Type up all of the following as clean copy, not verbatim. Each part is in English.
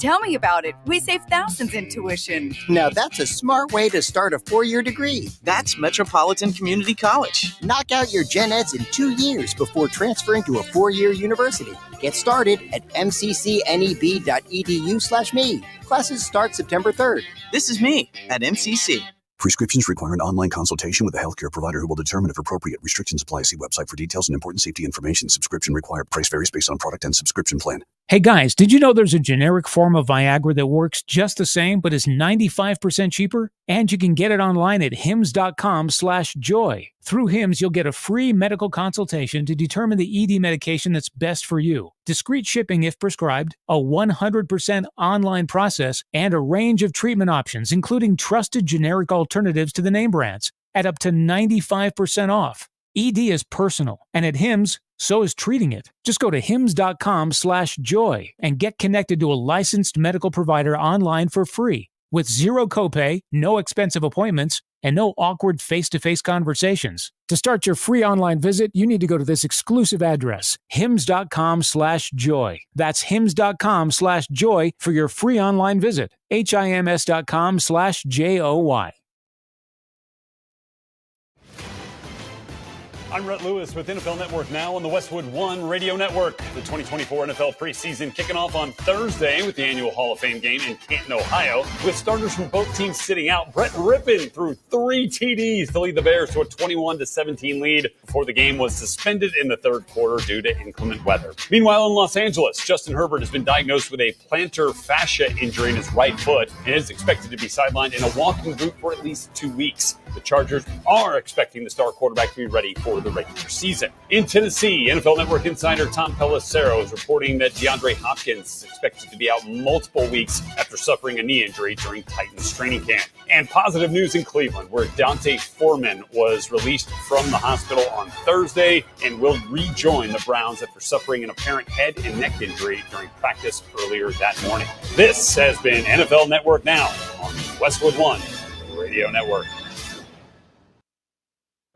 Tell me about it. We save thousands in tuition. Now that's a smart way to start a 4-year degree. That's Metropolitan Community College. Knock out your gen eds in 2 years before transferring to a 4-year university. Get started at mccneb.edu/me. Classes start September 3rd. This is me at MCC. Prescriptions require an online consultation with a healthcare provider who will determine if appropriate. Restrictions apply. See website for details and important safety information. Subscription required. Price varies based on product and subscription plan. Hey guys, did you know there's a generic form of Viagra that works just the same but is 95% cheaper? And you can get it online at hims.com/joy. Through Hims, you'll get a free medical consultation to determine the ED medication that's best for you. Discreet shipping if prescribed, a 100% online process, and a range of treatment options, including trusted generic alternatives to the name brands, at up to 95% off. ED is personal, and at Hims, so is treating it. Just go to hims.com/joy and get connected to a licensed medical provider online for free with zero copay, no expensive appointments, and no awkward face-to-face conversations. To start your free online visit, you need to go to this exclusive address, hims.com/joy. That's hims.com/joy for your free online visit, hims.com/joy. I'm Rhett Lewis with NFL Network Now on the Westwood One Radio Network. The 2024 NFL preseason kicking off on Thursday with the annual Hall of Fame game in Canton, Ohio. With starters from both teams sitting out, Brett Rippon threw 3 TDs to lead the Bears to a 21-17 lead before the game was suspended in the third quarter due to inclement weather. Meanwhile, in Los Angeles, Justin Herbert has been diagnosed with a plantar fascia injury in his right foot and is expected to be sidelined in a walking boot for at least 2 weeks. The Chargers are expecting the star quarterback to be ready for the regular season. In Tennessee, NFL Network insider Tom Pelissero is reporting that DeAndre Hopkins is expected to be out multiple weeks after suffering a knee injury during Titans training camp. And positive news in Cleveland, where Dante Foreman was released from the hospital on Thursday and will rejoin the Browns after suffering an apparent head and neck injury during practice earlier that morning. This has been NFL Network Now on the Westwood One Radio Network.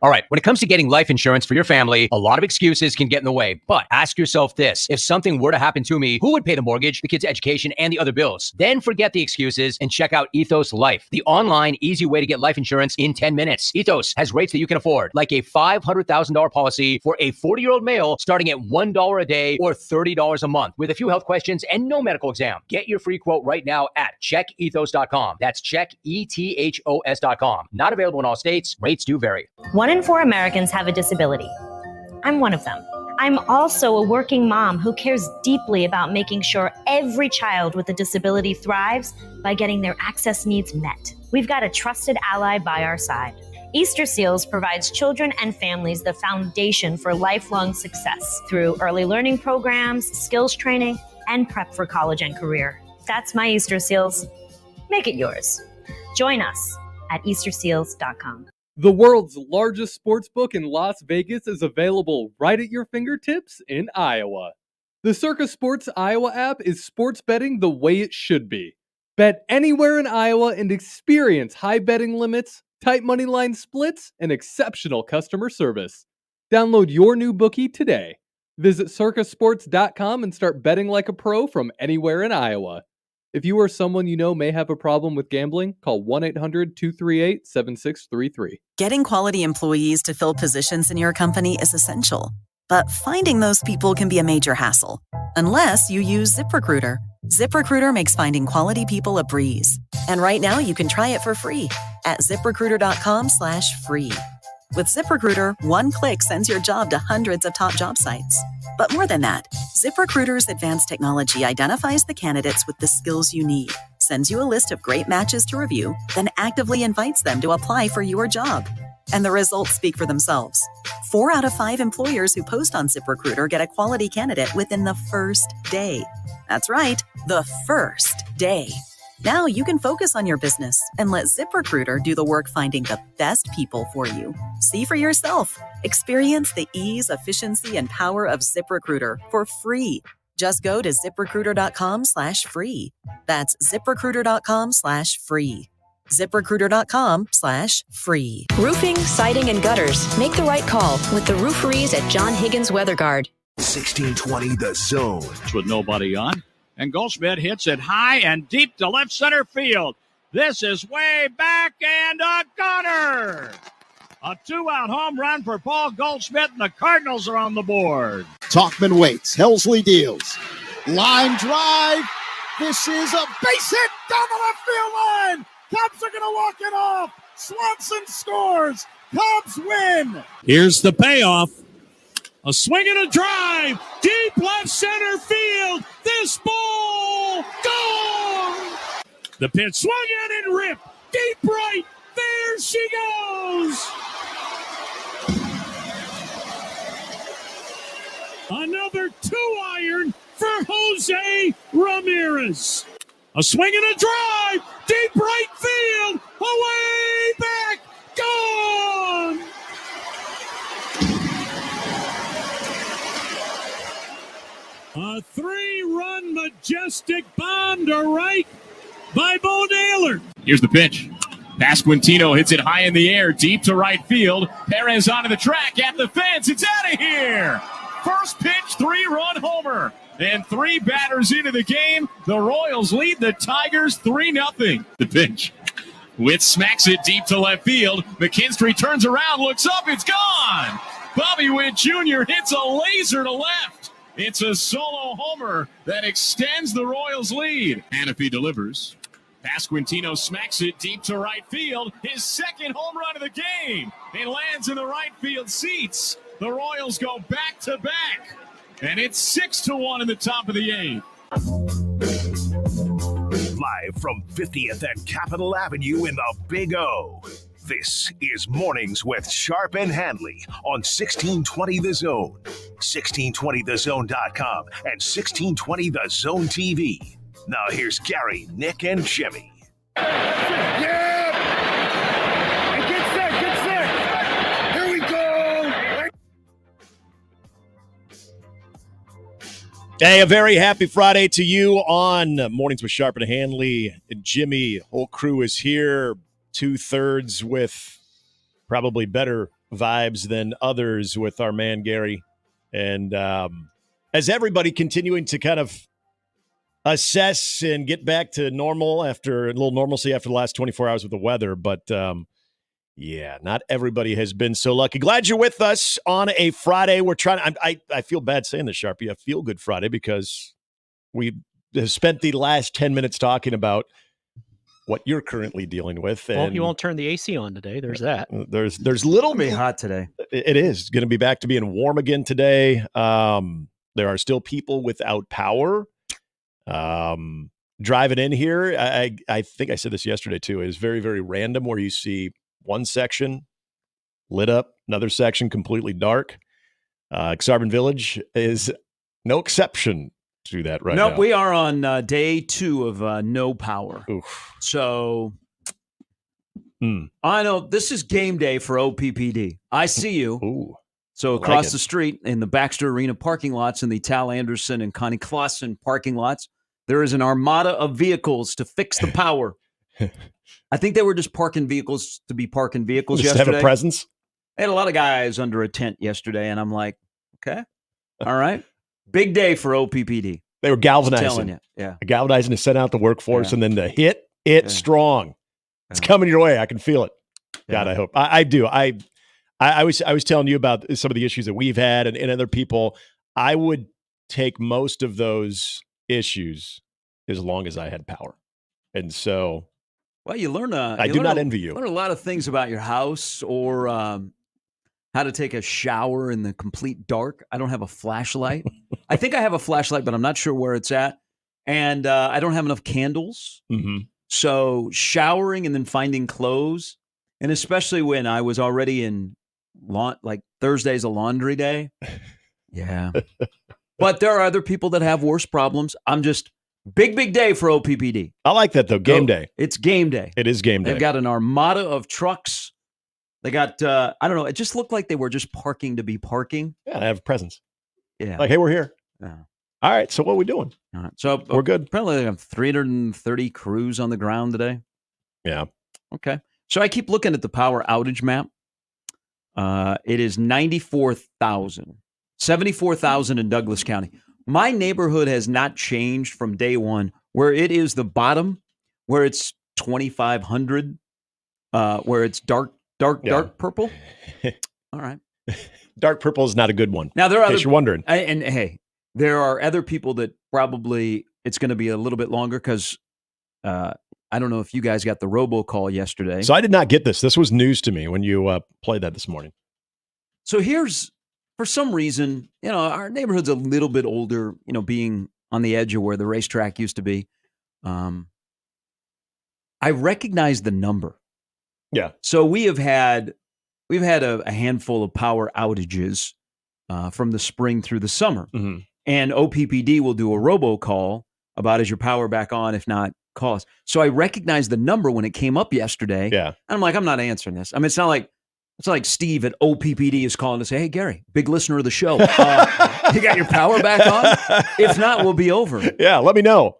All right, when it comes to getting life insurance for your family, a lot of excuses can get in the way. But ask yourself this: if something were to happen to me, who would pay the mortgage, the kids' education, and the other bills? Then forget the excuses and check out Ethos Life, the online, easy way to get life insurance in 10 minutes. Ethos has rates that you can afford, like a $500,000 policy for a 40-year-old male starting at $1 a day or $30 a month with a few health questions and no medical exam. Get your free quote right now at checkethos.com. That's checkethos.com. Not available in all states. Rates do vary. 1 in 4 Americans have a disability. I'm one of them. I'm also a working mom who cares deeply about making sure every child with a disability thrives by getting their access needs met. We've got a trusted ally by our side. Easter Seals provides children and families the foundation for lifelong success through early learning programs, skills training, and prep for college and career. That's my Easter Seals. Make it yours. Join us at easterseals.com. The world's largest sports book in Las Vegas is available right at your fingertips in Iowa. The Circa Sports Iowa app is sports betting the way it should be. Bet anywhere in Iowa and experience high betting limits, tight money line splits, and exceptional customer service. Download your new bookie today. Visit circasports.com and start betting like a pro from anywhere in Iowa. If you or someone you know may have a problem with gambling, call 1-800-238-7633. Getting quality employees to fill positions in your company is essential, but finding those people can be a major hassle, unless you use ZipRecruiter. ZipRecruiter makes finding quality people a breeze. And right now you can try it for free at ZipRecruiter.com/free. With ZipRecruiter, one click sends your job to hundreds of top job sites. But more than that, ZipRecruiter's advanced technology identifies the candidates with the skills you need, sends you a list of great matches to review, then actively invites them to apply for your job. And the results speak for themselves. 4 out of 5 employers who post on ZipRecruiter get a quality candidate within the first day. That's right, the first day. Now you can focus on your business and let ZipRecruiter do the work finding the best people for you. See for yourself. Experience the ease, efficiency, and power of ZipRecruiter for free. Just go to ZipRecruiter.com/free. That's ZipRecruiter.com/free. ZipRecruiter.com/free. Roofing, siding, and gutters. Make the right call with the rooferees at John Higgins Weather Guard. 1620 The Zone. With nobody on. And Goldschmidt hits it high and deep to left center field. This is way back and a gunner. A 2-out home run for Paul Goldschmidt, and the Cardinals are on the board. Talkman waits. Helsley deals. Line drive. This is a base hit down the left field line. Cubs are going to walk it off. Swanson scores. Cubs win. Here's the payoff. A swing and a drive. Deep left center field. This ball gone. The pitch swung in and ripped. Deep right. There she goes. Another 2-iron for Jose Ramirez. A swing and a drive. Deep right field. Away back. Gone. A 3-run majestic bomb to right by Bo Naylor. Here's the pitch. Pasquantino hits it high in the air, deep to right field. Perez onto the track, at the fence. It's out of here. First pitch, 3-run homer. And 3 batters into the game. The Royals lead the Tigers 3-0. The pitch. Witt smacks it deep to left field. McKinstry turns around, looks up, it's gone. Bobby Witt Jr. hits a laser to left. It's a solo homer that extends the Royals' lead. Hannafy delivers. Pasquantino smacks it deep to right field. His second home run of the game. It lands in the right field seats. The Royals go back-to-back. And it's 6-1 in the top of the 8th. Live from 50th and Capitol Avenue in the Big O. This is Mornings with Sharp and Handley on 1620 The Zone, 1620thezone.com, and 1620 The Zone TV. Now here's Gary, Nick, and Jimmy. Yeah! And get set! Here we go! Hey, a very happy Friday to you on Mornings with Sharp and Handley. Jimmy, whole crew is here, 2/3 with probably better vibes than others with our man Gary. And as everybody continuing to kind of assess and get back to normal after a little normalcy after the last 24 hours with the weather. But yeah, not everybody has been so lucky. Glad you're with us on a Friday. We're trying. I feel bad saying this, Sharpie. I feel good Friday because we have spent the last 10 minutes talking about what you're currently dealing with. And well, you won't turn the AC on today. There's that. There's little It'll be hot today. It is going to be back to being warm again today. There are still people without power. Driving in here, I think I said this yesterday too. It is very, very random where you see one section lit up, another section completely dark. Xarban Village is no exception to that right now. Nope, we are on day 2 of no power. Oof. So I know this is game day for OPPD. I see you. Ooh, so across the street in the Baxter Arena parking lots and the Tal Anderson and Connie Clausen parking lots, there is an armada of vehicles to fix the power. I think they were just parking vehicles to be parking vehicles just yesterday. Have a presence. They had a lot of guys under a tent yesterday, and I'm like, okay, all right. Big day for OPPD. They were galvanizing. Telling you, yeah. Galvanizing to send out the workforce, and then to hit it strong. It's coming your way. I can feel it. God, I hope. I do. I was telling you about some of the issues that we've had and other people. I would take most of those issues as long as I had power. And so, well, you learn. I do not envy you. Learn a lot of things about your house or how to take a shower in the complete dark. I don't have a flashlight. I think I have a flashlight, but I'm not sure where it's at. And I don't have enough candles. Mm-hmm. So showering and then finding clothes, and especially when I was already in like Thursday's a laundry day. Yeah. But there are other people that have worse problems. I'm just big day for OPPD. I like that though. Game day. It's game day. It is game day. They've got an armada of trucks. They got, I don't know. It just looked like they were just parking to be parking. Yeah, they have a presence. Yeah. Like, hey, we're here. Yeah. All right. So what are we doing? All right. So we're good. Apparently they have 330 crews on the ground today. Yeah. Okay. So I keep looking at the power outage map. It is 94,000. 74,000 in Douglas County. My neighborhood has not changed from day one, where it is the bottom, where it's 2,500, where it's dark purple. All right. Dark purple is not a good one. Now, there are in case you're wondering. And hey, there are other people that probably it's going to be a little bit longer because I don't know if you guys got the robocall yesterday. So I did not get this. This was news to me when you played that this morning. So here's, for some reason, our neighborhood's a little bit older, being on the edge of where the racetrack used to be. I recognize the number. Yeah. So we've had a handful of power outages from the spring through the summer. Mm-hmm. And OPPD will do a robocall about, is your power back on? If not, call us. So I recognized the number when it came up yesterday. Yeah. And I'm like, I'm not answering this. I mean, it's not like Steve at OPPD is calling to say, hey, Gary, big listener of the show. You got your power back on? If not, we'll be over. Yeah, let me know.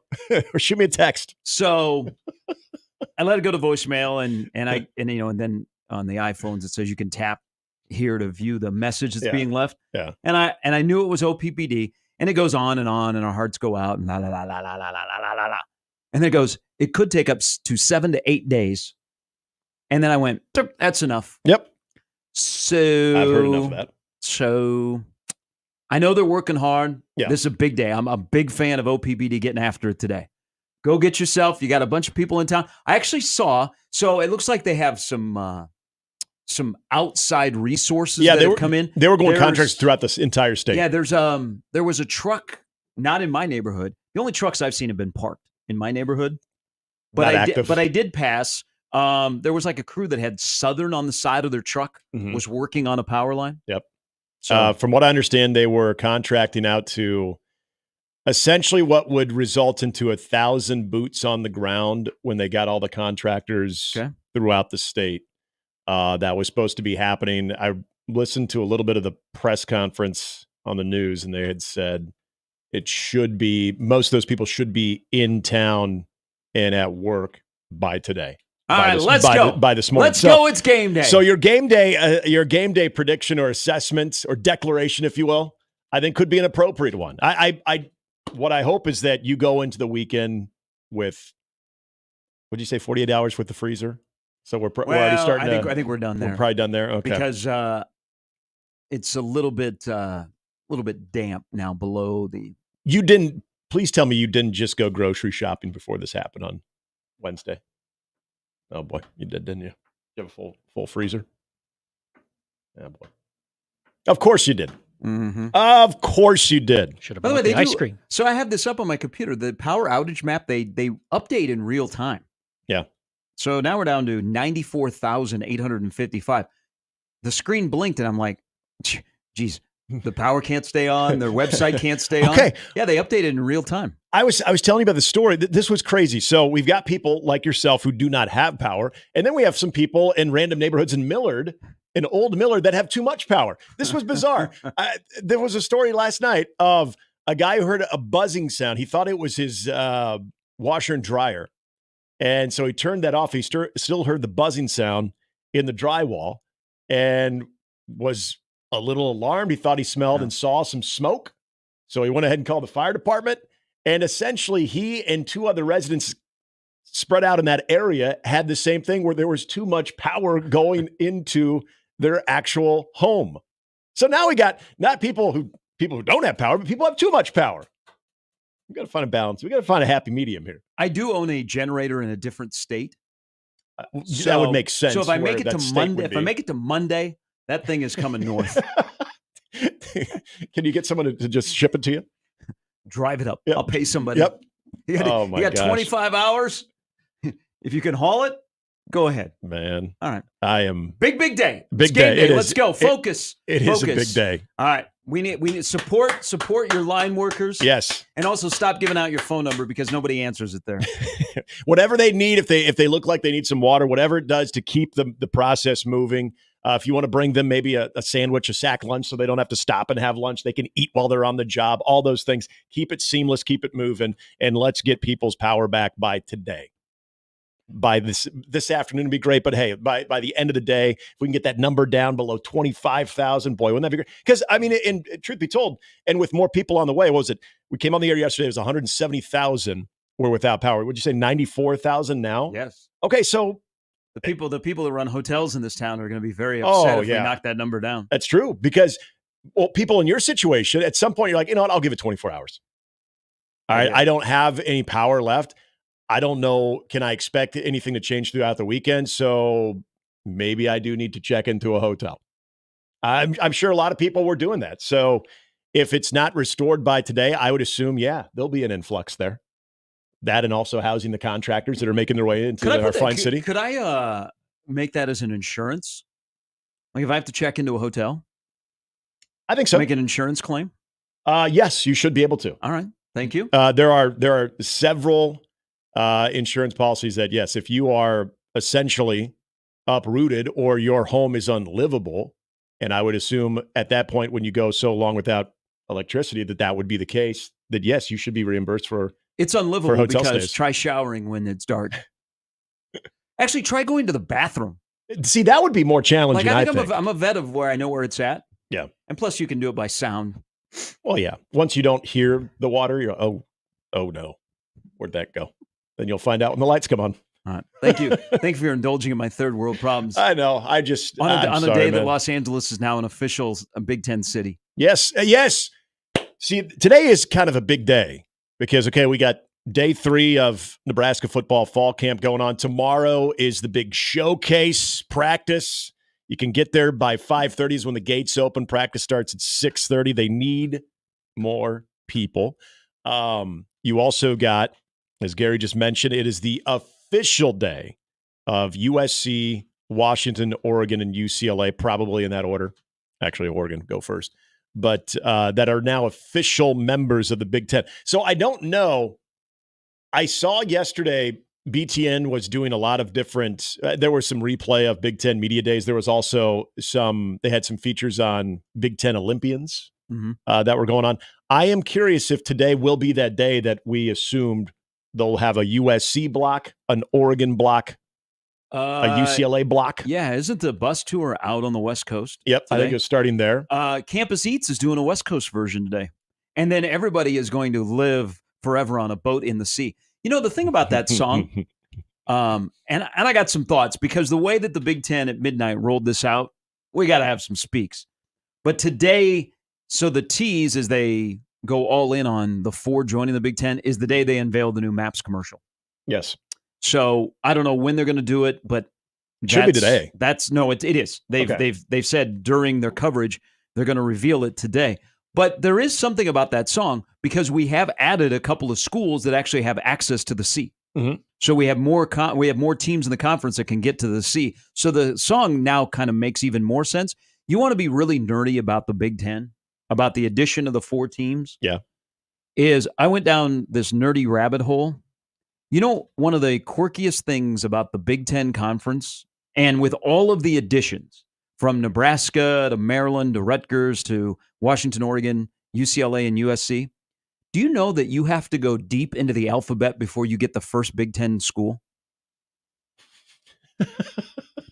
Or shoot me a text. So I let it go to voicemail, and then on the iPhones it says you can tap here to view the message that's being left. Yeah. And I knew it was OPPD, and it goes on, and our hearts go out, and la la la la la la la la la. And then it goes, it could take up to 7 to 8 days. And then I went, that's enough. Yep. So I've heard enough of that. So I know they're working hard. Yeah. This is a big day. I'm a big fan of OPPD getting after it today. Go get yourself. You got a bunch of people in town. I actually saw, so it looks like they have some outside resources that have come in. They were going contracts throughout this entire state. Yeah, there was a truck, not in my neighborhood. The only trucks I've seen have been parked in my neighborhood. But I did pass. There was like a crew that had Southern on the side of their truck, was working on a power line. Yep. So from what I understand, they were contracting out to essentially what would result into 1,000 boots on the ground when they got all the contractors throughout the state. That was supposed to be happening. I listened to a little bit of the press conference on the news, and they had said it should be, most of those people should be in town and at work by today. All right, let's go. By this morning. Let's go. It's game day. So your game day prediction or assessment or declaration, if you will, I think could be an appropriate one. What I hope is that you go into the weekend with, what'd you say, 48 hours with the freezer? So we're already starting. I think we're done there. We're probably done there. Okay. Because it's a little bit damp now below the. You didn't. Please tell me you didn't just go grocery shopping before this happened on Wednesday. Oh boy, you did, didn't you? You have a full freezer. Yeah, boy. Of course you did. Mm-hmm. Of course you did. Should have By the way, bought the they ice do, cream. So I have this up on my computer. The power outage map they update in real time. Yeah. So now we're down to 94,855. The screen blinked, and I'm like, geez, the power can't stay on. Their website can't stay on. Okay. Yeah, they updated in real time. I was telling you about the story. This was crazy. So we've got people like yourself who do not have power, and then we have some people in random neighborhoods in Millard, in Old Millard, that have too much power. This was bizarre. There was a story last night of a guy who heard a buzzing sound. He thought it was his washer and dryer, and so he turned that off. He still heard the buzzing sound in the drywall, and was a little alarmed. He thought he smelled and saw some smoke, so he went ahead and called the fire department. And essentially, he and two other residents spread out in that area had the same thing, where there was too much power going into their actual home. So now we got not people who don't have power, but people have too much power. We got to find a balance. We got to find a happy medium here. I do own a generator in a different state. That would make sense. So if I make it where that to state Monday, would if I be. make it to Monday, that thing is coming north. Can you get someone to just ship it to you? Drive it up. Yep. I'll pay somebody. Yep. You got 25 hours. If you can haul it, go ahead. Man. All right. I am big day. Big It's game day. It Let's is. go. Focus. It is a big day. All right. We need support your line workers. Yes. And also stop giving out your phone number because nobody answers it there. Whatever they need, if they look like they need some water, whatever it does to keep the process moving. If you want to bring them maybe a sandwich, a sack lunch, so they don't have to stop and have lunch, they can eat while they're on the job, all those things. Keep it seamless, keep it moving, and let's get people's power back by today. by this afternoon would be great. But hey, by the end of the day, if we can get that number down below 25,000, boy, wouldn't that be great? Because I mean, in truth be told, and with more people on the way, what was it? We came on the air yesterday. It was 170,000 were without power. Would you say 94,000 now? Yes. Okay, so the people that run hotels in this town are going to be very upset if we knock that number down. That's true, because people in your situation, at some point, you're like, you know what? I'll give it 24 hours. All right, I don't have any power left. I don't know. Can I expect anything to change throughout the weekend? So maybe I do need to check into a hotel. I'm sure a lot of people were doing that. So if it's not restored by today, I would assume, there'll be an influx there. That and also housing the contractors that are making their way into our fine city. Could I make that as an insurance? Like if I have to check into a hotel? I think so. Make an insurance claim? Yes, you should be able to. All right. Thank you. There are several insurance policies that, yes, if you are essentially uprooted or your home is unlivable, and I would assume at that point when you go so long without electricity that would be the case, that yes, you should be reimbursed for. It's unlivable because stays. Try showering when it's dark. Actually, try going to the bathroom. See, that would be more challenging. I think I'm a vet of where I know where it's at. Yeah, and plus you can do it by sound. Well, yeah. Once you don't hear the water, you're oh no, where'd that go? Then you'll find out when the lights come on. All right. Thank you. Thank you for indulging in my third world problems. I know. On a day that Los Angeles is now an official Big Ten city. Yes. Yes. See, today is kind of a big day because, we got day 3 of Nebraska football fall camp going on. Tomorrow is the big showcase practice. You can get there by 5:30 is when the gates open. Practice starts at 6:30. They need more people. You also got, as Gary just mentioned, it is the official day of USC, Washington, Oregon, and UCLA, probably in that order. Actually, Oregon, go first. But that are now official members of the Big Ten. So I don't know. I saw yesterday BTN was doing a lot of different, there was some replay of Big Ten Media Days. There was also they had some features on Big Ten Olympians that were going on. I am curious if today will be that day that we assumed they'll have a USC block, an Oregon block, a UCLA block. Yeah, isn't the bus tour out on the West Coast? Yep, today? I think it's starting there. Campus Eats is doing a West Coast version today. And then everybody is going to live forever on a boat in the sea. You know, the thing about that song, and I got some thoughts, because the way that the Big Ten at midnight rolled this out, we got to have some speaks. But today, so the tease as they go all in on the 4 joining the Big Ten is the day they unveil the new Maps commercial. Yes. So I don't know when they're going to do it, but it should be today. It is. They've said during their coverage they're going to reveal it today. But there is something about that song because we have added a couple of schools that actually have access to the sea. Mm-hmm. So we have more teams in the conference that can get to the sea. So the song now kind of makes even more sense. You want to be really nerdy about the Big Ten, about the addition of the 4 teams? Yeah. I went down this nerdy rabbit hole. You know, one of the quirkiest things about the Big Ten Conference, and with all of the additions, from Nebraska to Maryland to Rutgers to Washington, Oregon, UCLA, and USC, do you know that you have to go deep into the alphabet before you get the first Big Ten school?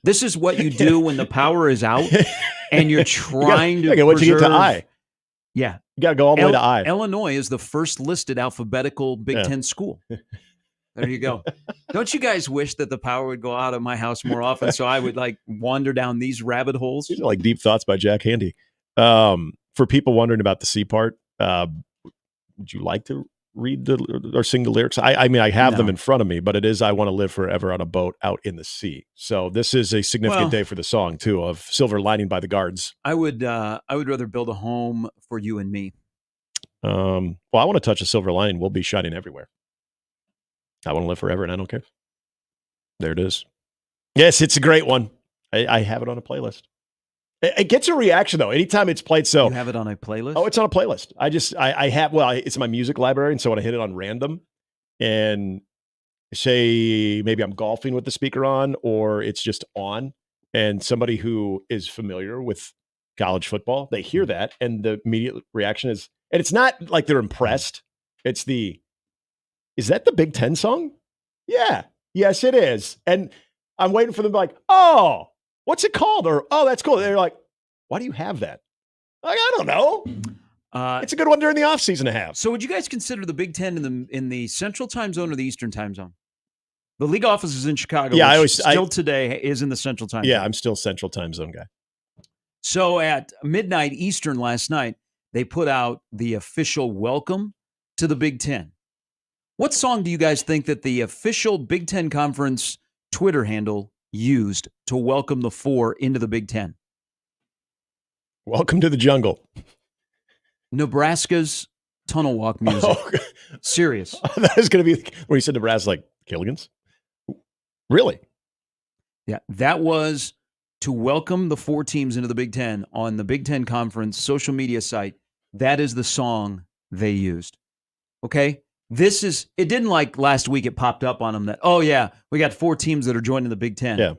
This is what you do when the power is out and you're trying to preserve. Once you get to I. Yeah. You got to go all the way to I. Illinois is the first listed alphabetical Big Ten school. There you go. Don't you guys wish that the power would go out of my house more often so I would wander down these rabbit holes? These are like deep thoughts by Jack Handley. For people wondering about the C part, would you like to read or sing the lyrics? I mean, I have them in front of me, but it is "I want to live forever on a boat out in the sea." So this is a significant day for the song too, of "Silver Lining" by the Guards. I would rather build a home for you and me. Well, I want to touch a silver lining. We'll be shining everywhere. I want to live forever, and I don't care. There it is. Yes, it's a great one. I have it on a playlist. It gets a reaction, though, anytime it's played. So you have it on a playlist? Oh, it's on a playlist. I have, it's in my music library, and so when I hit it on random and say maybe I'm golfing with the speaker on, or it's just on, and somebody who is familiar with college football, they hear that, and the immediate reaction is, and it's not like they're impressed. It's is that the Big Ten song? Yeah. Yes, it is. And I'm waiting for them to be like, oh, what's it called? Or, oh, that's cool. They're like, why do you have that? Like, I don't know. It's a good one during the offseason to have. So would you guys consider the Big Ten in the Central Time Zone or the Eastern Time Zone? The league office is in Chicago. Yeah, today is in the Central Time Zone. Yeah, I'm still Central Time Zone guy. So at midnight Eastern last night, they put out the official welcome to the Big Ten. What song do you guys think that the official Big Ten Conference Twitter handle used to welcome the four into the Big Ten? Welcome to the jungle. Nebraska's Tunnel Walk music. Oh, serious. That is going to be where you said Nebraska's like Killigan's? Really? Yeah, that was to welcome the four teams into the Big Ten on the Big Ten Conference social media site. That is the song they used. Okay? It didn't like last week it popped up on them that, oh yeah, we got four teams that are joining the Big Ten. Yeah.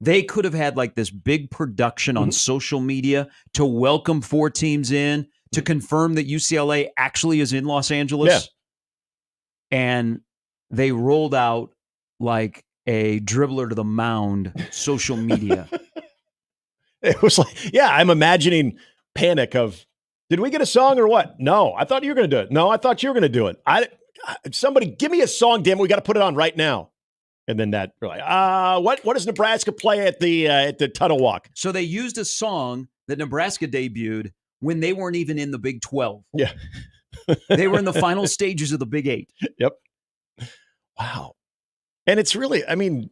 They could have had like this big production on social media to welcome four teams in, to confirm that UCLA actually is in Los Angeles. Yeah. And they rolled out like a dribbler to the mound social media. It was like, yeah, I'm imagining panic of, did we get a song or what? No, I thought you were going to do it. No, I thought you were going to do it. Somebody give me a song, damn it, we got to put it on right now. And then that, we're like, what does Nebraska play at the Tunnel Walk? So they used a song that Nebraska debuted when they weren't even in the Big 12. Yeah. They were in the final stages of the Big 8. Yep. Wow. And it's really, I mean,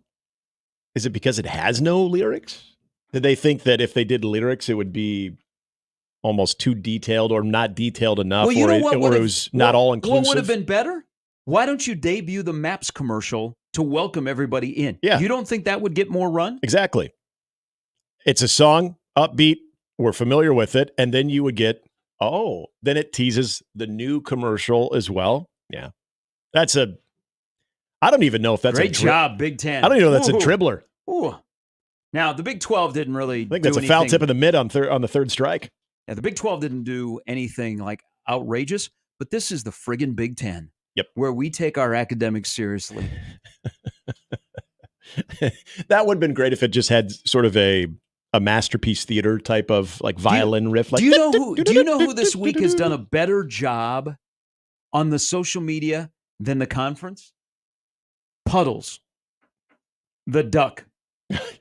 is it because it has no lyrics? Did they think that if they did lyrics, it would be almost too detailed or not detailed enough, well, or it was not all inclusive? What would have been better? Why don't you debut the Maps commercial to welcome everybody in? Yeah. You don't think that would get more run? Exactly. It's a song, upbeat, we're familiar with it, and then you would get, then it teases the new commercial as well. Yeah. I don't even know if that's great job, Big Ten. I don't even know if that's a dribbler. Ooh. Now, the Big 12 didn't really I think that's a foul tip in the mid on the third strike. Yeah, the Big 12 didn't do anything like outrageous, but this is the friggin' Big Ten. Yep. Where we take our academics seriously. That would have been great if it just had sort of a masterpiece theater type of like violin riff. Like, do you know who this week has done a better job on the social media than the conference? Puddles, the duck.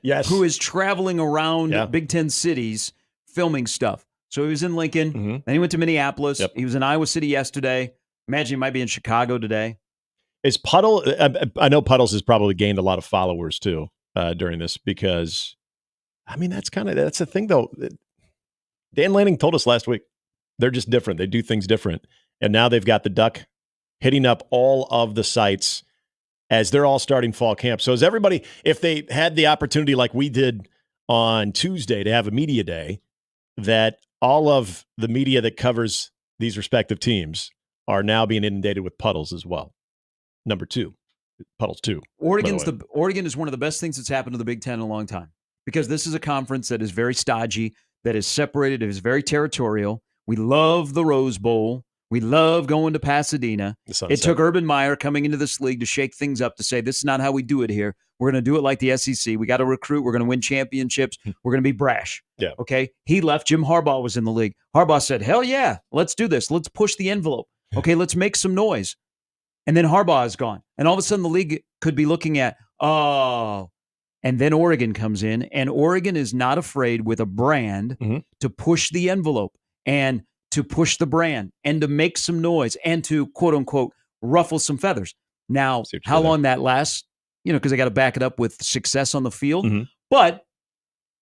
Yes. Who is traveling around Big Ten cities filming stuff. So he was in Lincoln, then he went to Minneapolis. Yep. He was in Iowa City yesterday. Imagine he might be in Chicago today. Is Puddle? I know Puddles has probably gained a lot of followers too during this because, I mean, that's the thing though. Dan Lanning told us last week they're just different. They do things different, and now they've got the duck hitting up all of the sites as they're all starting fall camp. So is everybody, if they had the opportunity like we did on Tuesday to have a media day, that all of the media that covers these respective teams are now being inundated with Puddles as well. Number 2, Puddles 2. Oregon is one of the best things that's happened to the Big Ten in a long time because this is a conference that is very stodgy, that is separated, it is very territorial. We love the Rose Bowl. We love going to Pasadena. It took Urban Meyer coming into this league to shake things up, to say, this is not how we do it here. We're going to do it like the SEC. We got to recruit. We're going to win championships. We're going to be brash. Yeah. Okay. He left. Jim Harbaugh was in the league. Harbaugh said, hell yeah, let's do this. Let's push the envelope. Okay. Let's make some noise. And then Harbaugh is gone. And all of a sudden the league could be looking at, and then Oregon comes in, and Oregon is not afraid with a brand to push the envelope and to push the brand and to make some noise and to, quote unquote, ruffle some feathers. Now, how long that lasts, because they got to back it up with success on the field. But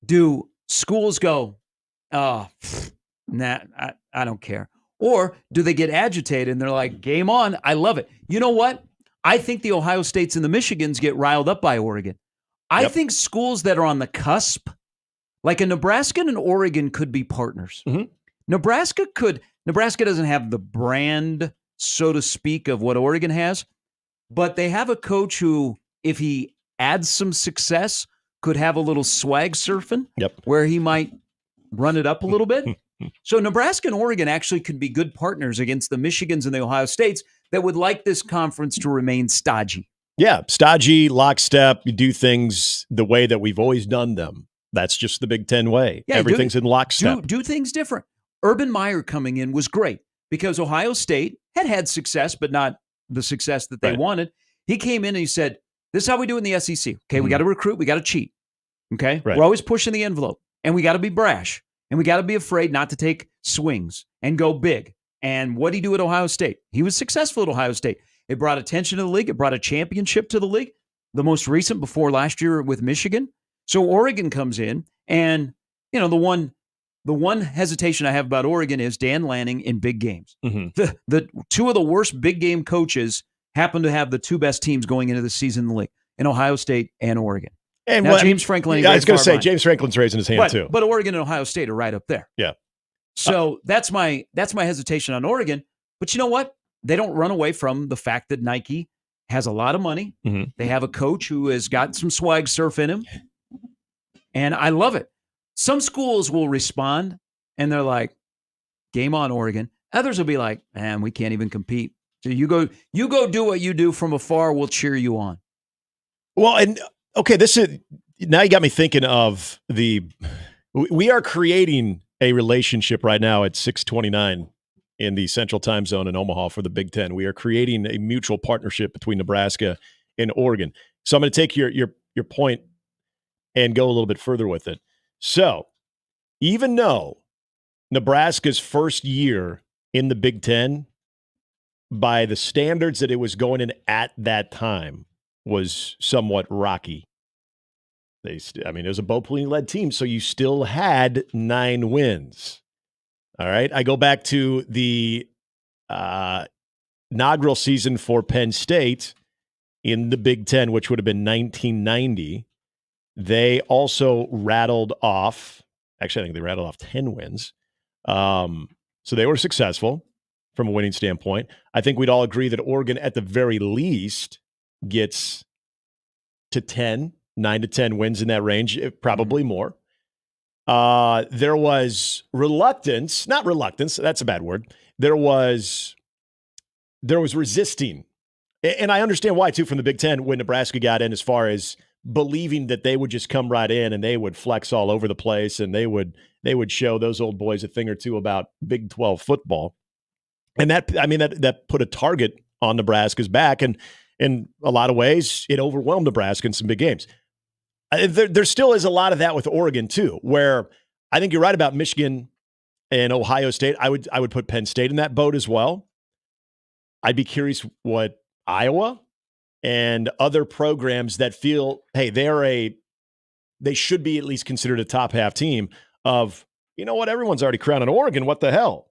do schools go, nah, I don't care? Or do they get agitated and they're like, game on, I love it. You know what? I think the Ohio States and the Michigans get riled up by Oregon. I think schools that are on the cusp, like a Nebraska and an Oregon, could be partners. Nebraska doesn't have the brand, so to speak, of what Oregon has, but they have a coach who, if he adds some success, could have a little swag surfing where he might run it up a little bit. So Nebraska and Oregon actually could be good partners against the Michigans and the Ohio States that would like this conference to remain stodgy. Yeah, stodgy, lockstep. You do things the way that we've always done them. That's just the Big Ten way. Yeah, everything's in lockstep. Do things different. Urban Meyer coming in was great because Ohio State had success, but not the success that they wanted. He came in and he said, this is how we do it in the SEC. Okay, we got to recruit. We got to cheat. Okay, we're always pushing the envelope. And we got to be brash. And we got to be afraid not to take swings and go big. And what did he do at Ohio State? He was successful at Ohio State. It brought attention to the league. It brought a championship to the league. The most recent before last year with Michigan. So Oregon comes in, and the one hesitation I have about Oregon is Dan Lanning in big games. The two of the worst big game coaches happen to have the two best teams going into the season in the league, in Ohio State and Oregon. And now, James Franklin. I was going to say James Franklin's raising his hand too. But Oregon and Ohio State are right up there. Yeah. So that's my hesitation on Oregon. But you know what? They don't run away from the fact that Nike has a lot of money. They have a coach who has got some swag surf in him. And I love it. Some schools will respond and they're like, game on, Oregon. Others will be like, man, we can't even compete. So you go do what you do from afar. We'll cheer you on. Well, and okay, this is now you got me thinking of we are creating a relationship right now at 6:29 in the Central Time Zone in Omaha for the Big Ten. We are creating a mutual partnership between Nebraska and Oregon. So I'm going to take your point and go a little bit further with it. So even though Nebraska's first year in the Big Ten, by the standards that it was going in at that time, was somewhat rocky. It was a Bo Pelini-led team, so you still had 9 wins. All right, I go back to the inaugural season for Penn State in the Big Ten, which would have been 1990. They also rattled off, actually, I think they rattled off 10 wins. So they were successful from a winning standpoint. I think we'd all agree that Oregon, at the very least, gets to 9 to 10 wins in that range, probably more. There was reluctance, not reluctance, that's a bad word. There was resisting. And I understand why, too, from the Big Ten when Nebraska got in, as far as believing that they would just come right in and they would flex all over the place and they would show those old boys a thing or two about Big 12 football. And that put a target on Nebraska's back. And in a lot of ways, it overwhelmed Nebraska in some big games. There still is a lot of that with Oregon, too, where I think you're right about Michigan and Ohio State. I would put Penn State in that boat as well. I'd be curious what Iowa and other programs that feel, hey, they should be at least considered a top half team of, you know what, everyone's already crowning Oregon. What the hell?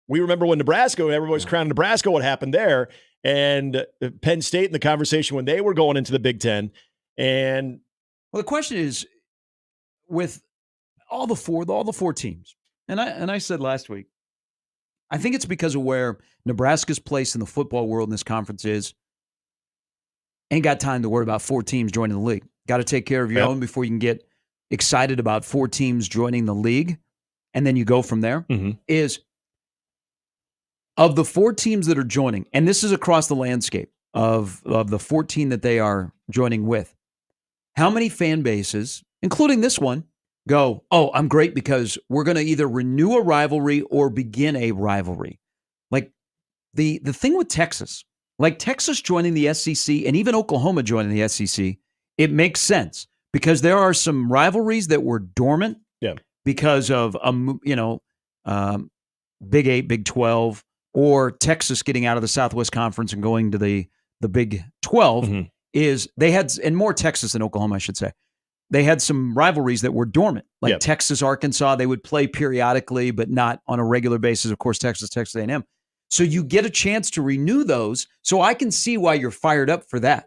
We remember when everybody was crowning Nebraska, what happened there, and Penn State in the conversation when they were going into the Big Ten. And well, the question is, with all the four teams, and I said last week, I think it's because of where Nebraska's place in the football world in this conference is. Ain't got time to worry about 4 teams joining the league. Got to take care of your own before you can get excited about 4 teams joining the league, and then you go from there. Is of the 4 teams that are joining, and this is across the landscape of the 14 that they are joining with, how many fan bases, including this one, go, oh, I'm great because we're going to either renew a rivalry or begin a rivalry? Like the thing with Texas, like Texas joining the SEC and even Oklahoma joining the SEC, it makes sense because there are some rivalries that were dormant because of, Big 8, Big 12, or Texas getting out of the Southwest Conference and going to the Big 12 is they had, and more Texas than Oklahoma, I should say. They had some rivalries that were dormant, like Texas, Arkansas. They would play periodically, but not on a regular basis. Of course, Texas A&M. So you get a chance to renew those. So I can see why you're fired up for that.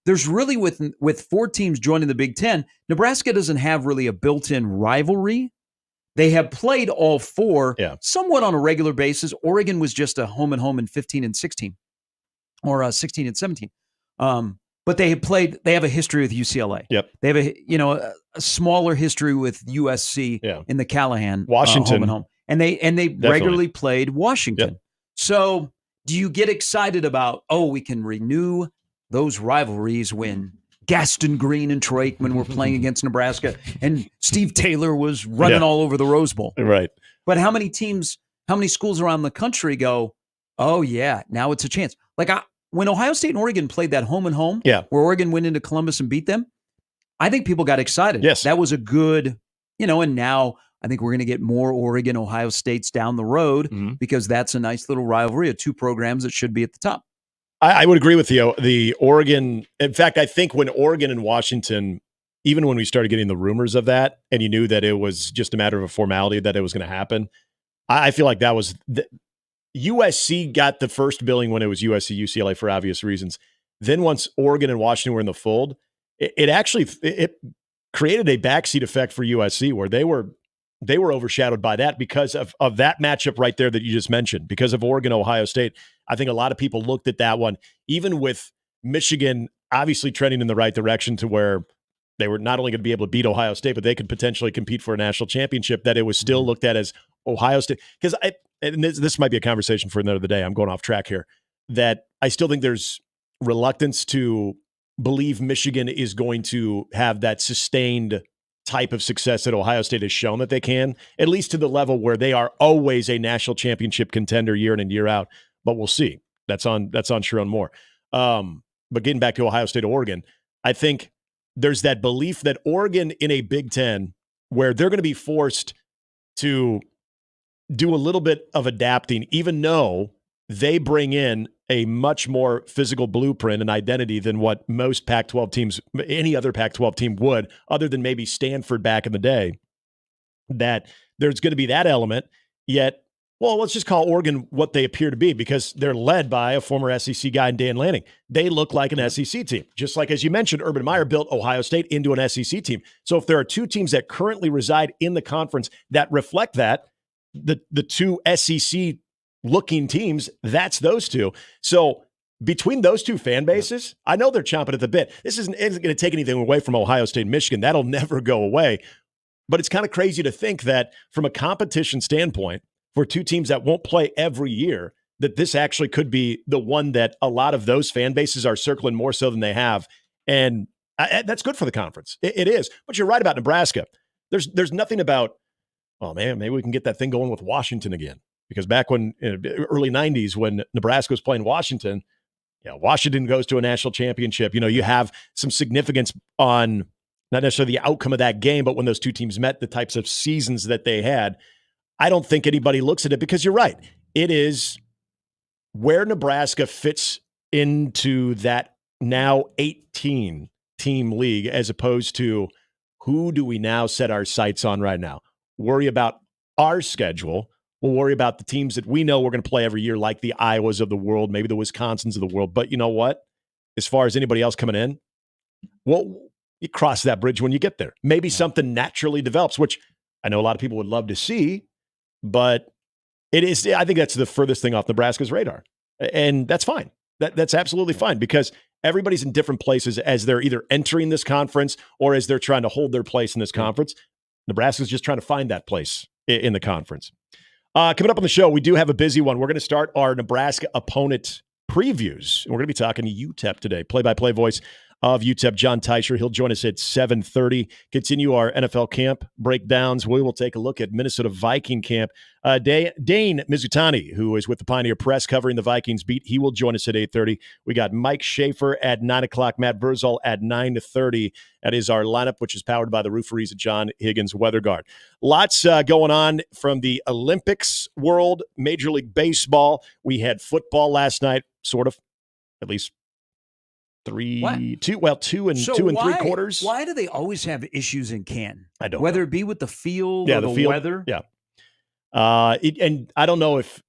There's really, with 4 teams joining the Big Ten, Nebraska doesn't have really a built-in rivalry. They have played all 4 somewhat on a regular basis. Oregon was just a home and home in 15 and 16, or 16 and 17. But they have a history with UCLA. They have a smaller history with USC in the Callahan Washington home and home. And they regularly played Washington. So do you get excited about, we can renew those rivalries when Gaston Green and Troy Aikman were playing against Nebraska and Steve Taylor was running all over the Rose Bowl. Right. But how many schools around the country go, oh, yeah, now it's a chance? Like when Ohio State and Oregon played that home and home, where Oregon went into Columbus and beat them, I think people got excited. Yes. That was a good, and now I think we're going to get more Oregon, Ohio States down the road because that's a nice little rivalry of two programs that should be at the top. I would agree with you. The Oregon, in fact, I think when Oregon and Washington, even when we started getting the rumors of that, and you knew that it was just a matter of a formality that it was going to happen, I feel like that was USC got the first billing when it was USC, UCLA for obvious reasons. Then once Oregon and Washington were in the fold, it actually created a backseat effect for USC where they were overshadowed by that because of that matchup right there that you just mentioned. Because of Oregon, Ohio State, I think a lot of people looked at that one, even with Michigan obviously trending in the right direction to where they were not only going to be able to beat Ohio State, but they could potentially compete for a national championship, that it was still looked at as Ohio State. Because this might be a conversation for another day. I'm going off track here. That I still think there's reluctance to believe Michigan is going to have that sustained type of success that Ohio State has shown that they can, at least to the level where they are always a national championship contender year in and year out. But we'll see. That's on Sharon Moore. But getting back to Ohio State, Oregon, I think there's that belief that Oregon in a Big Ten, where they're going to be forced to do a little bit of adapting, even though they bring in a much more physical blueprint and identity than what most Pac-12 teams, any other Pac-12 team would, other than maybe Stanford back in the day, that there's going to be that element. Yet, well, let's just call Oregon what they appear to be, because they're led by a former SEC guy in Dan Lanning. They look like an SEC team. Just like, as you mentioned, Urban Meyer built Ohio State into an SEC team. So if there are two teams that currently reside in the conference that reflect that, the two SEC looking teams, that's those two. So between those two fan bases, I know they're chomping at the bit. This isn't going to take anything away from Ohio State and Michigan. That'll never go away. But it's kind of crazy to think that from a competition standpoint, for two teams that won't play every year, that this actually could be the one that a lot of those fan bases are circling more so than they have. And that's good for the conference. It is. But you're right about Nebraska. There's nothing about, oh man, maybe we can get that thing going with Washington again. Because back when, in the early 90s, when Nebraska was playing Washington, Washington goes to a national championship. You have some significance on not necessarily the outcome of that game, but when those two teams met, the types of seasons that they had. I don't think anybody looks at it, because you're right. It is where Nebraska fits into that now 18-team league, as opposed to who do we now set our sights on right now? Worry about our schedule. We'll worry about the teams that we know we're going to play every year, like the Iowas of the world, maybe the Wisconsins of the world. But you know what? As far as anybody else coming in, well, you cross that bridge when you get there. Maybe something naturally develops, which I know a lot of people would love to see. But it is, I think that's the furthest thing off Nebraska's radar. And that's fine. That's absolutely fine, because everybody's in different places as they're either entering this conference or as they're trying to hold their place in this conference. Nebraska's just trying to find that place in the conference. Coming up on the show, we do have a busy one. We're going to start our Nebraska opponent previews. We're going to be talking to UTEP today. Play-by-play voice of UTEP, John Teicher. He'll join us at 7:30. Continue our NFL camp breakdowns. We will take a look at Minnesota Viking camp. Dane Mizutani, who is with the Pioneer Press covering the Vikings beat, he will join us at 8:30. We got Mike Schaefer at 9 o'clock, Matt Verzal at 9:30. That is our lineup, which is powered by the rooferees at John Higgins Weather Guard. Lots going on from the Olympics world, Major League Baseball. We had football last night, sort of, at least. 2 and 3/4. Why do they always have issues in Canton? I don't know. Whether it be with the field or the weather? Yeah. And I don't know if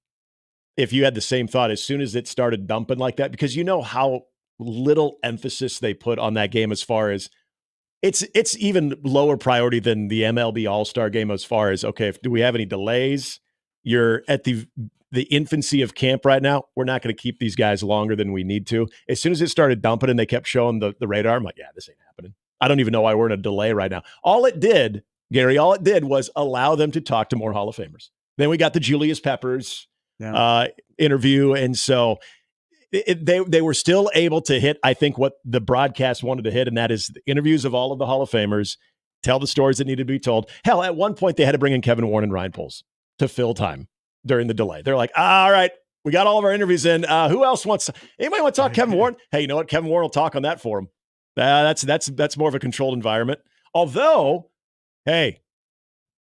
you had the same thought as soon as it started dumping like that, because you know how little emphasis they put on that game, as far as it's even lower priority than the MLB All-Star game, as far as, okay, do we have any delays? You're at the infancy of camp right now. We're not going to keep these guys longer than we need to. As soon as it started dumping and they kept showing the radar, I'm like, yeah, this ain't happening. I don't even know why we're in a delay right now. All it did was allow them to talk to more Hall of Famers. Then we got the Julius Peppers interview. And so they were still able to hit, I think, what the broadcast wanted to hit, and that is the interviews of all of the Hall of Famers, tell the stories that needed to be told. Hell, at one point, they had to bring in Kevin Warren and Ryan Poles to fill time during the delay. They're like, all right, we got all of our interviews in. Who else wants – anybody want to talk Kevin Warren? Hey, you know what? Kevin Warren will talk on that for him. That's more of a controlled environment. Although, hey,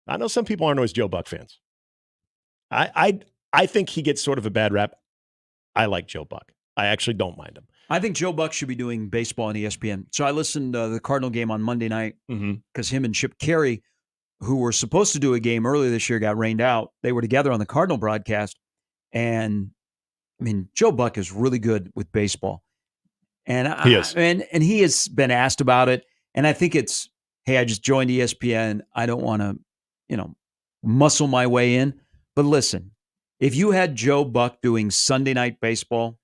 I know some people aren't always Joe Buck fans. I think he gets sort of a bad rap. I like Joe Buck. I actually don't mind him. I think Joe Buck should be doing baseball on ESPN. So I listened to the Cardinal game on Monday night because him and Chip Carey, who were supposed to do a game earlier this year, got rained out. They were together on the Cardinal broadcast. And, I mean, Joe Buck is really good with baseball. And he is. And he has been asked about it. And I think it's, hey, I just joined ESPN. I don't want to, muscle my way in. But listen, if you had Joe Buck doing Sunday Night Baseball,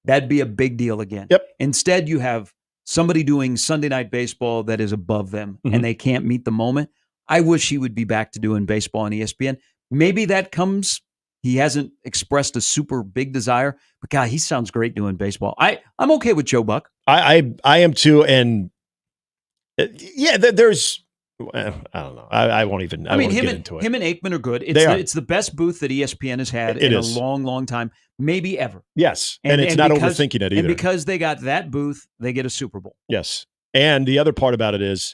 that'd be a big deal again. Yep. Instead, you have somebody doing Sunday Night Baseball that is above them and they can't meet the moment. I wish he would be back to doing baseball on ESPN. Maybe that comes. He hasn't expressed a super big desire, but God, he sounds great doing baseball. I'm okay with Joe Buck. I am too. And there's, I don't know. I won't even. I mean, get into it. Him and Aikman are good. It's the best booth that ESPN has had in a long, long time, maybe ever. Yes, and it's not overthinking it either. And because they got that booth, they get a Super Bowl. Yes, and the other part about it is,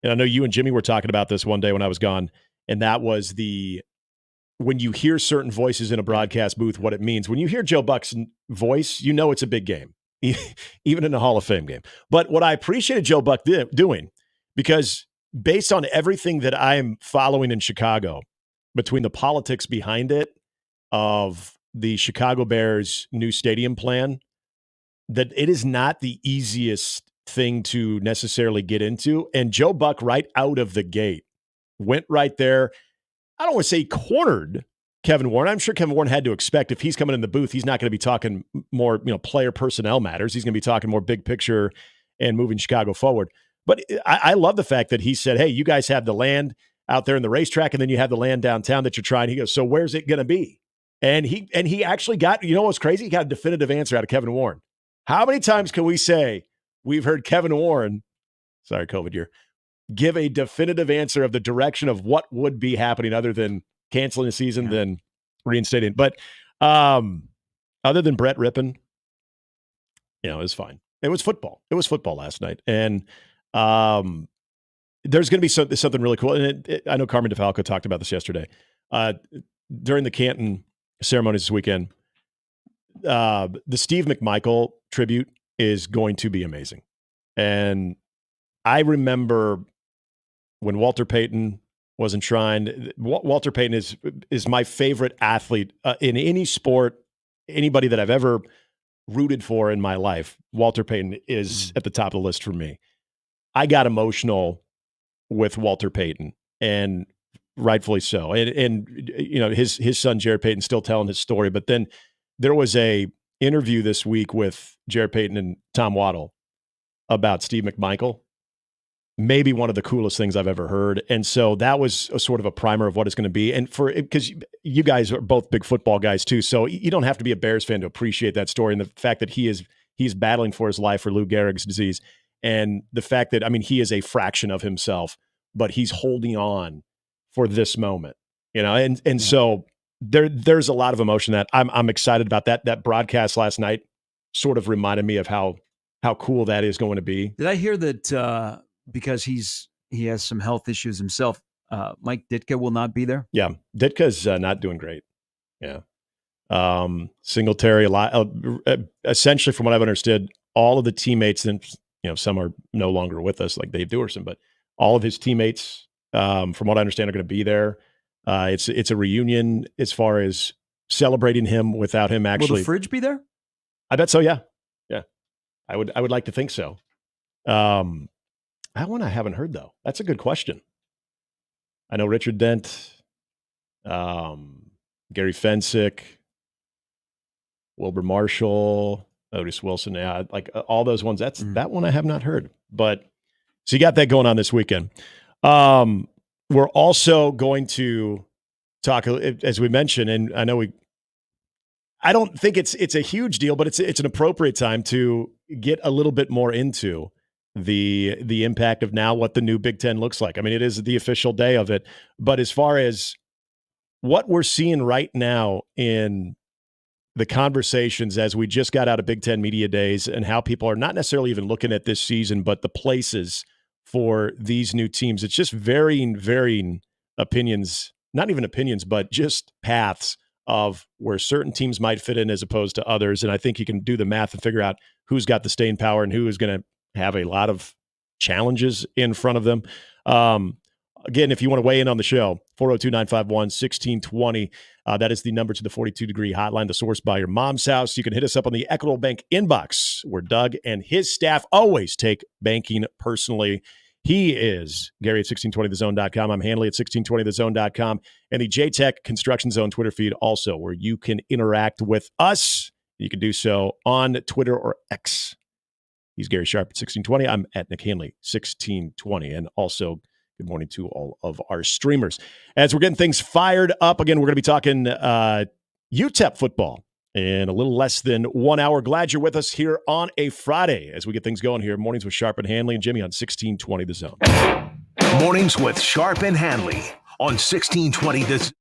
and I know you and Jimmy were talking about this one day when I was gone, and that was when you hear certain voices in a broadcast booth, what it means. When you hear Joe Buck's voice, you know it's a big game, even in a Hall of Fame game. But what I appreciated Joe Buck doing, because based on everything that I'm following in Chicago, between the politics behind it, of the Chicago Bears' new stadium plan, that it is not the easiest thing to necessarily get into. And Joe Buck, right out of the gate, went right there. I don't want to say cornered Kevin Warren. I'm sure Kevin Warren had to expect if he's coming in the booth, he's not going to be talking more, player personnel matters. He's going to be talking more big picture and moving Chicago forward. But I love the fact that he said, hey, you guys have the land out there in the racetrack, and then you have the land downtown that you're trying. He goes, so where's it going to be? And he actually got, what's crazy? He got a definitive answer out of Kevin Warren. How many times can we say we've heard Kevin Warren, sorry, COVID year, give a definitive answer of the direction of what would be happening other than canceling the season, than reinstating? But other than Brett Rippon, it was fine. It was football. It was football last night. And there's going to be something really cool. And I know Carmen DeFalco talked about this yesterday. During the Canton ceremonies this weekend, the Steve McMichael tribute is going to be amazing. And I remember when Walter Payton was enshrined. Walter Payton is my favorite athlete in any sport, anybody that I've ever rooted for in my life. Walter Payton is at the top of the list for me. I got emotional with Walter Payton, and rightfully so. And his son Jared Payton still telling his story. But then there was a interview this week with Jared Payton and Tom Waddle about Steve McMichael. Maybe one of the coolest things I've ever heard. And so that was a sort of a primer of what it's going to be. And because you guys are both big football guys too, so you don't have to be a Bears fan to appreciate that story. And the fact that he's battling for his life for Lou Gehrig's disease. And the fact that, he is a fraction of himself, but he's holding on for this moment, and so there's a lot of emotion that I'm excited about. That broadcast last night sort of reminded me of how cool that is going to be. Did I hear that because he has some health issues himself, Mike Ditka will not be there? Yeah, Ditka's not doing great. Yeah. Singletary, essentially from what I've understood, all of the teammates, and some are no longer with us, like Dave Dewerson, but all of his teammates, from what I understand, are going to be there. It's a reunion as far as celebrating him without him actually. Will the fridge be there? I bet so. Yeah. I would like to think so. That one I haven't heard though. That's a good question. I know Richard Dent, Gary Fensick, Wilbur Marshall, Otis Wilson. Yeah, like all those ones. That one I have not heard. But so you got that going on this weekend. We're also going to talk, as we mentioned, and I know I don't think it's a huge deal, but it's an appropriate time to get a little bit more into the impact of now what the new Big Ten looks like. I mean, it is the official day of it, but as far as what we're seeing right now in the conversations as we just got out of Big Ten Media Days and how people are not necessarily even looking at this season, but the places for these new teams, it's just varying opinions, not even opinions, but just paths of where certain teams might fit in as opposed to others. And I think you can do the math and figure out who's got the staying power and who is going to have a lot of challenges in front of them. Again, if you want to weigh in on the show, 402-951-1620. That is the number to the 42-degree hotline, the source by your mom's house. You can hit us up on the Equitable Bank inbox, where Doug and his staff always take banking personally. He is Gary at 1620thezone.com. I'm Handley at 1620thezone.com. And the JTech Construction Zone Twitter feed also, where you can interact with us. You can do so on Twitter or X. He's Gary Sharp at 1620. I'm at Nick Handley, 1620. And also, good morning to all of our streamers. As we're getting things fired up, again, we're going to be talking UTEP football in a little less than 1 hour. Glad you're with us here on a Friday as we get things going here. Mornings with Sharp and Handley and Jimmy on 1620 The Zone. Mornings with Sharp and Handley on 1620 The Zone.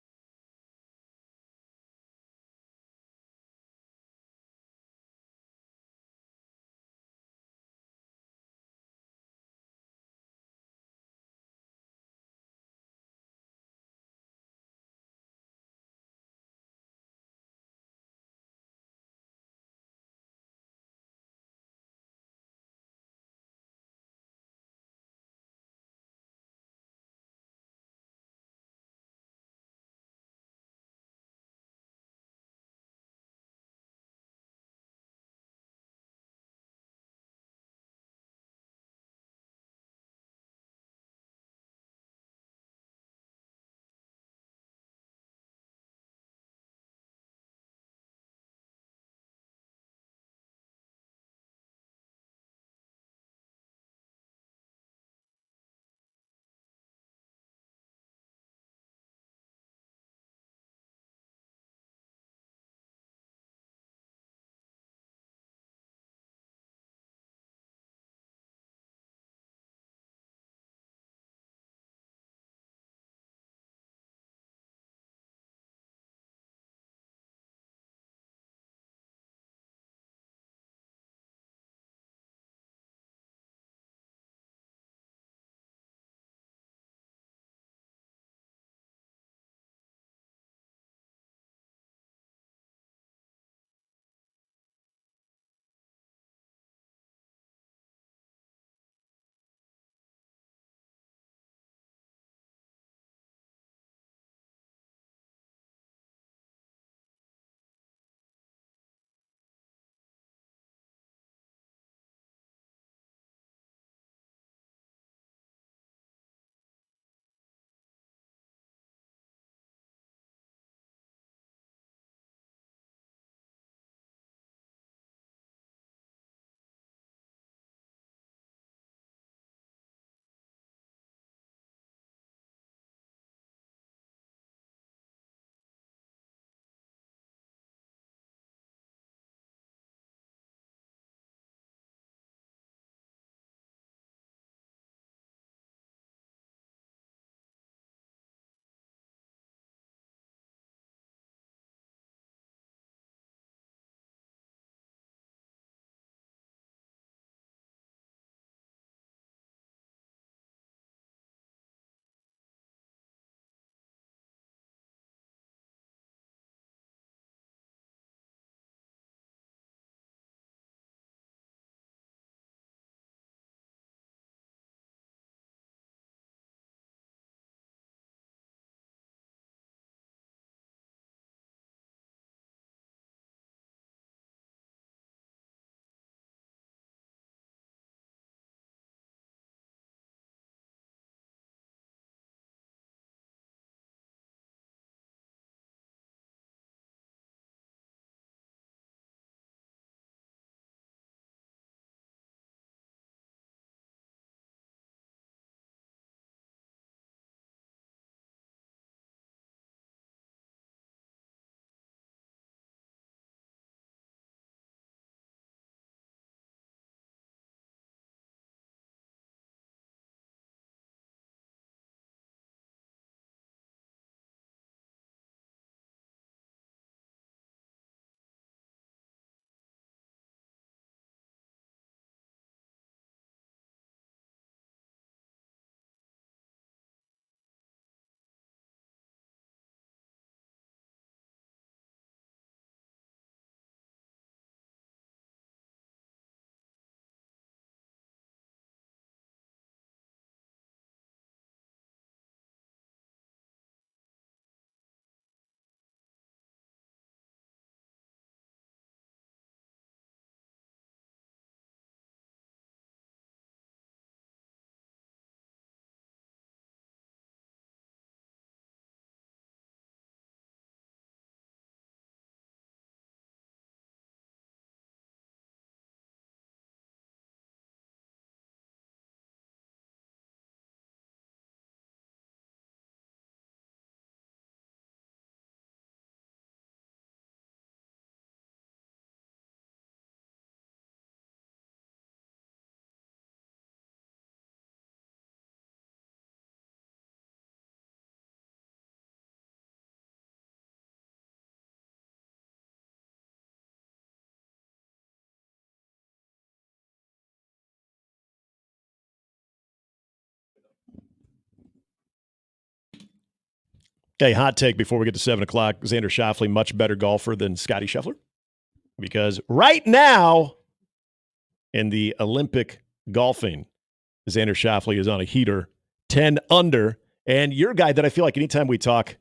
Hey, hot take before we get to 7 o'clock. Xander Schauffele, much better golfer than Scotty Scheffler? Because right now in the Olympic golfing, Xander Schauffele is on a heater, 10 under. And you're a guy that I feel like anytime we talk,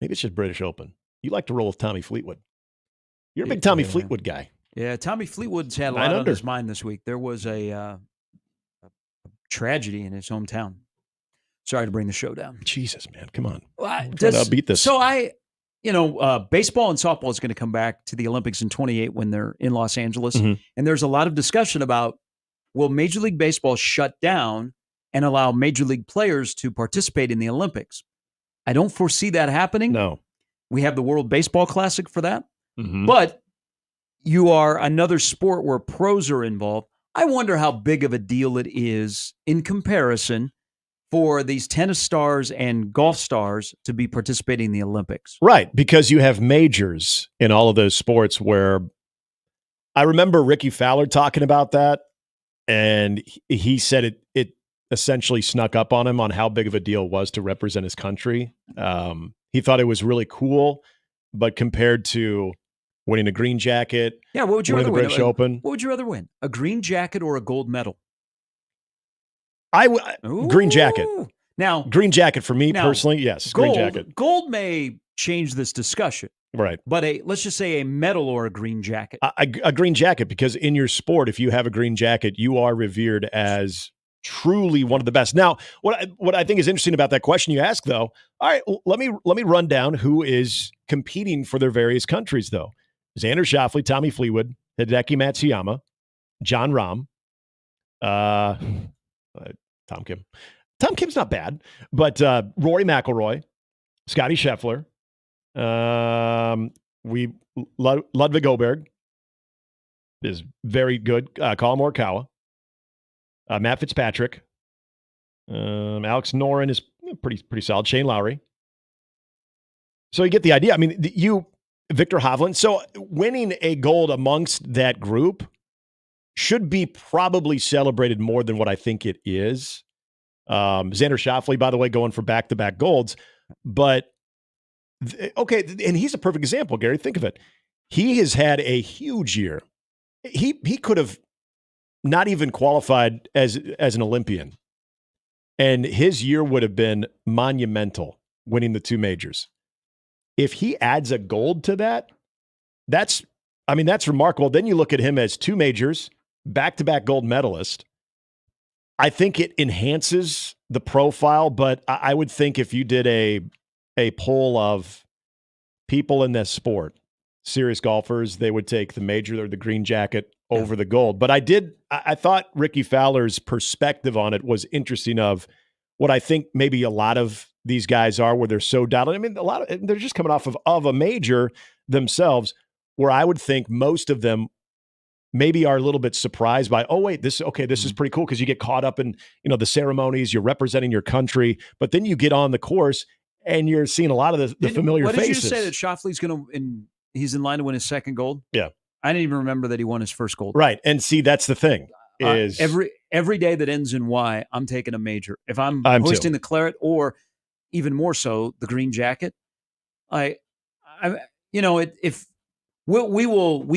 maybe it's just British Open, you like to roll with Tommy Fleetwood. You're a big Tommy Fleetwood guy. Yeah, Tommy Fleetwood's had a lot on his mind this week. There was a tragedy in his hometown. Sorry to bring the show down. Jesus, man, come on. Beat this. So baseball and softball is going to come back to the Olympics in 28 when they're in Los Angeles. Mm-hmm. And there's a lot of discussion about, will Major League Baseball shut down and allow Major League players to participate in the Olympics? I don't foresee that happening. No. We have the World Baseball Classic for that. Mm-hmm. But you are another sport where pros are involved. I wonder how big of a deal it is in comparison for these tennis stars and golf stars to be participating in the Olympics. Right, because you have majors in all of those sports where I remember Ricky Fowler talking about that, and he said it essentially snuck up on him on how big of a deal it was to represent his country. He thought it was really cool, but compared to winning a green jacket, what would you winning rather the British win? Open. What would you rather win? A green jacket or a gold medal? Green jacket. Now, green jacket for me personally, yes. Gold, green jacket. Gold may change this discussion. Right. But let's just say a medal or a green jacket. A green jacket, because in your sport, if you have a green jacket, you are revered as truly one of the best. Now, what I think is interesting about that question you ask, though, all right, let me run down who is competing for their various countries, though. Xander Schauffele, Tommy Fleetwood, Hideki Matsuyama, John Rahm, Tom Kim. Tom Kim's not bad, but Rory McIlroy, Scotty Scheffler, Ludwig Oberg is very good. Colin Morikawa, Matt Fitzpatrick, Alex Noren is pretty solid. Shane Lowry. So you get the idea. I mean, Victor Hovland. So winning a gold amongst that group should be probably celebrated more than what I think it is. Xander Schauffele, by the way, going for back-to-back golds. But, okay, and he's a perfect example, Gary. Think of it. He has had a huge year. He could have not even qualified as an Olympian. And his year would have been monumental, winning the two majors. If he adds a gold to that, that's remarkable. Then you look at him as two majors, back-to-back gold medalist. I think it enhances the profile, but I would think if you did a poll of people in this sport, serious golfers, they would take the major or the green jacket over the gold. But I thought Ricky Fowler's perspective on it was interesting, of what I think maybe a lot of these guys are, where they're so doubted. I mean, they're just coming off of a major themselves, where I would think most of them maybe are a little bit surprised by, oh, wait, this is pretty cool, because you get caught up in, the ceremonies, you're representing your country, but then you get on the course and you're seeing a lot of the familiar faces. What did you say, that Schauffele's he's in line to win his second gold? Yeah. I didn't even remember that he won his first gold. Right. And see, that's the thing. Is every day that ends in Y, I'm taking a major. If I'm hosting the Claret, or even more so, the green jacket, we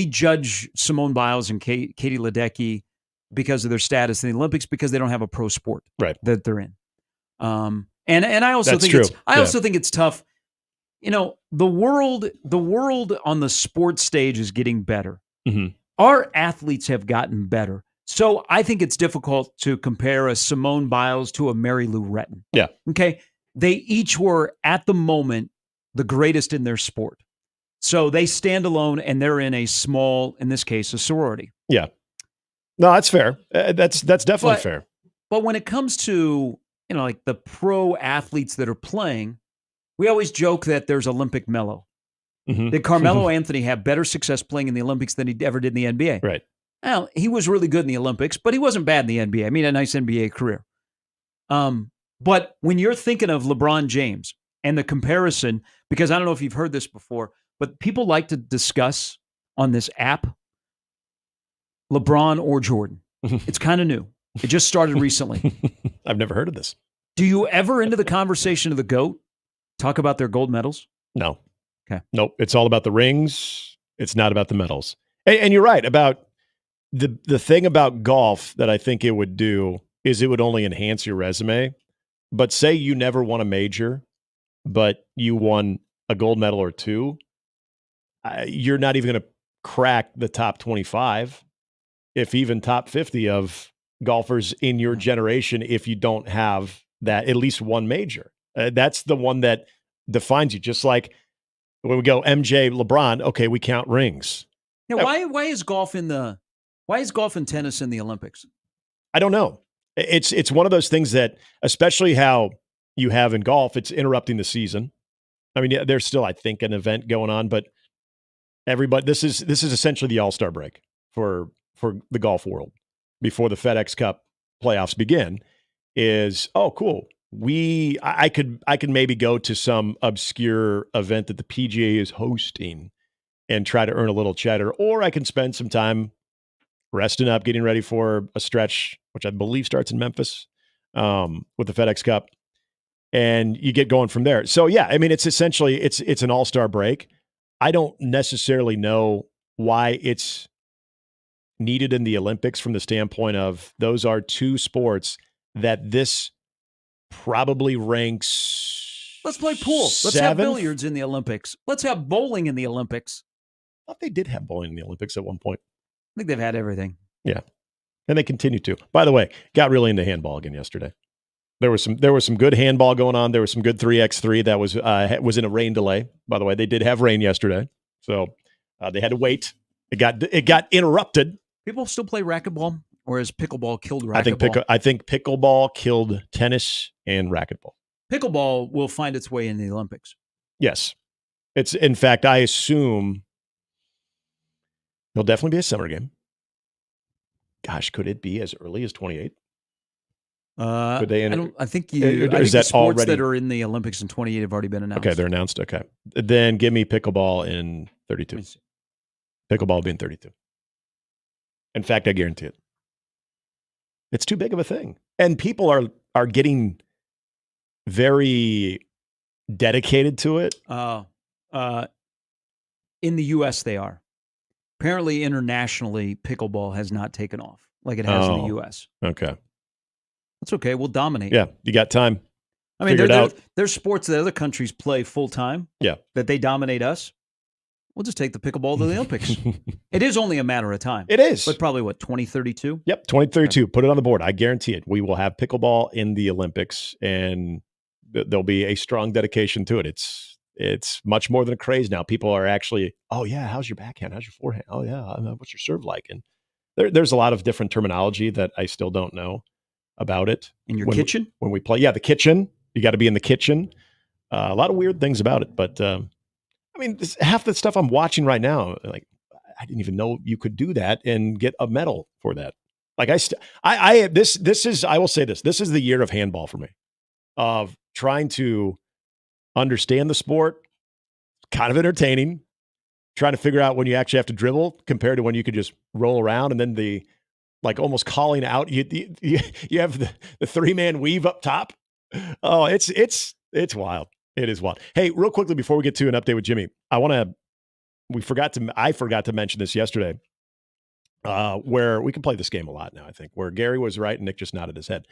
judge Simone Biles and Katie Ledecky because of their status in the Olympics, because they don't have a pro sport that they're in. And I also think it's tough. The world on the sports stage is getting better. Mm-hmm. Our athletes have gotten better. So I think it's difficult to compare a Simone Biles to a Mary Lou Retton. Yeah. Okay. They each were, at the moment, the greatest in their sport. So they stand alone, and they're in a small, in this case, a sorority. Yeah. No, that's fair. That's definitely fair. But when it comes to, like the pro athletes that are playing, we always joke that there's Olympic mellow. Mm-hmm. Did Carmelo Anthony have better success playing in the Olympics than he ever did in the NBA? Right. Well, he was really good in the Olympics, but he wasn't bad in the NBA. I mean, a nice NBA career. But when you're thinking of LeBron James and the comparison, because I don't know if you've heard this before, but people like to discuss on this app LeBron or Jordan. It's kind of new. It just started recently. I've never heard of this. Do you ever into the conversation of the GOAT? talk about their gold medals? No. Okay. Nope. It's all about the rings. It's not about the medals. And you're right about the thing about golf that I think it would do is it would only enhance your resume. But say you never won a major, but you won a gold medal or two, you're not even going to crack the top 25, if even top 50 of golfers in your generation, if you don't have that at least one major. That's the one that defines you. Just like when we go MJ, LeBron, okay, we count rings. Yeah, why is golf and tennis in the Olympics? I don't know. It's one of those things that, especially how you have in golf, it's interrupting the season. I mean, yeah, there's still, I think, an event going on, but everybody, this is essentially the All-Star break for the golf world before the FedEx Cup playoffs begin. Is cool. I could maybe go to some obscure event that the PGA is hosting and try to earn a little cheddar, or I can spend some time resting up, getting ready for a stretch, which I believe starts in Memphis with the FedEx Cup, and you get going from there. So yeah, I mean, it's essentially it's an all-star break. I don't necessarily know why it's needed in the Olympics from the standpoint of those are two sports that this probably ranks. Let's play pool. Let's have billiards in the Olympics. Let's have bowling in the Olympics. I thought they did have bowling in the Olympics at one point. I think they've had everything. Yeah. And they continue to. By the way, got really into handball again yesterday. There was some good handball going on. There was some good 3x3 that was in a rain delay. By the way, they did have rain yesterday. So they had to wait. It got interrupted. People still play racquetball, or has pickleball killed racquetball? I think pickleball killed tennis and racquetball. Pickleball will find its way in the Olympics. Yes. It's, in fact, I assume it'll definitely be a summer game. Gosh, could it be as early as 28? Could they? I think the sports that are in the Olympics in 28 have already been announced. Okay, they're announced. Okay, then give me pickleball in 32. Pickleball will be in 32. In fact, I guarantee it. It's too big of a thing, and people are getting very dedicated to it. In the U.S., they are. Apparently, internationally, pickleball has not taken off like it has in the U.S. Okay. That's okay. We'll dominate. Yeah, you got time. I mean, there's sports that other countries play full time. Yeah. That they dominate us. We'll just take the pickleball to the Olympics. It is only a matter of time. It is. But probably, 2032? Yep, 2032. Okay. Put it on the board. I guarantee it. We will have pickleball in the Olympics, and there'll be a strong dedication to it. It's much more than a craze now. People are actually, oh, yeah, how's your backhand? How's your forehand? Oh, yeah, what's your serve like? And there's a lot of different terminology that I still don't know about it. In your kitchen? When we play. Yeah, the kitchen. You got to be in the kitchen. A lot of weird things about it. But, I mean, half the stuff I'm watching right now, like, I didn't even know you could do that and get a medal for that. Like, I will say this. This is the year of handball for me, of trying to understand the sport, kind of entertaining, trying to figure out when you actually have to dribble compared to when you could just roll around, and then almost calling out. You have the 3-man weave up top. Oh, it's wild. It is wild. Hey, real quickly before we get to an update with Jimmy, I forgot to mention this yesterday, where we can play this game a lot now, I think, where Gary was right and Nick just nodded his head.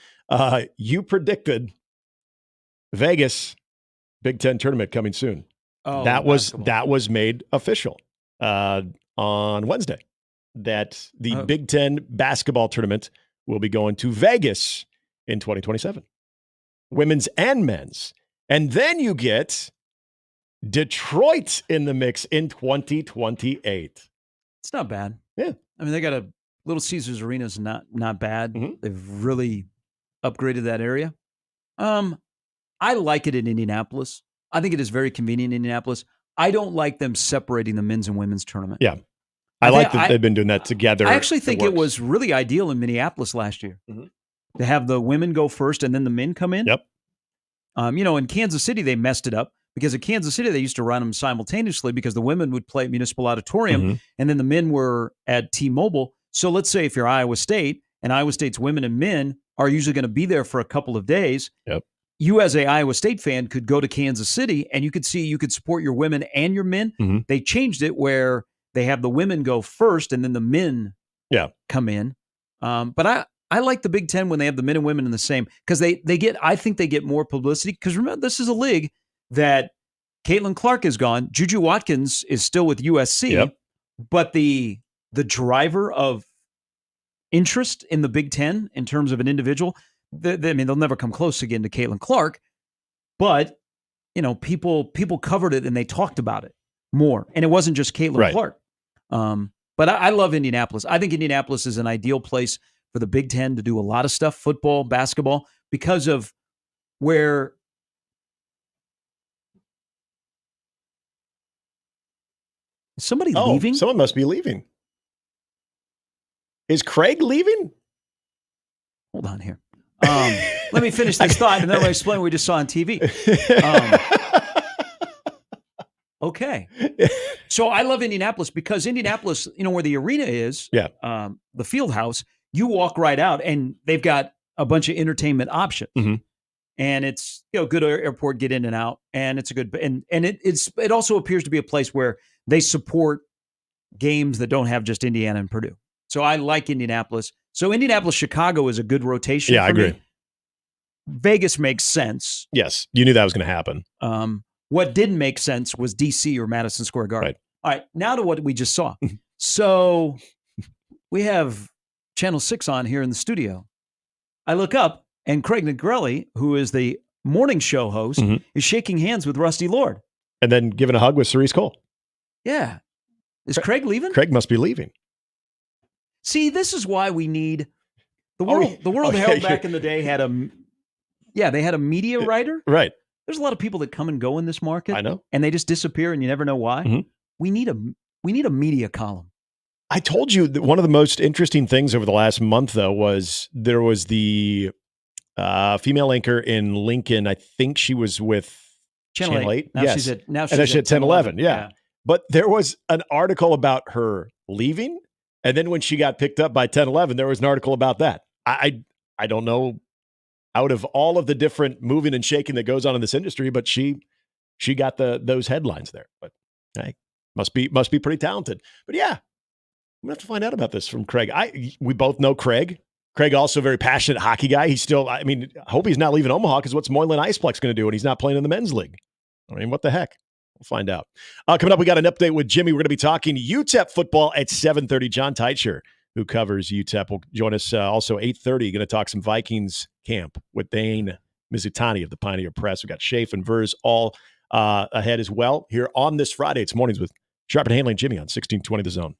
You predicted Vegas Big Ten tournament coming soon. Oh, that was made official on Wednesday, that the Big Ten basketball tournament will be going to Vegas in 2027, women's and men's. And then you get Detroit in the mix in 2028. It's not bad. Yeah. I mean, they got a Little Caesars Arena is not bad. Mm-hmm. They've really upgraded that area. I like it in Indianapolis. I think it is very convenient in Indianapolis. I don't like them separating the men's and women's tournament. Yeah. I like that they've been doing that together. I actually think it was really ideal in Minneapolis last year to have the women go first and then the men come in. Yep. In Kansas City, they messed it up because in Kansas City, they used to run them simultaneously because the women would play at Municipal Auditorium and then the men were at T-Mobile. So let's say if you're Iowa State and Iowa State's women and men are usually going to be there for a couple of days. Yep. you as a Iowa State fan could go to Kansas City and you could support your women and your men. Mm-hmm. They changed it where they have the women go first and then the men come in. But I like the Big Ten when they have the men and women in the same, because I think they get more publicity. Because remember, this is a league that Caitlin Clark is gone. Juju Watkins is still with USC, but the driver of interest in the Big Ten in terms of an individual, they'll never come close again to Caitlin Clark, but people covered it and they talked about it more, and it wasn't just Caitlin Clark. But I love Indianapolis. I think Indianapolis is an ideal place for the Big Ten to do a lot of stuff, football, basketball, because of where is somebody leaving? Someone must be leaving. Is Craig leaving? Hold on here. Let me finish this thought, and then I'll explain what we just saw on TV. Okay. So I love Indianapolis because Indianapolis, where the arena is, the field house, you walk right out and they've got a bunch of entertainment options. Mm-hmm. And it's, good airport, get in and out. And it's a good, and it also appears to be a place where they support games that don't have just Indiana and Purdue. So I like Indianapolis. So Indianapolis, Chicago is a good rotation. Yeah, I agree. Me. Vegas makes sense. Yes. You knew that was going to happen. What didn't make sense was DC or Madison Square Garden. Right. All right, now to what we just saw. So we have Channel 6 on here in the studio. I look up, and Craig Negrelli, who is the morning show host, is shaking hands with Rusty Lord. And then giving a hug with Cerise Cole. Yeah. Is Craig leaving? Craig must be leaving. See, this is why we need the World. The World Herald back in the day had they had a media writer. Right. There's a lot of people that come and go in this market. I know. And they just disappear and you never know why. Mm-hmm. We need a media column. I told you that one of the most interesting things over the last month, though, was there was the female anchor in Lincoln. I think she was with Channel 8. Now yes. she's at 10-11. Yeah. But there was an article about her leaving. And then when she got picked up by 10-11, there was an article about that. I don't know out of all of the different moving and shaking that goes on in this industry, but she got those headlines there. But hey, must be pretty talented. But yeah, I'm gonna have to find out about this from Craig. We both know Craig. Craig also a very passionate hockey guy. He's still, I hope he's not leaving Omaha, because what's Moylan Iceplex going to do when he's not playing in the men's league? What the heck? We'll find out. Coming up, we got an update with Jimmy. We're going to be talking UTEP football at 7:30. John Teicher, who covers UTEP, will join us also 8:30. Going to talk some Vikings camp with Dane Mizutani of the Pioneer Press. We've got Shafe and Vers all ahead as well here on this Friday. It's Mornings with Sharp and Handley and Jimmy on 1620 The Zone.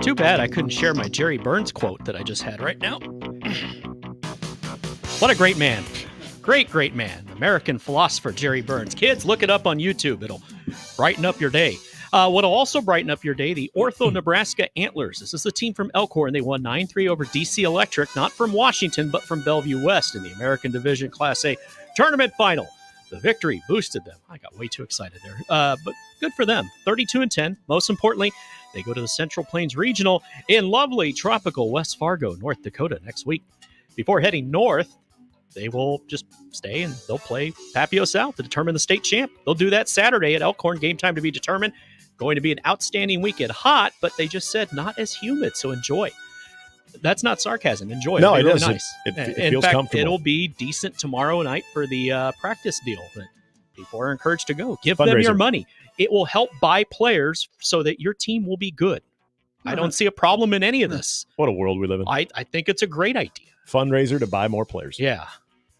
Too bad I couldn't share my Jerry Burns quote that I just had right now. What a great man. Great man. American philosopher Jerry Burns. Kids, look it up on YouTube. It'll brighten up your day. What'll also brighten up your day, the Ortho Nebraska Antlers. This is the team from Elkhorn. They won 9-3 over DC Electric, not from Washington, but from Bellevue West in the American Division Class A tournament final. The victory boosted them. I got way too excited there. But good for them. 32-10. Most importantly, they go to the Central Plains Regional in lovely tropical West Fargo, North Dakota next week. Before heading north, they will just stay and they'll play Papio South to determine the state champ. They'll do that Saturday at Elkhorn. Game time to be determined. Going to be an outstanding weekend. Hot, but they just said not as humid, so enjoy. That's not sarcasm. Enjoy it. No, It'll be it really is. nice. It In feels fact, comfortable. It'll be decent tomorrow night for the practice deal. But people are encouraged to go. Give Fundraiser. them your money. It will help buy players so that your team will be good. I don't see a problem in any of this. What a world we live in. I think it's a great idea. Fundraiser to buy more players. Yeah,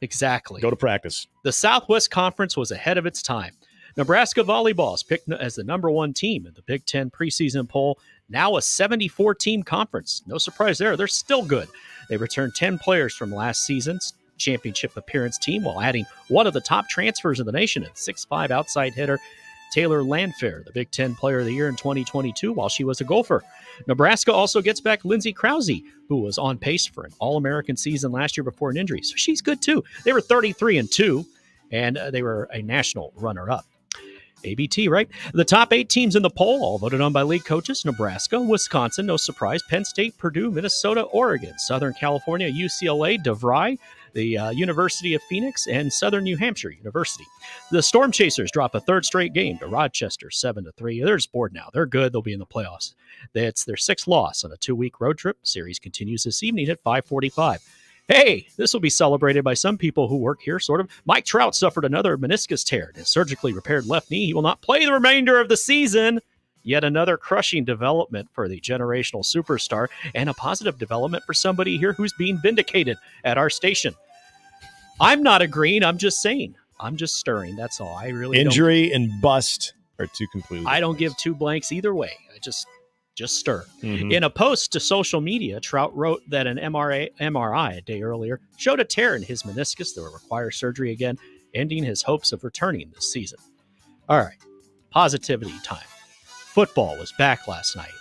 exactly. Go to practice. The Southwest Conference was ahead of its time. Nebraska volleyball is picked as the number one team in the Big Ten preseason poll. Now a 74-team conference. No surprise there. They're still good. They returned 10 players from last season's championship appearance team while adding one of the top transfers in the nation at 6'5" outside hitter Taylor Landfair, the Big Ten Player of the Year in 2022 while she was a Gopher. Nebraska also gets back Lindsey Krause, who was on pace for an All-American season last year before an injury. So she's good too. They were 33-2, and they were a national runner-up. ABT, right? The top 8 teams in the poll, all voted on by league coaches: Nebraska, Wisconsin, no surprise, Penn State, Purdue, Minnesota, Oregon, Southern California, UCLA, DeVry, the University of Phoenix, and Southern New Hampshire University. The Storm Chasers drop a third straight game to Rochester, 7-3. They're just bored now. They're good. They'll be in the playoffs. It's their 6th loss on a 2-week road trip. Series continues this evening at 5:45. Hey, this will be celebrated by some people who work here, sort of. Mike Trout suffered another meniscus tear. His surgically repaired left knee. He will not play the remainder of the season. Yet another crushing development for the generational superstar, and a positive development for somebody here who's being vindicated at our station. I'm not agreeing. I'm just saying. I'm just stirring. That's all. I really Injury and bust are two completely I don't give two blanks either way. I just stir. Mhm. In a post to social media, Trout wrote that an MRI a day earlier showed a tear in his meniscus that will require surgery again, ending his hopes of returning this season. All right, positivity time. Football was back last night.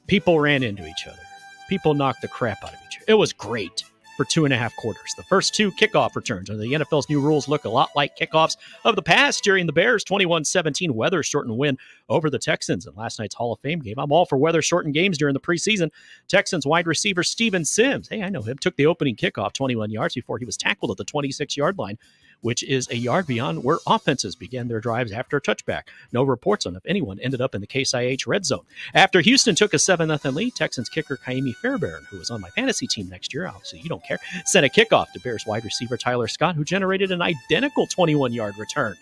People ran into each other. People knocked the crap out of each other. It was great for 2.5 quarters. The first 2 kickoff returns under the NFL's new rules look a lot like kickoffs of the past during the Bears' 21-17 weather-shortened win over the Texans in last night's Hall of Fame game. I'm all for weather-shortened games during the preseason. Texans wide receiver Steven Sims, hey, I know him, took the opening kickoff 21 yards before he was tackled at the 26-yard line, which is a yard beyond where offenses began their drives after a touchback. No reports on if anyone ended up in the Case IH red zone. After Houston took a 7-0 lead, Texans kicker Kaimi Fairbairn, who was on my fantasy team next year, obviously you don't care, sent a kickoff to Bears wide receiver Tyler Scott, who generated an identical 21-yard return.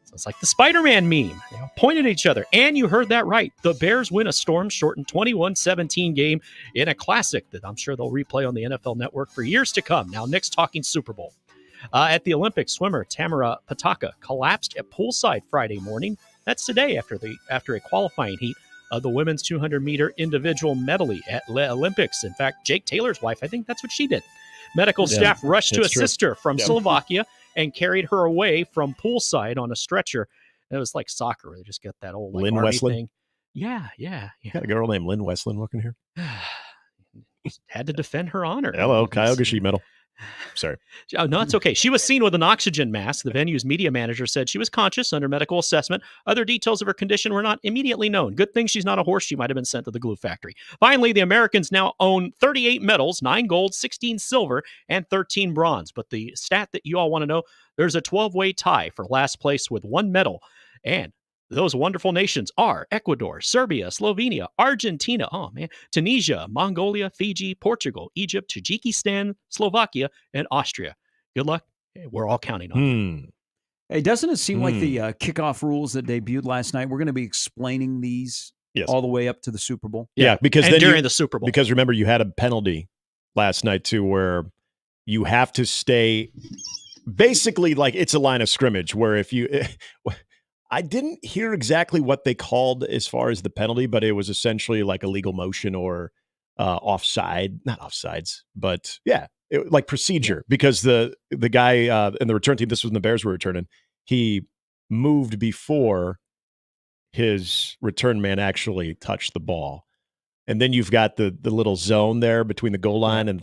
So it's like the Spider-Man meme. They all pointed at each other. And you heard that right. The Bears win a storm-shortened 21-17 game in a classic that I'm sure they'll replay on the NFL Network for years to come. Now, Nick's talking Super Bowl. At the Olympics, swimmer Tamara Pataka collapsed at poolside Friday morning. That's today after a qualifying heat of the women's 200-meter individual medley at the Olympics. In fact, Jake Taylor's wife, I think that's what she did. Medical staff rushed to assist her from Slovakia and carried her away from poolside on a stretcher. It was like soccer. They just got that old Lynn Army Westland thing. Yeah. Got a girl named Lynn Westland working here. Had to defend her honor. Hello, Kyle Sheet Metal. Sorry. Oh, no, it's okay. She was seen with an oxygen mask. The venue's media manager said she was conscious under medical assessment. Other details of her condition were not immediately known. Good thing she's not a horse. She might have been sent to the glue factory. Finally, the Americans now own 38 medals, 9 gold, 16 silver, and 13 bronze. But the stat that you all want to know, there's a 12-way tie for last place with 1 medal. And those wonderful nations are Ecuador, Serbia, Slovenia, Argentina, Tunisia, Mongolia, Fiji, Portugal, Egypt, Tajikistan, Slovakia, and Austria. Good luck. We're all counting on it. Hey, doesn't it seem like the kickoff rules that debuted last night, we're going to be explaining these all the way up to the Super Bowl? Yeah, because and then during the Super Bowl. Because remember, you had a penalty last night too, where you have to stay basically like it's a line of scrimmage where if you I didn't hear exactly what they called as far as the penalty, but it was essentially like illegal motion or offside, not offsides, but like procedure, because the guy in the return team, this was when the Bears were returning, he moved before his return man actually touched the ball. And then you've got the little zone there between the goal line and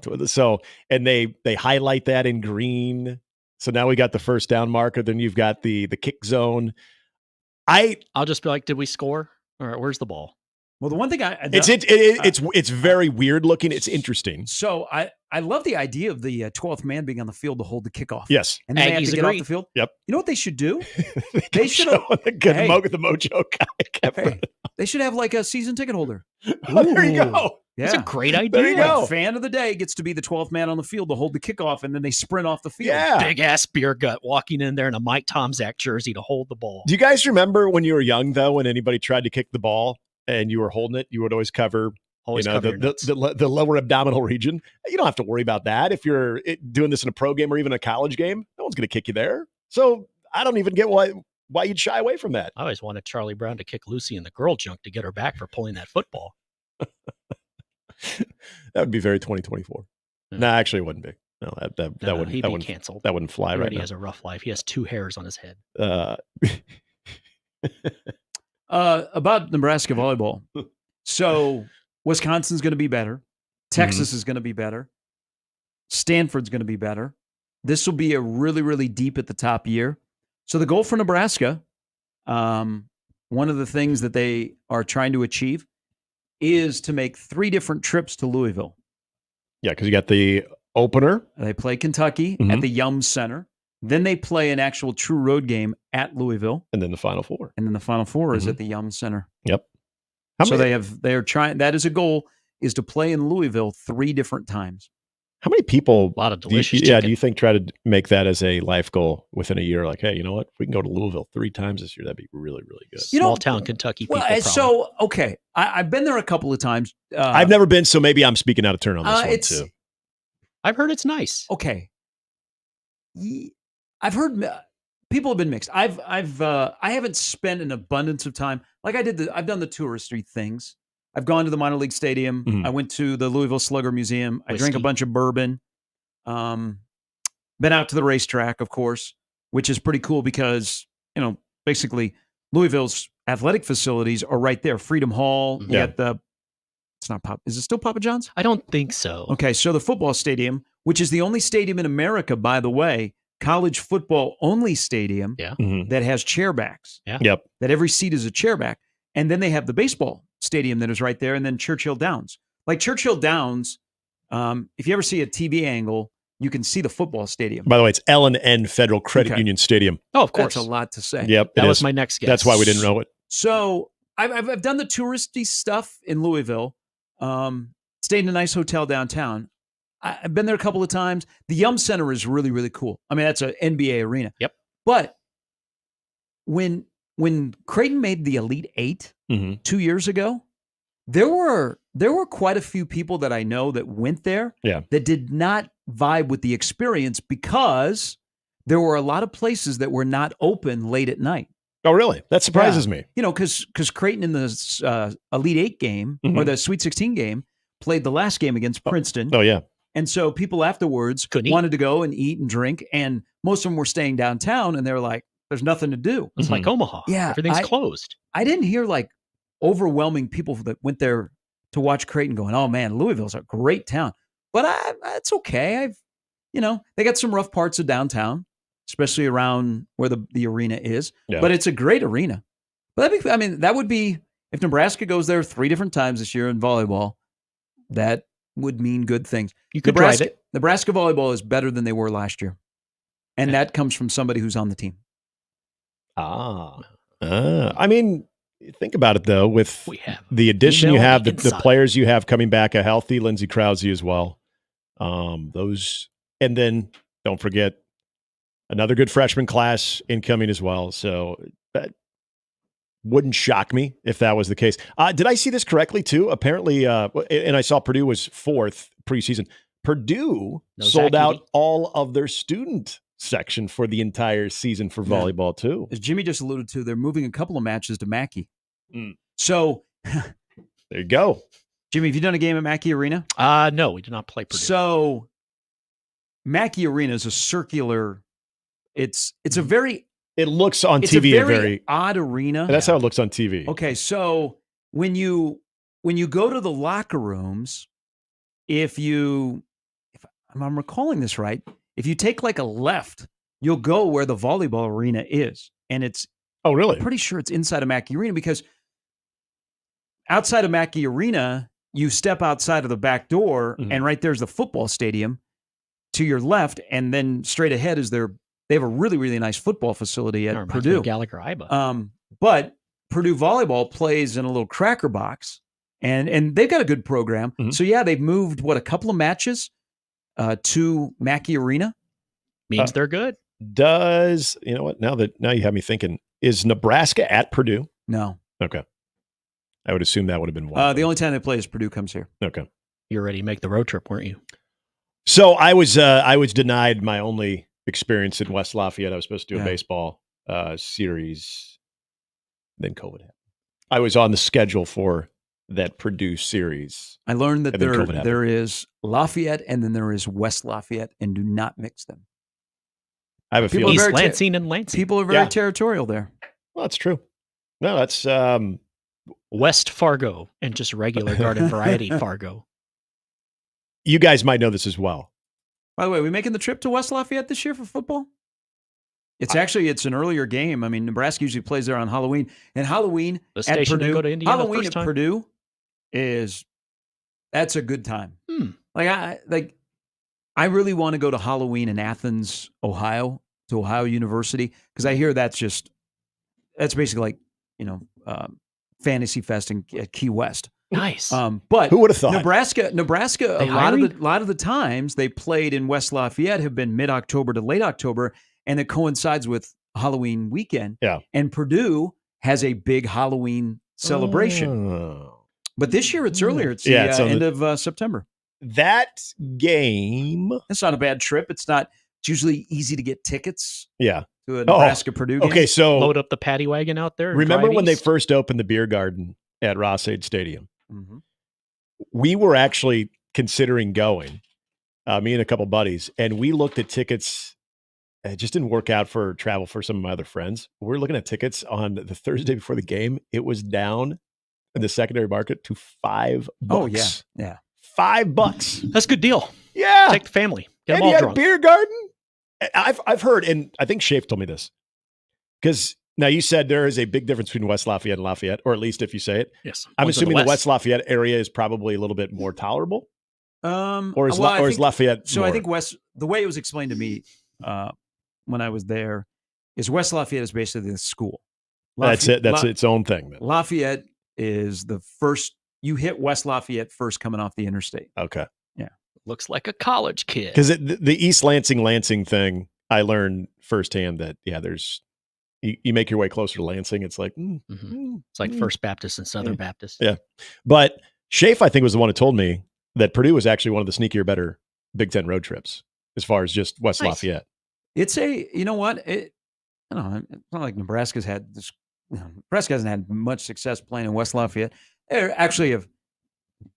they highlight that in green. So now we got the first down marker. Then you've got the kick zone. I'll just be like, did we score? All right, where's the ball? Well, the one thing it's very weird looking. It's interesting. So I love the idea of the 12th man being on the field to hold the kickoff. Yes. And then they have to get off the field. Yep. You know what they should do? They should have the mojo guy. They should have like a season ticket holder. There you go. Yeah. That's a great idea. There you go. Like, fan of the day gets to be the 12th man on the field to hold the kickoff, and then they sprint off the field. Yeah. Big ass beer gut walking in there in a Mike Tomczak jersey to hold the ball. Do you guys remember when you were young, though, when anybody tried to kick the ball and you were holding it, you would always cover the lower abdominal region? You don't have to worry about that. If you're doing this in a pro game or even a college game, no one's going to kick you there. So I don't even get why you'd shy away from that. I always wanted Charlie Brown to kick Lucy in the girl junk to get her back for pulling that football. That would be very 2024. No, actually, it wouldn't be. No, that wouldn't. He'd that be wouldn't canceled. That wouldn't fly right He now. has a rough life. He has 2 hairs on his head. About Nebraska volleyball. So Wisconsin's going to be better. Texas is going to be better. Stanford's going to be better. This will be a really, really deep at the top year. So the goal for Nebraska, one of the things that they are trying to achieve is to make 3 different trips to Louisville. Yeah, because you got the opener. They play Kentucky at the Yum Center. Then they play an actual true road game at Louisville. And then the Final Four. And then the Final Four is at the Yum Center. Yep. They are trying, that is a goal, is to play in Louisville 3 different times. How many people A lot of delicious do chicken. you think try to make that as a life goal within a year? Like, hey, you know what? If we can go to Louisville 3 times this year, that'd be really, really good. Small town Kentucky people. Well, so, okay. I've been there a couple of times. I've never been, so maybe I'm speaking out of turn on this one too. I've heard it's nice. Okay. I've heard people have been mixed. I haven't spent an abundance of time. Like I've done the touristy things. I've gone to the minor league stadium. I went to the Louisville Slugger Museum. I drank a bunch of bourbon. Been out to the racetrack, of course, which is pretty cool because, basically Louisville's athletic facilities are right there. Freedom Hall. You got is it still Papa John's? I don't think so. Okay, so the football stadium, which is the only stadium in America, by the way, college football only stadium that has chairbacks. Yeah. Yep. That every seat is a chairback. And then they have the baseball stadium that is right there, and then Churchill Downs. Like Churchill Downs, if you ever see a TV angle, you can see the football stadium. By the way, it's L&N Federal Credit Union Stadium. Oh, of course. That's a lot to say. Yep. That was my next guess. That's why we didn't know it. So I've done the touristy stuff in Louisville. Stayed in a nice hotel downtown. I've been there a couple of times. The Yum Center is really, really cool. I mean, that's an NBA arena. Yep. But when Creighton made the Elite 8 2 years ago, there were quite a few people that I know that went there that did not vibe with the experience because there were a lot of places that were not open late at night. Oh, really? That surprises me. Because Creighton in the Elite 8 game or the Sweet 16 game played the last game against Princeton. Oh, yeah. And so people afterwards wanted to go and eat and drink, and most of them were staying downtown, and they were like, there's nothing to do. It's like Omaha. Yeah. Everything's closed. I didn't hear like overwhelming people that went there to watch Creighton going, oh man, Louisville's a great town. But it's okay. They got some rough parts of downtown, especially around where the arena is. Yeah. But it's a great arena. But that would be, if Nebraska goes there 3 different times this year in volleyball, that would mean good things. You could drive it. Nebraska volleyball is better than they were last year. And that comes from somebody who's on the team. I mean, think about it, though, with the addition you have, the players you have coming back, a healthy Lindsey Krause as well. And then don't forget another good freshman class incoming as well. So that wouldn't shock me if that was the case. Did I see this correctly, too? Apparently, and I saw Purdue was 4th preseason. Purdue sold out all of their student section for the entire season for volleyball too. As Jimmy just alluded to, they're moving a couple of matches to Mackey. Mm. So there you go. Jimmy, have you done a game at Mackey Arena? No, we did not play Purdue. So Mackey Arena is a circular. It's a very. It looks on TV a very odd arena. That's how it looks on TV. Okay, so when you go to the locker rooms, if I'm recalling this right, if you take like a left, you'll go where the volleyball arena is, and it's. Oh, really? I'm pretty sure it's inside of Mackey Arena, because outside of Mackey Arena, you step outside of the back door, and right there's the football stadium to your left, and then straight ahead is they have a really, really nice football facility at Purdue. Gallagher Iba. But Purdue volleyball plays in a little cracker box, and they've got a good program. So yeah, they've moved a couple of matches to Mackey Arena. Means they're good. Does you know what? Now you have me thinking. Is Nebraska at Purdue? No. Okay. I would assume that would have been one. The only time they play is Purdue comes here. Okay. You're ready to make the road trip, weren't you? So I was denied my only experience in West Lafayette. I was supposed to do a baseball series. Then COVID happened. I was on the schedule for that Purdue series. I learned that there is Lafayette and then there is West Lafayette, and do not mix them. I have a feeling. East Lansing and Lansing. People are very territorial there. Well, that's true. No, that's West Fargo and just regular garden variety Fargo. You guys might know this as well. By the way, are we making the trip to West Lafayette this year for football? It's an earlier game. I mean, Nebraska usually plays there on Halloween, and Halloween The at station Purdue. to go to Indiana Halloween first at time? Purdue that's a good time. I really want to go to Halloween in Athens, Ohio, to Ohio University, because I hear that's basically like Fantasy Fest at Key West. Nice. But who would have thought? Nebraska. A lot of the times they played in West Lafayette have been mid-October to late October, and it coincides with Halloween weekend. Yeah. And Purdue has a big Halloween celebration. Oh. But this year it's earlier. It's the end of September. That game. It's not a bad trip. It's usually easy to get tickets. Yeah. To a Nebraska Purdue game. Okay, so load up the paddy wagon out there. Remember when they first opened the beer garden at Ross-Ade Stadium? Mm-hmm. We were actually considering going, me and a couple buddies, and we looked at tickets. It just didn't work out for travel for some of my other friends. We're looking at tickets on the Thursday before the game. It was down in the secondary market to $5. Oh, yeah. $5. That's a good deal. Yeah. Take the family. Get And them all you had drunk. a beer garden? I've heard, and I think Shafe told me this, because now you said there is a big difference between West Lafayette and Lafayette, or at least if you say it. Yes. I'm One's in assuming the West. West Lafayette area is probably a little bit more tolerable. Or is I think- Lafayette So more? I think the way it was explained to me when I was there is West Lafayette is basically the school. That's it. That's its own thing. Then. Lafayette is the first. You hit West Lafayette first coming off the interstate. Okay. Yeah. Looks like a college kid. Because the East Lansing thing, I learned firsthand that, there's, you make your way closer to Lansing. It's like, It's like First Baptist and Southern Baptist. Yeah. But Shafe, I think, was the one who told me that Purdue was actually one of the sneakier, better Big Ten road trips as far as just West Lafayette. It's you know what? I don't know. It's not like Nebraska's had this. Nebraska hasn't had much success playing in West Lafayette. Actually,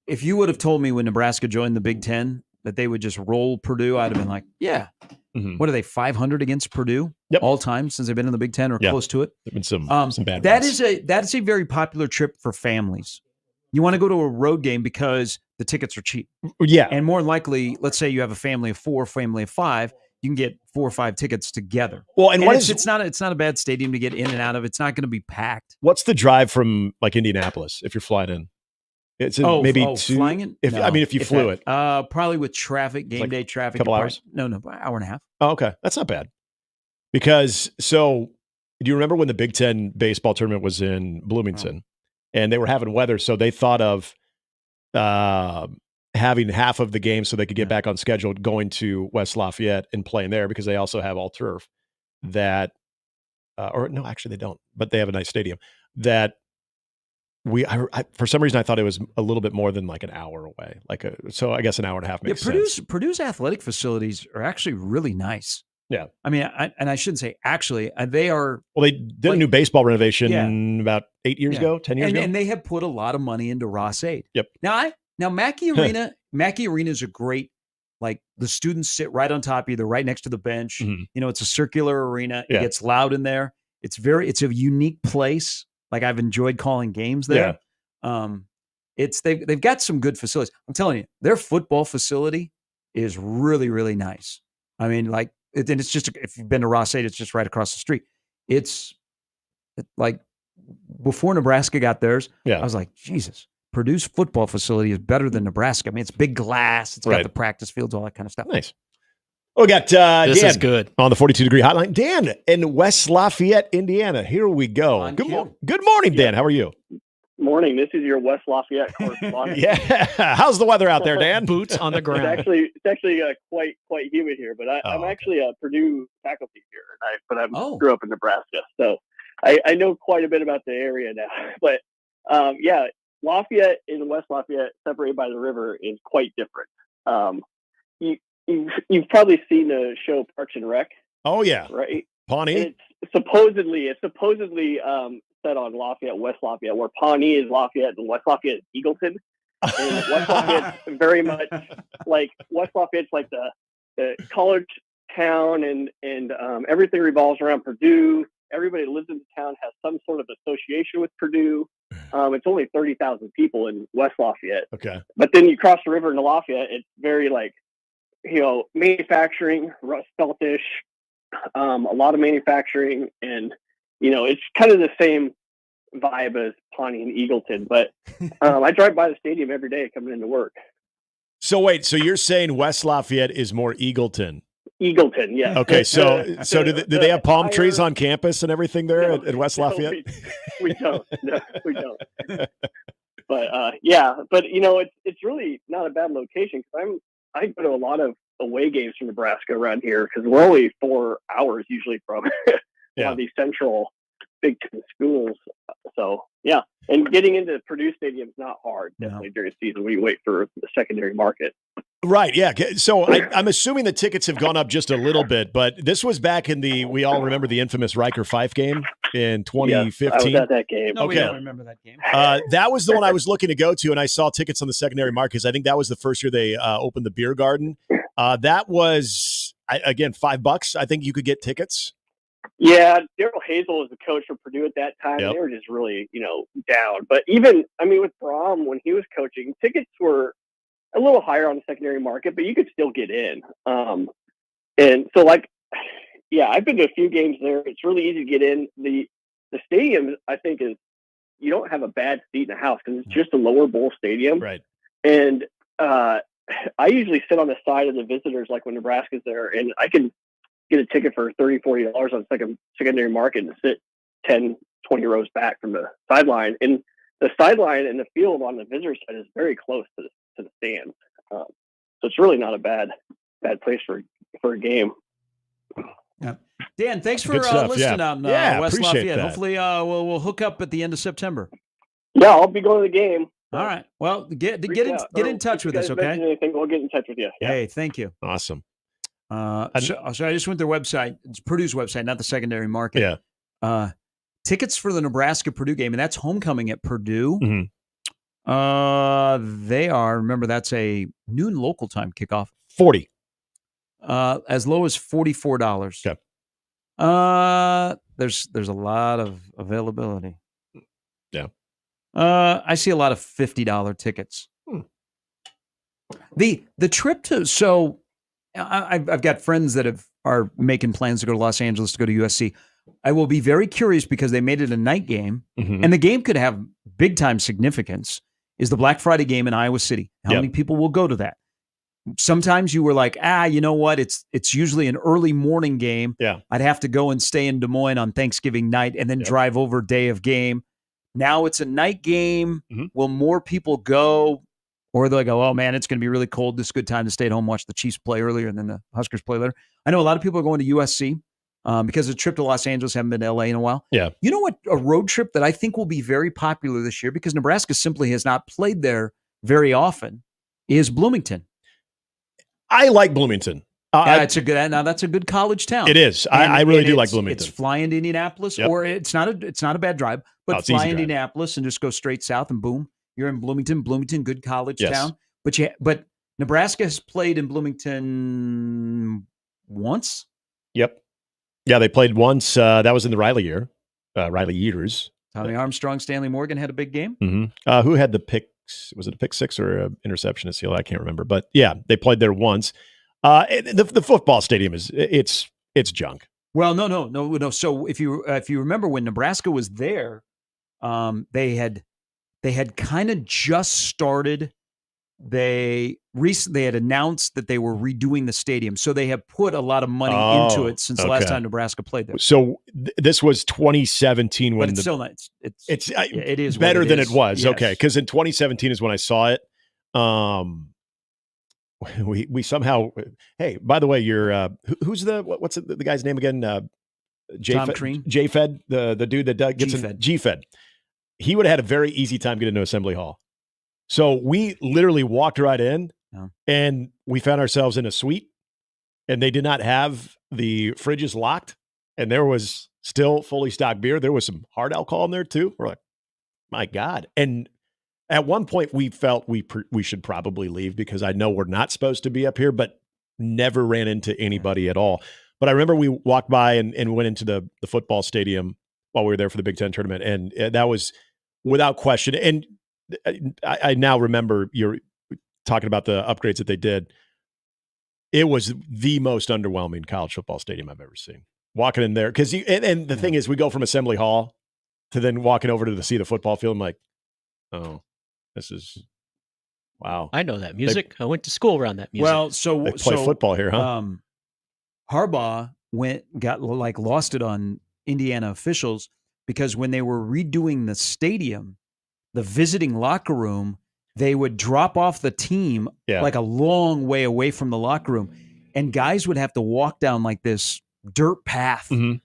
if you would have told me when Nebraska joined the Big Ten that they would just roll Purdue, I'd have been like, yeah. Mm-hmm. What are they, 500 against Purdue all time since they've been in the Big Ten or close to it? There've been some bad that ones. That's a very popular trip for families. You want to go to a road game because the tickets are cheap. Yeah. And more likely, let's say you have a family of 4, family of 5, you can get 4 or 5 tickets together. Well, and it's not a bad stadium to get in and out of. It's not going to be packed. What's the drive from like Indianapolis if you're flying in? It's maybe 2. Flying in? If you flew it, probably with traffic, game day traffic, couple hours. No, hour and a half. Oh, okay, that's not bad. Because do you remember when the Big Ten baseball tournament was in Bloomington, and they were having weather, so they thought of having half of the game so they could get back on schedule, going to West Lafayette and playing there because they also have all turf. That, or no, actually they don't, but they have a nice stadium. That I for some reason I thought it was a little bit more than like an hour away, so I guess an hour and a half makes sense. Purdue's athletic facilities are actually really nice. Yeah. I mean, I shouldn't say actually. They are. Well, they did a new baseball renovation about 8 years ago, 10 years ago. And they have put a lot of money into Ross 8. Yep. Now Mackey Arena, Mackey Arena is a great, like the students sit right on top of you. They're right next to the bench. Mm-hmm. You know, it's a circular arena. Yeah. It gets loud in there. It's a unique place. Like I've enjoyed calling games there. They've got some good facilities. I'm telling you, their football facility is really, really nice. I mean, like, and it's just, if you've been to Ross 8, it's just right across the street. It's like before Nebraska got theirs, I was like, Jesus, Purdue's football facility is better than Nebraska. I mean, it's big glass. It's got the practice fields, all that kind of stuff. Nice. We got this Dan is good. on the 42-degree hotline. Dan in West Lafayette, Indiana. Here we go. Good morning, Dan. How are you? Morning. This is your West Lafayette correspondent. Yeah. How's the weather out there, Dan? Boots on the ground. It's actually quite humid here, but I'm actually a Purdue faculty here, but I grew up in Nebraska, so I know quite a bit about the area now. But Lafayette and West Lafayette, separated by the river, is quite different. You've probably seen the show Parks and Rec. Oh yeah, right. Pawnee. It's supposedly set on Lafayette, West Lafayette, where Pawnee is Lafayette and West Lafayette is Eagleton. And West Lafayette's very much like West Lafayette's like the college town, and everything revolves around Purdue. Everybody that lives in the town has some sort of association with Purdue. It's only 30,000 people in West Lafayette. Okay. But then you cross the river into Lafayette, it's very like, manufacturing, rust beltish, a lot of manufacturing, and it's kind of the same vibe as Pawnee and Eagleton. But I drive by the stadium every day coming into work. So wait, so you're saying West Lafayette is more Eagleton? Eagleton, yeah. Okay, so do they have palm trees on campus and everything there at West Lafayette? We don't. No, we don't. But but it's really not a bad location because I go to a lot of away games from Nebraska around here because we're only 4 hours usually from a lot of these central Big Ten schools. So and getting into Purdue Stadium is not hard. Definitely during the season, we wait for the secondary market. Right, yeah. So I'm assuming the tickets have gone up just a little bit, but this was back in we all remember the infamous Riker-Fife game in 2015. Yes, I was at that game. No, we don't remember that game. That was the one I was looking to go to, and I saw tickets on the secondary market because I think that was the first year they opened the beer garden. That was, again, $5. I think you could get tickets. Yeah, Daryl Hazel was the coach for Purdue at that time. Yep. They were just really, down. But even, with Braum, when he was coaching, tickets were a little higher on the secondary market, but you could still get in. And so, I've been to a few games there. It's really easy to get in. The stadium, I think, is you don't have a bad seat in the house because it's just a lower bowl stadium. Right. And I usually sit on the side of the visitors, like when Nebraska's there, and I can get a ticket for $30, $40 on secondary market and sit 10, 20 rows back from the sideline. And the sideline and the field on the visitor side is very close to the stands. So it's really not a bad place for a game. Yeah. Dan, thanks for listening out in West Lafayette. That. Hopefully we'll hook up at the end of September. Yeah, I'll be going to the game. All right. Well, get in touch with us, okay? Anything, we'll get in touch with you. Yeah. Hey, thank you. Awesome. So I just went to their website. It's Purdue's website, not the secondary market. Yeah. Tickets for the Nebraska-Purdue game, and that's homecoming at Purdue. Mm-hmm. They are, remember, that's a noon local time kickoff. 40. As low as $44. Okay. There's a lot of availability. Yeah. I see a lot of $50 tickets. The trip to I've got friends that are making plans to go to Los Angeles to go to USC. I will be very curious because they made it a night game, and the game could have big time significance. Is the Black Friday game in Iowa City? How many people will go to that? Sometimes you were like, you know what? It's usually an early morning game. Yeah, I'd have to go and stay in Des Moines on Thanksgiving night and then drive over day of game. Now it's a night game. Will more people go? Or they'll go, oh, man, it's going to be really cold. This is a good time to stay at home, watch the Chiefs play earlier and then the Huskers play later. I know a lot of people are going to USC because of the trip to Los Angeles, haven't been to LA in a while. Yeah. You know what? A road trip that I think will be very popular this year because Nebraska simply has not played there very often is Bloomington. I like Bloomington. It's a good. Now that's a good college town. It is. I really do like Bloomington. It's fly into Indianapolis, or it's not a bad drive, but fly into Indianapolis and just go straight south, and boom, you're in Bloomington. Bloomington, good college town. But Nebraska has played in Bloomington once. Yep. Yeah, they played once. That was in the Riley year. Riley years. Tommy Armstrong, Stanley Morgan had a big game. Mm-hmm. Who had the picks? Was it a pick six or an interception? I can't remember. But yeah, they played there once. The football stadium it's junk. Well, no. So if you remember when Nebraska was there, they had kind of just started. They had announced that they were redoing the stadium, so they have put a lot of money into it since the last time Nebraska played there. So this was 2017 when but it's still not. It is better than it was. Yes. Okay, because in 2017 is when I saw it. We somehow. Hey, by the way, you're who's what's the guy's name again? Tom Crean? J-Fed, the dude that gets in G-Fed. He would have had a very easy time getting into Assembly Hall. So we literally walked right in, and we found ourselves in a suite, and they did not have the fridges locked, and there was still fully stocked beer. There was some hard alcohol in there too. We're like, my God. And at one point we felt we should probably leave because I know we're not supposed to be up here, but never ran into anybody at all. But I remember we walked by and went into the football stadium while we were there for the Big Ten tournament, and that was without question. And I now remember you're talking about the upgrades that they did. It was the most underwhelming college football stadium I've ever seen. Walking in there, because and the thing is, we go from Assembly Hall to then walking over to see the football field. I'm like, oh, this is wow. I know that music. I went to school around that music. Well, so they play football here, huh? Harbaugh got lost it on Indiana officials because when they were redoing the stadium, the visiting locker room, they would drop off the team like a long way away from the locker room, and guys would have to walk down like this dirt path. Mm-hmm.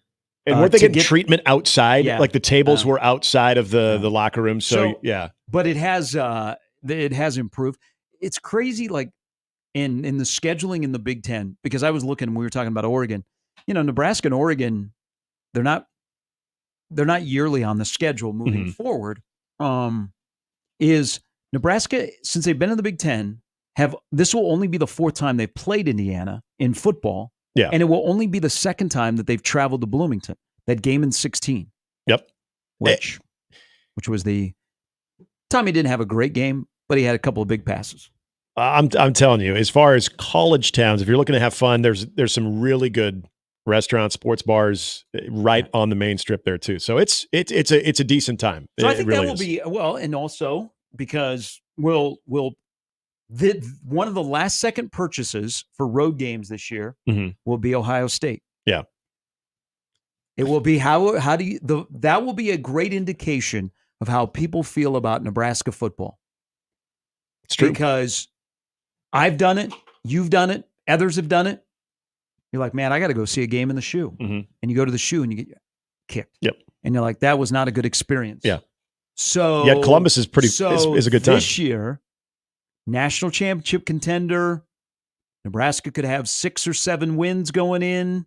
And weren't they getting treatment outside? Yeah. Like the tables were outside of the locker room. So yeah. But it has improved. It's crazy, like in the scheduling in the Big Ten, because I was looking, we were talking about Oregon. Nebraska and Oregon, they're not yearly on the schedule moving forward. Is Nebraska, since they've been in the Big Ten, this will only be the fourth time they've played Indiana in football. Yeah. And it will only be the second time that they've traveled to Bloomington. That game in 16. Yep. Which was Tommy didn't have a great game, but he had a couple of big passes. I'm telling you, as far as college towns, if you're looking to have fun, there's some really good restaurants, sports bars right on the main strip there too. So it's a decent time. So I think really that will be and also because one of the last second purchases for road games this year will be Ohio State. Yeah. It will be that will be a great indication of how people feel about Nebraska football. It's true. Because I've done it, you've done it, others have done it. You're like, man, I got to go see a game in the shoe. And you go to the shoe and you get kicked. Yep. And you're like, that was not a good experience. Yeah. So yeah, Columbus is is a good time. This year, national championship contender, Nebraska could have 6 or 7 wins going in.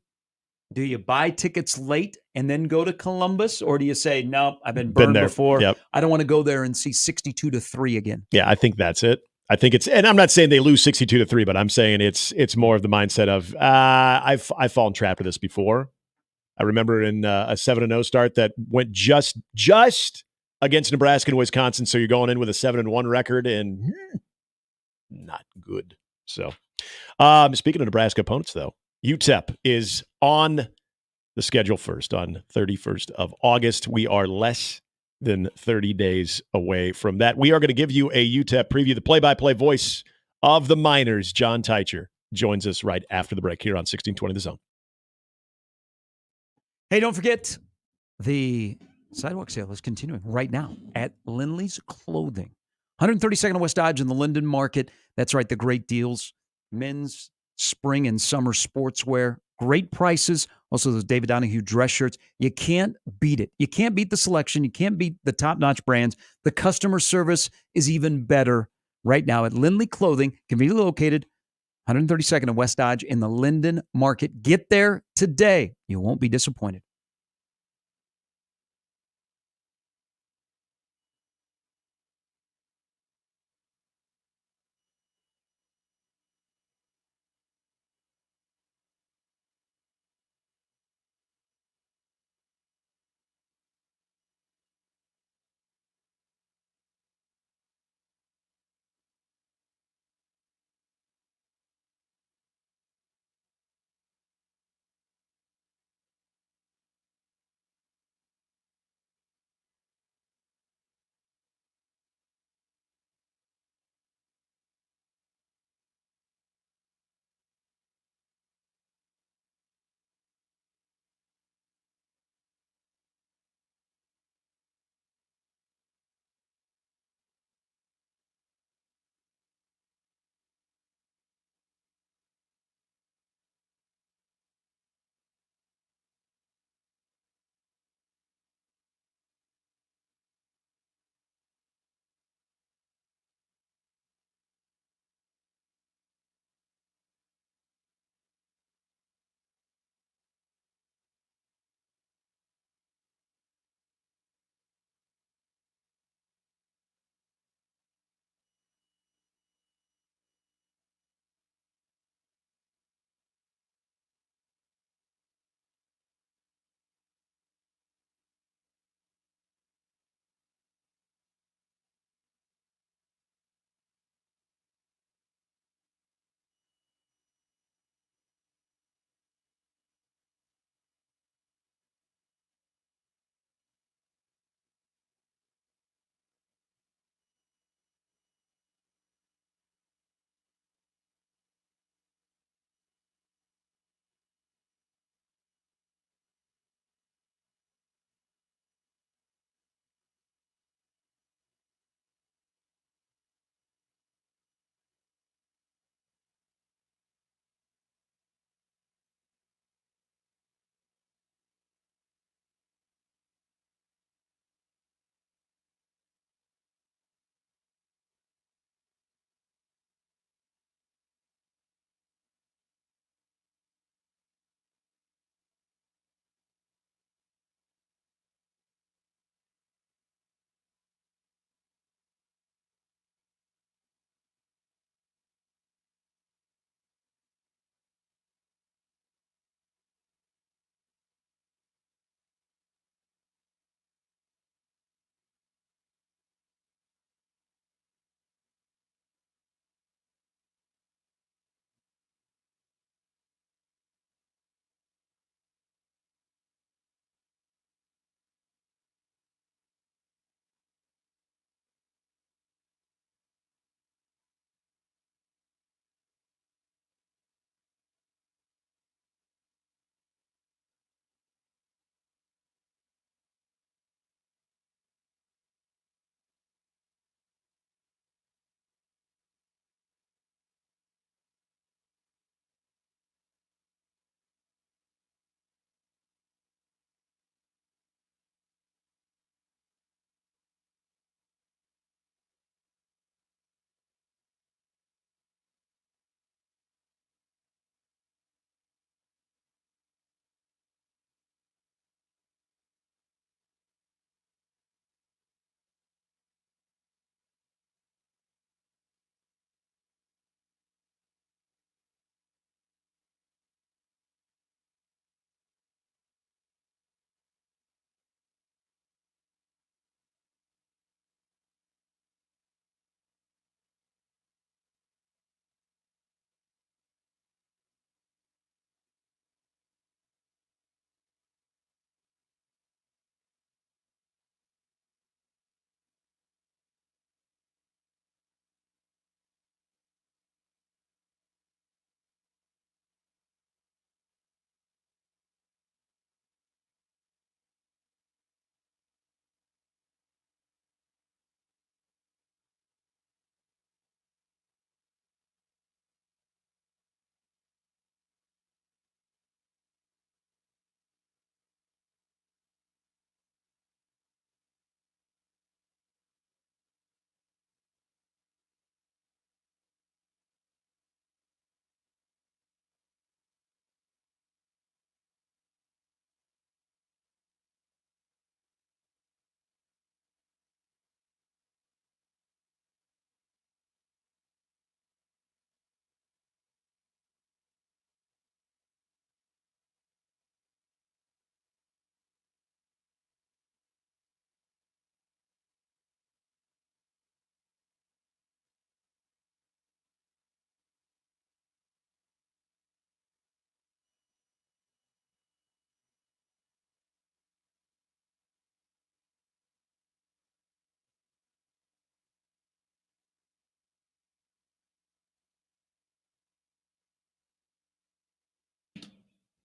Do you buy tickets late and then go to Columbus? Or do you say, no, I've been burned before. Yep. I don't want to go there and see 62-3 again. Yeah, I think that's it. I think and I'm not saying they lose 62-3, but I'm saying it's more of the mindset of I've fallen trapped to this before. I remember in a 7-0 start that went just against Nebraska and Wisconsin. So you're going in with a 7-1 record and not good. So speaking of Nebraska opponents, though, UTEP is on the schedule first on 31st of August. We are less than 30 days away from that. We are going to give you a UTEP preview. The play-by-play voice of the Miners, John Teicher, joins us right after the break here on 1620 The Zone. Hey, don't forget, the sidewalk sale is continuing right now at Lindley's Clothing. 132nd West Dodge in the Linden Market. That's right, the great deals. Men's spring and summer sportswear. Great prices. Also, those David Donahue dress shirts. You can't beat it. You can't beat the selection. You can't beat the top-notch brands. The customer service is even better right now at Lindley Clothing, conveniently located 132nd and West Dodge in the Linden Market. Get there today. You won't be disappointed.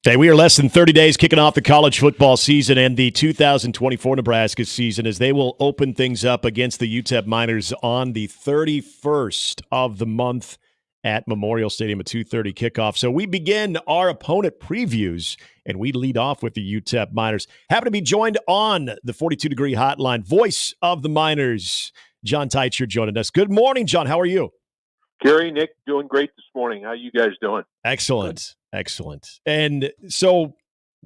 Okay, we are less than 30 days kicking off the college football season and the 2024 Nebraska season as they will open things up against the UTEP Miners on the 31st of the month at Memorial Stadium, a 2:30 kickoff. So we begin our opponent previews, and we lead off with the UTEP Miners. Happen to be joined on the 42-degree hotline, voice of the Miners, John Teitcher joining us. Good morning, John. How are you? Gary, Nick, doing great this morning. How you guys doing? Excellent. Excellent. And so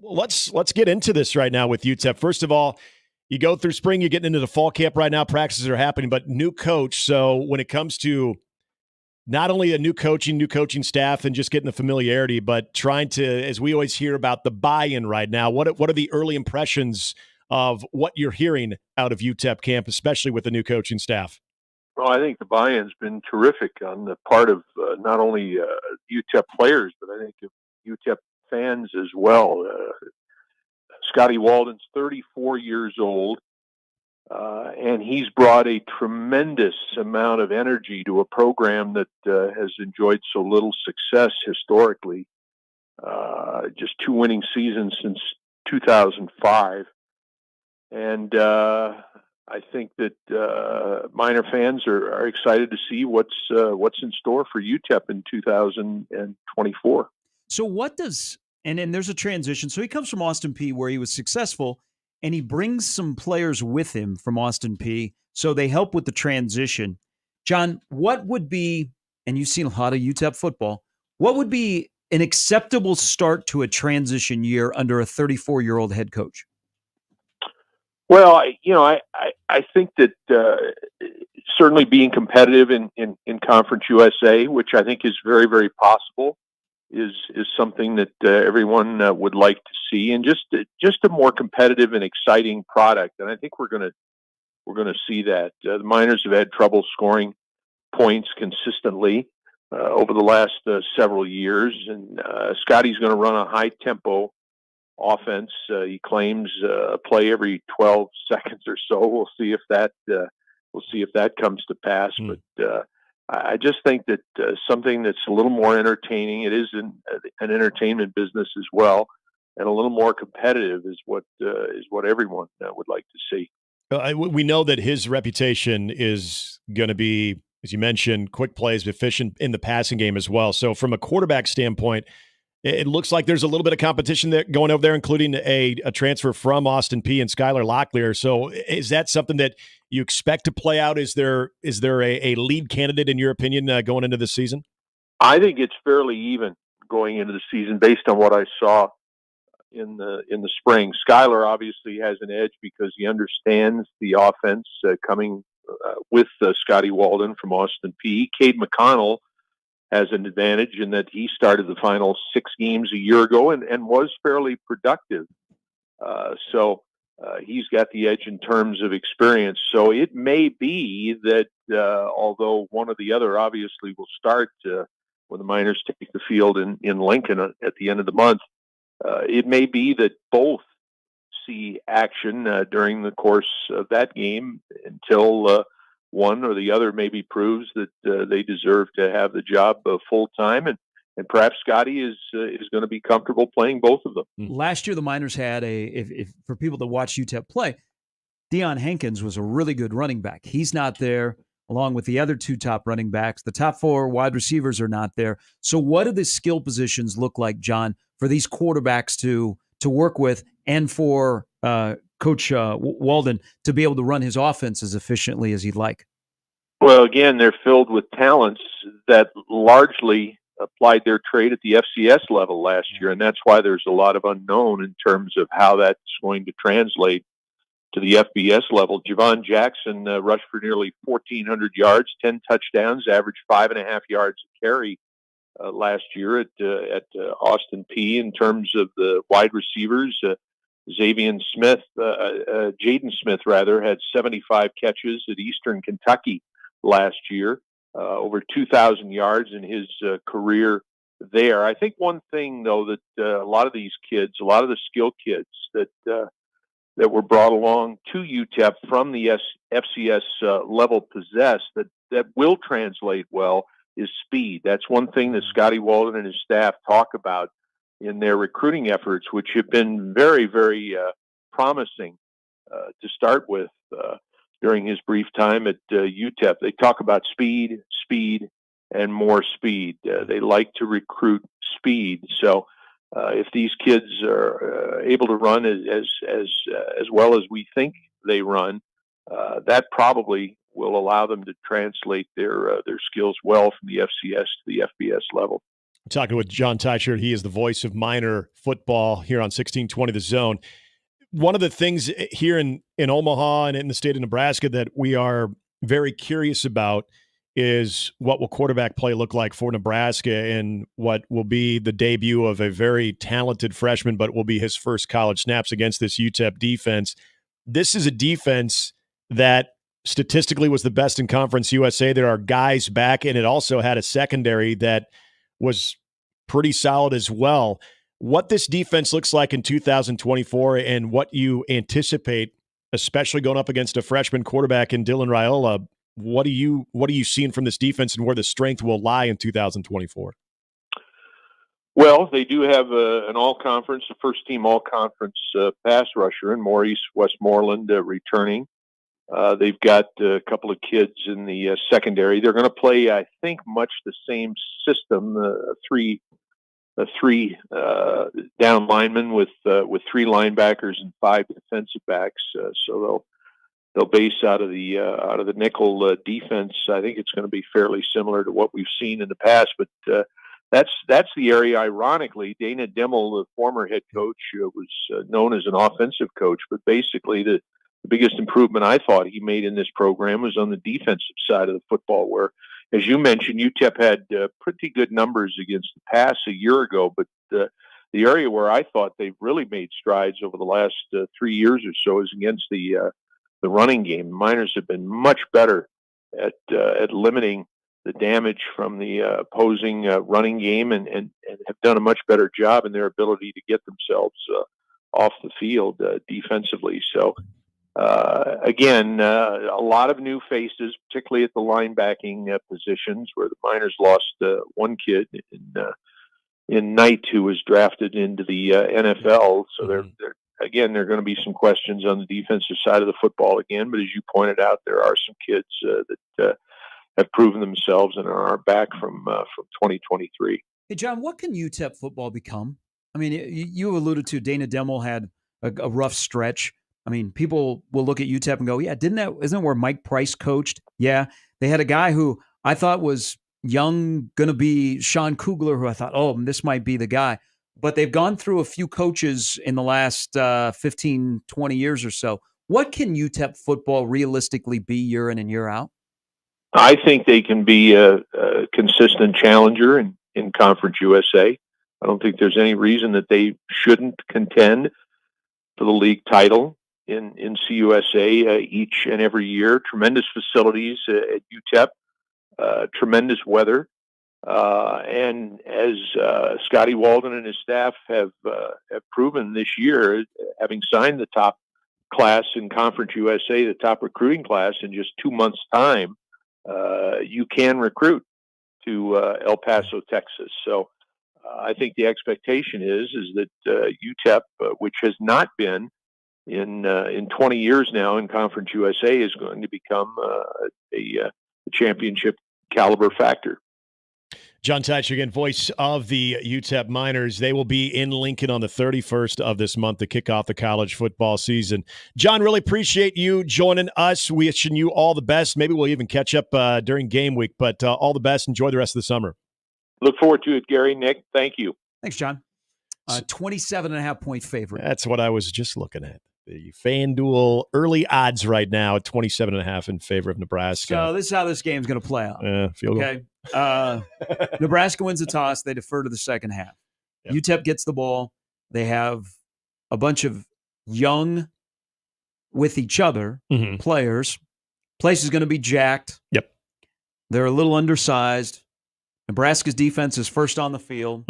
let's get into this right now with UTEP. First of all, you go through spring, you're getting into the fall camp right now. Practices are happening, but new coach. So when it comes to not only a new coaching staff and just getting the familiarity, but trying to, as we always hear about, the buy-in right now, what are the early impressions of what you're hearing out of UTEP camp, especially with the new coaching staff? Well, I think the buy-in's been terrific on the part of not only UTEP players, but I think of UTEP fans as well. Scotty Walden's 34 years old, and he's brought a tremendous amount of energy to a program that has enjoyed so little success historically. Just 2 winning seasons since 2005. And I think that Miner fans are excited to see what's in store for UTEP in 2024. So what does and there's a transition. So he comes from Austin Peay where he was successful, and he brings some players with him from Austin Peay, so they help with the transition. John, what would be, and you've seen a lot of UTEP football, what would be an acceptable start to a transition year under a 34-year-old head coach? Well, I think that certainly being competitive in Conference USA, which I think is very, very possible, is something that everyone would like to see, and just a more competitive and exciting product. And I think we're gonna see that. The Miners have had trouble scoring points consistently over the last several years, and Scotty's going to run a high tempo offense. He claims play every 12 seconds or so. We'll see if that comes to pass. But I just think that something that's a little more entertaining. It is an entertainment business as well, and a little more competitive is what everyone would like to see. We know that his reputation is going to be, as you mentioned, quick plays, efficient in the passing game as well. So from a quarterback standpoint, it looks like there's a little bit of competition there going over there, including a transfer from Austin Peay and Skylar Locklear. So is that something that you expect to play out? Is there a lead candidate, in your opinion, going into the season? I think it's fairly even going into the season based on what I saw in the spring. Skylar obviously has an edge because he understands the offense coming with Scotty Walden from Austin Peay. Cade McConnell has an advantage in that he started the final 6 games a year ago and was fairly productive. So he's got the edge in terms of experience. So it may be that although one or the other obviously will start when the Miners take the field in Lincoln at the end of the month, it may be that both see action during the course of that game until one or the other maybe proves that they deserve to have the job full time, and perhaps Scotty is going to be comfortable playing both of them. Last year, the Miners had if for people that watch UTEP play, Deion Hankins was a really good running back. He's not there, along with the other 2 top running backs. The top 4 wide receivers are not there. So what do the skill positions look like, John, for these quarterbacks to work with, and for Coach Walden to be able to run his offense as efficiently as he'd like? Well, again, they're filled with talents that largely applied their trade at the FCS level last year, and that's why there's a lot of unknown in terms of how that's going to translate to the FBS level. Javon Jackson rushed for nearly 1,400 yards, 10 touchdowns, averaged 5.5 yards a carry last year at Austin Peay. In terms of the wide receivers, Jaden Smith had 75 catches at Eastern Kentucky last year, over 2,000 yards in his career there. I think one thing, though, that a lot of these kids, a lot of the skilled kids that were brought along to UTEP from the FCS level possess that will translate well is speed. That's one thing that Scotty Walden and his staff talk about. in their recruiting efforts, which have been very, very promising to start with during his brief time at UTEP. They talk about speed, and more speed. They like to recruit speed. So if these kids are able to run as well as we think they run, that probably will allow them to translate their skills well from the FCS to the FBS level. I'm talking with John Teichert. He is the voice of Miner football here on 1620 The Zone. One of the things here in Omaha and in the state of Nebraska that we are very curious about is what will quarterback play look like for Nebraska and what will be the debut of a very talented freshman, but will be his first college snaps against this UTEP defense. This is a defense that statistically was the best in Conference USA. There are guys back, and it also had a secondary that was pretty solid as well. What this defense looks like in 2024 and what you anticipate, especially going up against a freshman quarterback in Dylan Raiola, what are you seeing from this defense and where the strength will lie in 2024? Well, they do have an all-conference, a first-team all-conference pass rusher in Maurice Westmoreland returning. They've got a couple of kids in the secondary. They're going to play, I think, much the same system, three down linemen with 3 linebackers and 5 defensive backs. So they'll base out of the nickel defense. I think it's going to be fairly similar to what we've seen in the past. But that's the area. Ironically, Dana Dimmel, the former head coach, was known as an offensive coach, but basically the biggest improvement I thought he made in this program was on the defensive side of the football, where, as you mentioned, UTEP had pretty good numbers against the pass a year ago, but the area where I thought they've really made strides over the last 3 years or so is against the running game. Miners have been much better at limiting the damage from the opposing running game and have done a much better job in their ability to get themselves off the field defensively. So, again, a lot of new faces, particularly at the linebacking positions, where the Miners lost one kid in Knight, who was drafted into the NFL. So there are going to be some questions on the defensive side of the football again. But as you pointed out, there are some kids that have proven themselves and are back from 2023. Hey, John, what can UTEP football become? I mean, you alluded to Dana Dimmel had a rough stretch. I mean, people will look at UTEP and go, yeah, isn't that where Mike Price coached? Yeah. They had a guy who I thought was young, going to be Sean Kugler, who I thought, oh, this might be the guy. But they've gone through a few coaches in the last 15, 20 years or so. What can UTEP football realistically be year in and year out? I think they can be a consistent challenger in Conference USA. I don't think there's any reason that they shouldn't contend for the league title in CUSA each and every year. Tremendous facilities at UTEP, tremendous weather. And as Scotty Walden and his staff have proven this year, having signed the top class in Conference USA, the top recruiting class, in just 2 months' time, you can recruit to El Paso, Texas. So I think the expectation is that UTEP, which has not been in 20 years now in Conference USA, is going to become a championship caliber factor. John Teichert, again, voice of the UTEP Miners. They will be in Lincoln on the 31st of this month to kick off the college football season. John, really appreciate you joining us. Wishing you all the best. Maybe we'll even catch up during game week, but all the best. Enjoy the rest of the summer. Look forward to it, Gary. Nick, thank you. Thanks, John. 27.5-point favorite. That's what I was just looking at. The FanDuel early odds right now at 27.5 in favor of Nebraska. So this is how this game's going to play out. Field goal. Okay. Nebraska wins the toss. They defer to the second half. Yep. UTEP gets the ball. They have a bunch of young with each other players. Place is going to be jacked. Yep. They're a little undersized. Nebraska's defense is first on the field.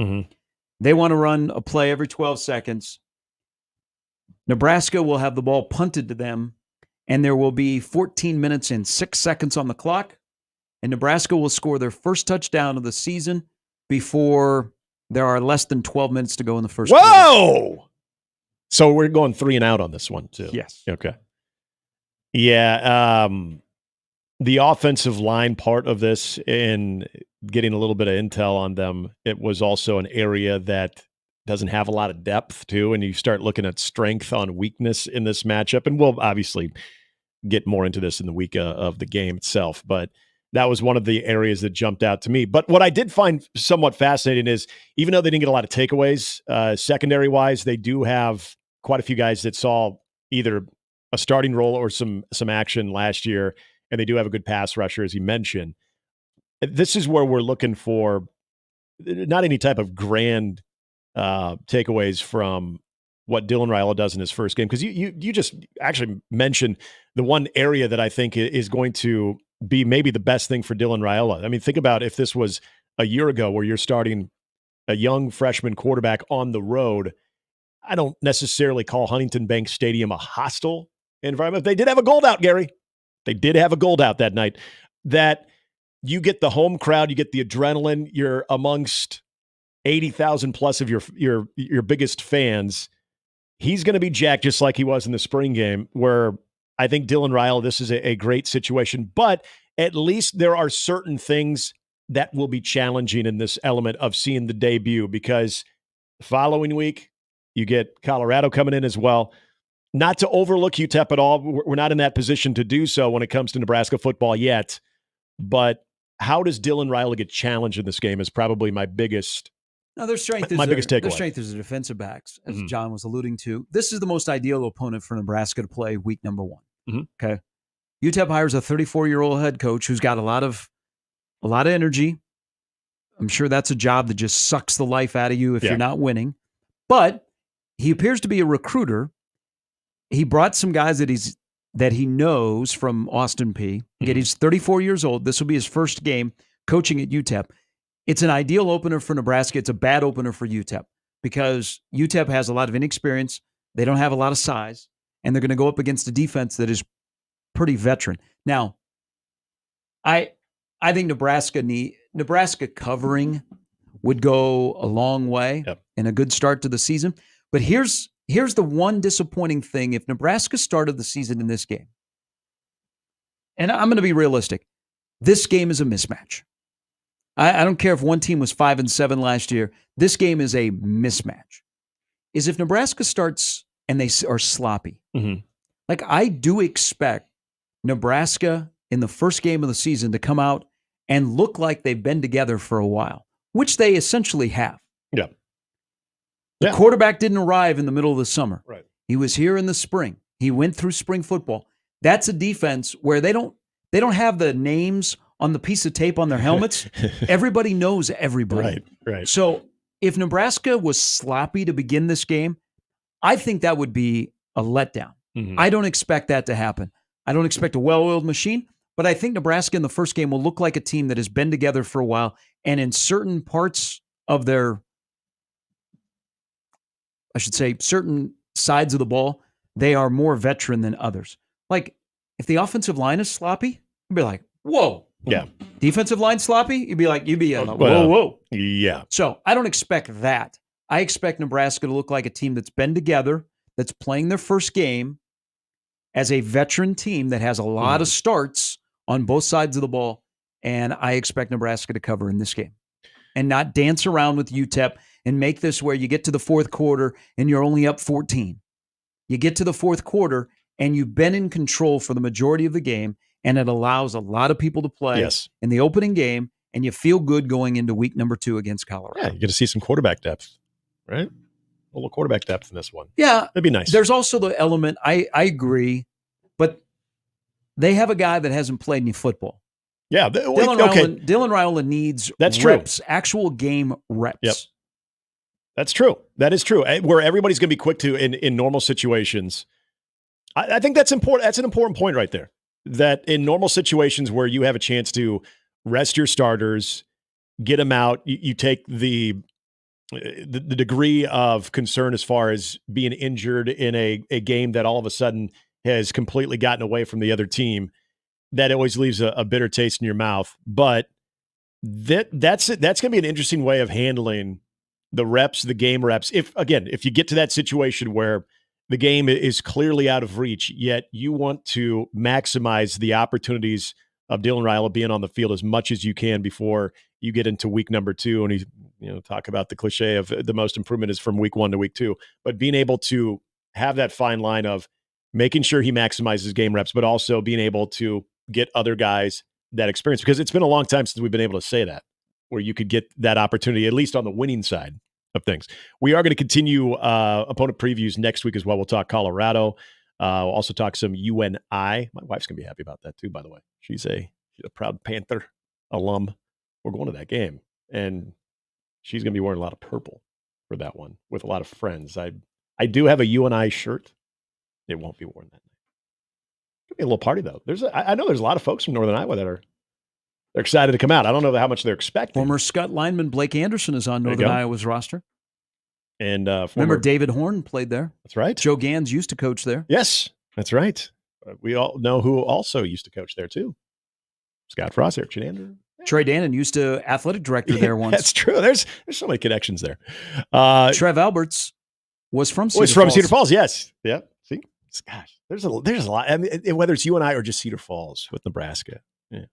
They want to run a play every 12 seconds. Nebraska will have the ball punted to them, and there will be 14 minutes and 6 seconds on the clock, and Nebraska will score their first touchdown of the season before There are less than 12 minutes to go in the first Whoa! quarter. So we're going 3 and out on this one, too. Yes. Okay. Yeah. The offensive line part of this and getting a little bit of intel on them, it was also an area that doesn't have a lot of depth, too. And you start looking at strength on weakness in this matchup. And we'll obviously get more into this in the week of the game itself. But that was one of the areas that jumped out to me. But what I did find somewhat fascinating is, even though they didn't get a lot of takeaways, secondary-wise, they do have quite a few guys that saw either a starting role or some action last year, and they do have a good pass rusher, as you mentioned. This is where we're looking for not any type of grand takeaways from what Dylan Raiola does in his first game, because you just actually mentioned the one area that I think is going to be maybe the best thing for Dylan Raiola. I mean, think about if this was a year ago where you're starting a young freshman quarterback on the road. I don't necessarily call Huntington Bank Stadium a hostile environment. They did have a gold out, Gary. They did have a gold out that night. That you get the home crowd, you get the adrenaline. You're amongst 80,000 plus of your biggest fans. He's going to be jacked just like he was in the spring game, where I think Dylan Raiola, this is a great situation. But at least there are certain things that will be challenging in this element of seeing the debut, because the following week you get Colorado coming in as well. Not to overlook UTEP at all. We're not in that position to do so when it comes to Nebraska football yet. But how does Dylan Raiola get challenged in this game is probably my biggest No, their strength is biggest takeaway. Their strength is the defensive backs, as John was alluding to. This is the most ideal opponent for Nebraska to play week number 1. Okay, UTEP hires a 34-year-old head coach who's got a lot of energy. I'm sure that's a job that just sucks the life out of you if you're not winning. But he appears to be a recruiter. He brought some guys that he knows from Austin Peay. Again, he's 34 years old. This will be his first game coaching at UTEP. It's an ideal opener for Nebraska. It's a bad opener for UTEP because UTEP has a lot of inexperience. They don't have a lot of size, and they're going to go up against a defense that is pretty veteran. Now, I think Nebraska covering would go a long way and a good start to the season. But here's the one disappointing thing. If Nebraska started the season in this game, and I'm going to be realistic, this game is a mismatch. I don't care if one team was 5-7 last year. This game is a mismatch. Is if Nebraska starts and they are sloppy. Like, I do expect Nebraska in the first game of the season to come out and look like they've been together for a while, which they essentially have. Yeah. The quarterback didn't arrive in the middle of the summer. Right. He was here in the spring. He went through spring football. That's a defense where they don't have the names on the piece of tape on their helmets. Everybody knows everybody. Right. So if Nebraska was sloppy to begin this game, I think that would be a letdown. I don't expect that to happen. I don't expect a well-oiled machine, but I think Nebraska in the first game will look like a team that has been together for a while, and in certain parts of their, I should say, certain sides of the ball, they are more veteran than others. Like, if the offensive line is sloppy, you'd be like, whoa. Yeah. Defensive line sloppy, you'd be whoa. Yeah. So I don't expect that. I expect Nebraska to look like a team that's been together, that's playing their first game as a veteran team that has a lot of starts on both sides of the ball, and I expect Nebraska to cover in this game and not dance around with UTEP and make this where you get to the fourth quarter and you're only up 14. You get to the fourth quarter and you've been in control for the majority of the game, and it allows a lot of people to play in the opening game, and you feel good going into week number 2 against Colorado. Yeah, you get to see some quarterback depth, right? A little quarterback depth in this one. Yeah. That'd be nice. There's also the element, I agree, but they have a guy that hasn't played any football. Yeah. Dylan Raiola needs reps, actual game reps. Yep. That's true. That is true. Where everybody's going to be quick to in normal situations. I think that's important. That's an important point right there. That in normal situations where you have a chance to rest your starters, get them out, you take the degree of concern as far as being injured in a game that all of a sudden has completely gotten away from the other team, that always leaves a bitter taste in your mouth. But that's going to be an interesting way of handling the reps, the game reps. If you get to that situation where the game is clearly out of reach, yet you want to maximize the opportunities of Dylan Raiola being on the field as much as you can before you get into week number 2. And talk about the cliche of the most improvement is from week 1 to week 2, but being able to have that fine line of making sure he maximizes game reps, but also being able to get other guys that experience, because it's been a long time since we've been able to say that, where you could get that opportunity, at least on the winning side of things. We are going to continue opponent previews next week as well. We'll talk Colorado. We'll also talk some UNI. My wife's going to be happy about that too, by the way. She's a proud Panther alum. We're going to that game, and she's going to be wearing a lot of purple for that one with a lot of friends. I do have a UNI shirt. It won't be worn that night. It'll be a little party, though. I know there's a lot of folks from Northern Iowa that they're excited to come out. I don't know how much they're expecting. Former Scott lineman Blake Anderson is on Northern Iowa's roster. And remember David Horn played there. That's right. Joe Gans used to coach there. Yes, that's right. We all know who also used to coach there, too. Scott Frost, Eric Chenander. Trey Dannon used to athletic director there once. That's true. There's so many connections there. Trev Alberts was from Cedar Falls. Cedar Falls, yes. Yeah. See? Gosh, there's a lot. I mean, whether it's UNI or just Cedar Falls with Nebraska. Yeah.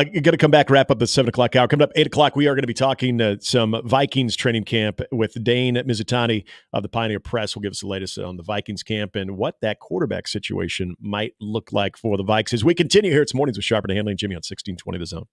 You're going to come back, wrap up the 7 o'clock hour. Coming up 8 o'clock, we are going to be talking some Vikings training camp with Dane Mizutani of the Pioneer Press. Will give us the latest on the Vikings camp and what that quarterback situation might look like for the Vikes. As we continue here, it's Mornings with Sharp and Handley and Jimmy on 1620 The Zone.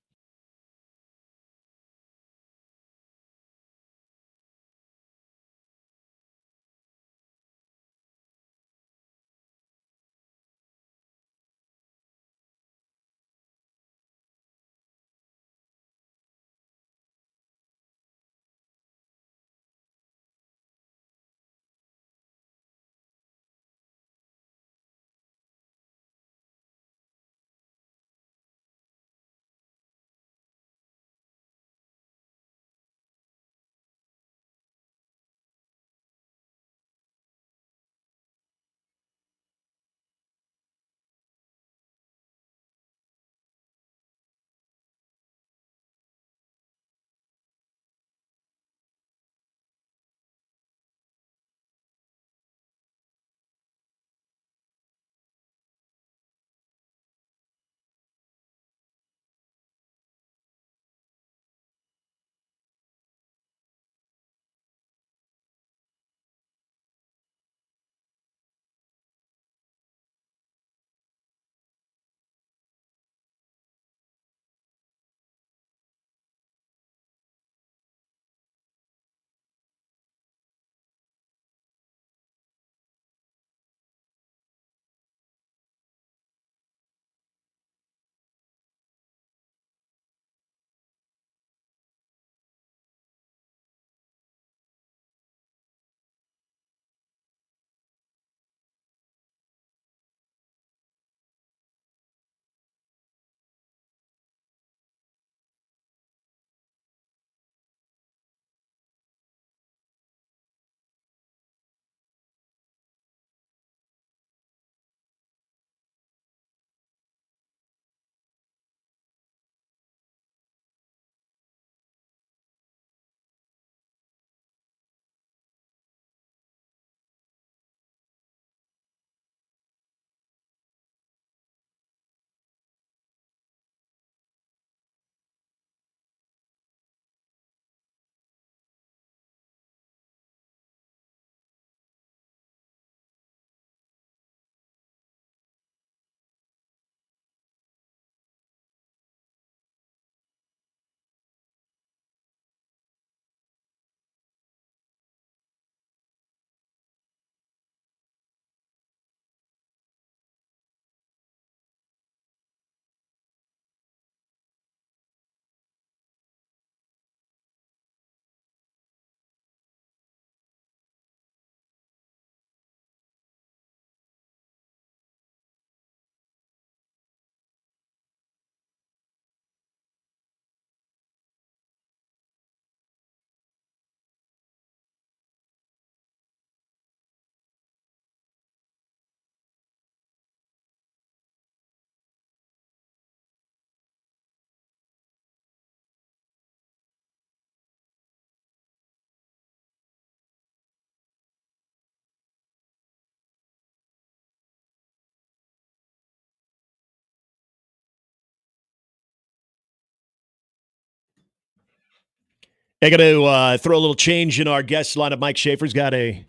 I got to throw a little change in our guest lineup. Mike Schaefer's got an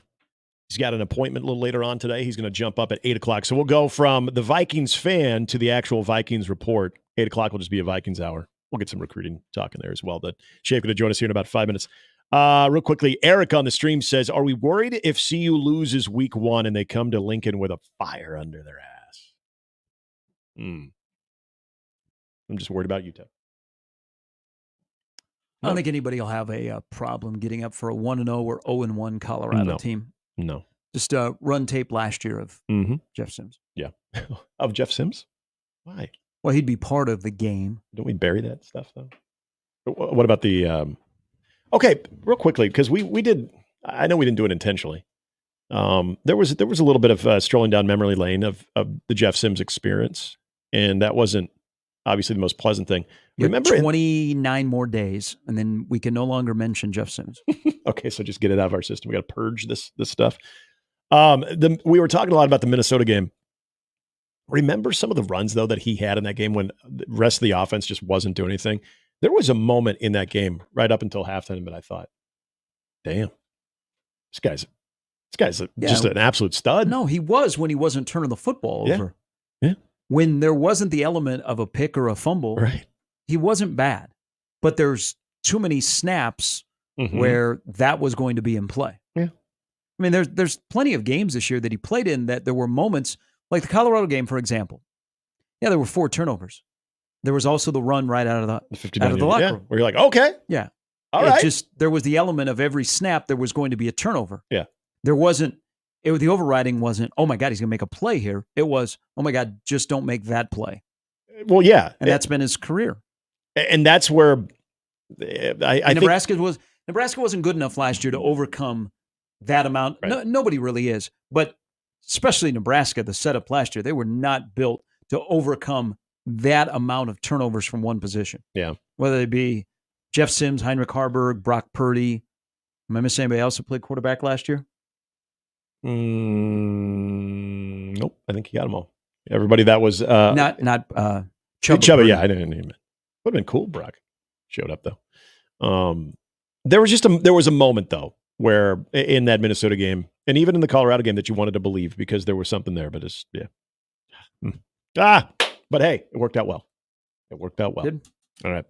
appointment a little later on today. He's going to jump up at 8 o'clock. So we'll go from the Vikings fan to the actual Vikings report. 8 o'clock will just be a Vikings hour. We'll get some recruiting talk in there as well. But Schaefer going to join us here in about 5 minutes. Real quickly, Eric on the stream says, are we worried if CU loses week 1 and they come to Lincoln with a fire under their ass? I'm just worried about UTEP. I don't think anybody will have a problem getting up for a 1-0 or 0-1 Colorado team. No. Just run tape last year of Jeff Sims. Yeah. Of Jeff Sims? Why? Well, he'd be part of the game. Don't we bury that stuff, though? What about the okay, real quickly, because we did, I know we didn't do it intentionally. There was a little bit of strolling down memory lane of the Jeff Sims experience, and that wasn't obviously the most pleasant thing. Remember 29 more days, and then we can no longer mention Jeff Sims. Okay, so just get it out of our system. We got to purge this stuff. We were talking a lot about the Minnesota game. Remember some of the runs, though, that he had in that game when the rest of the offense just wasn't doing anything? There was a moment in that game right up until halftime that I thought, damn, this guy's just an absolute stud. No, he was when he wasn't turning the football over. Yeah. When there wasn't the element of a pick or a fumble, right. He wasn't bad. But there's too many snaps where that was going to be in play. Yeah. I mean, there's plenty of games this year that he played in that there were moments, like the Colorado game, for example. Yeah, there were 4 turnovers. There was also the run right out of the locker room. Where you're like, okay. Yeah. All right. Just there was the element of every snap there was going to be a turnover. Yeah. There wasn't, the overriding wasn't, oh my God, he's going to make a play here. It was, oh my God, just don't make that play. Well, yeah. And that's been his career. And that's where I Nebraska wasn't good enough last year to overcome that amount. Right. No, nobody really is. But especially Nebraska, the setup last year, they were not built to overcome that amount of turnovers from one position. Yeah. Whether they be Jeff Sims, Heinrich Harburg, Brock Purdy. Am I missing anybody else who played quarterback last year? Nope. I think he got them all. Everybody that was not Chubba. Yeah, I didn't name it. Would have been cool. Brock showed up though. There was a moment though where in that Minnesota game and even in the Colorado game that you wanted to believe because there was something there, but it's but hey, it worked out well. Good. All right.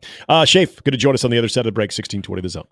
Shafe, good to join us on the other side of the break. 1620 The Zone.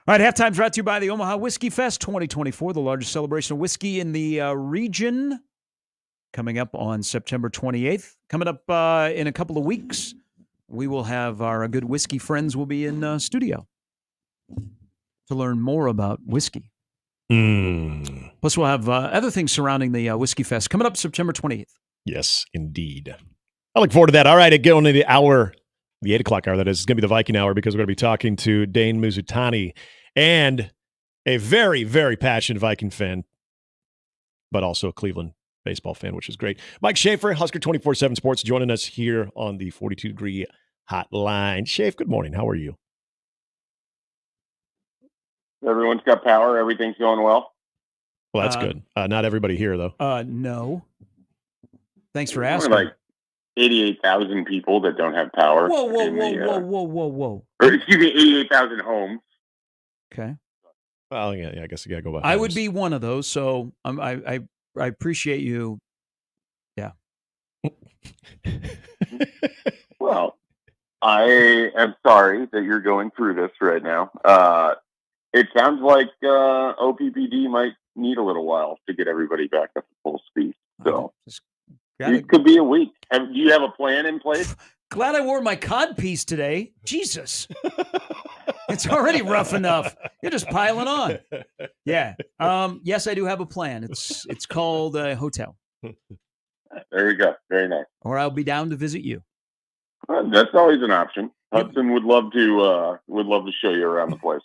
All right, halftime's brought to you by the Omaha Whiskey Fest 2024, the largest celebration of whiskey in the region, coming up on September 28th. Coming up in a couple of weeks, we will have our good whiskey friends will be in studio to learn more about whiskey. Plus, we'll have other things surrounding the Whiskey Fest coming up September 28th. Yes, indeed. I look forward to that. All right, again, only the hour, the 8 o'clock hour, that is. It's going to be the Viking hour because we're going to be talking to Dane Mizutani and a very, very passionate Viking fan, but also a Cleveland baseball fan, which is great. Mike Schaefer, Husker 24/7 Sports, joining us here on the 42-degree hotline. Schaefer, good morning. How are you? Everyone's got power. Everything's going well. Well, that's good. Not everybody here, though. No. Thanks for asking. Like 88,000 people that don't have power. Whoa. Or excuse me, 88,000 homes. Okay. Well, yeah, I guess you got to go by I homes. would be one of those, so I appreciate you. Yeah. Well, I am sorry that you're going through this right now. It sounds like OPPD might need a little while to get everybody back up to full speed. So it could be a week. Do you have a plan in place? Glad I wore my codpiece today. Jesus. It's already rough enough. You're just piling on. Yeah. Yes, I do have a plan. It's called a hotel. There we go. Very nice. Or I'll be down to visit you. That's always an option. Hudson would love to show you around the place.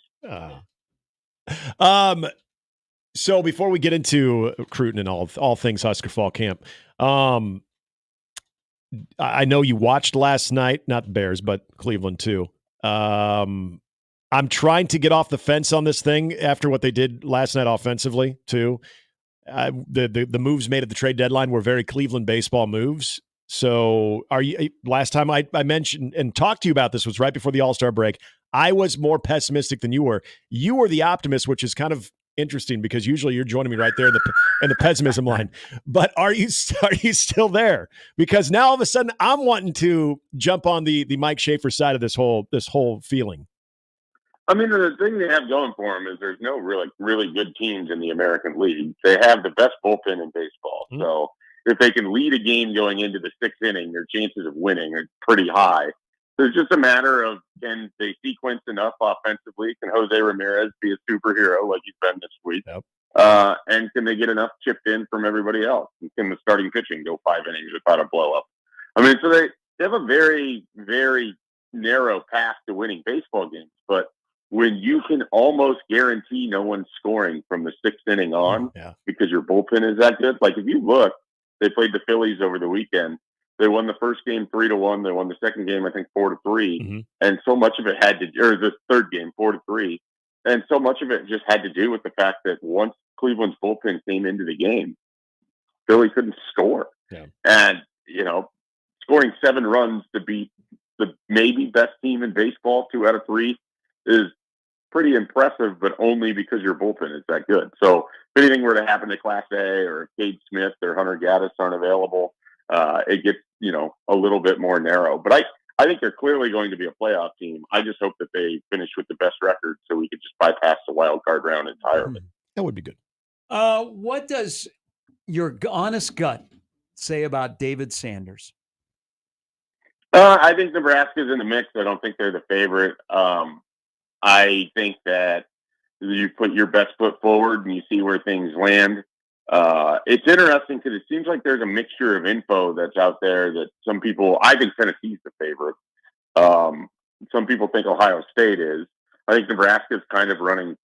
So before we get into recruiting and all things Husker Fall Camp, I know you watched last night, not the Bears, but Cleveland too. I'm trying to get off the fence on this thing after what they did last night offensively too. The moves made at the trade deadline were very Cleveland baseball moves. So last time I mentioned and talked to you about this was right before the All-Star break. I was more pessimistic than you were. You were the optimist, which is kind of interesting because usually you're joining me right there in the pessimism line. But are you still there? Because now all of a sudden I'm wanting to jump on the Mike Schaefer side of this whole feeling. I mean, the thing they have going for them is there's no really good teams in the American League. They have the best bullpen in baseball. Mm-hmm. So if they can lead a game going into the sixth inning, their chances of winning are pretty high. So it's just a matter of, can they sequence enough offensively? Can Jose Ramirez be a superhero like he's been this week? Yep. And can they get enough chipped in from everybody else? And can the starting pitching go 5 innings without a blow up? I mean, so they have a very, very narrow path to winning baseball games. But when you can almost guarantee no one's scoring from the sixth inning on because your bullpen is that good, like if you look, they played the Phillies over the weekend. They won the first game 3-1. They won the second game, I think 4-3. Mm-hmm. And so much of it or the third game 4-3. And so much of it just had to do with the fact that once Cleveland's bullpen came into the game, Philly couldn't score. Yeah. And, scoring 7 runs to beat the maybe best team in baseball 2 out of 3 is pretty impressive, but only because your bullpen is that good. So if anything were to happen to Class A or Cade Smith or Hunter Gaddis aren't available, it gets, a little bit more narrow. But I think they're clearly going to be a playoff team. I just hope that they finish with the best record so we could just bypass the wild card round entirely. That would be good. What does your honest gut say about David Sanders? I think Nebraska's in the mix. I don't think they're the favorite. I think that you put your best foot forward and you see where things land. It's interesting because it seems like there's a mixture of info that's out there that some people, I think Tennessee's the favorite. Some people think Ohio State is. I think Nebraska's kind of running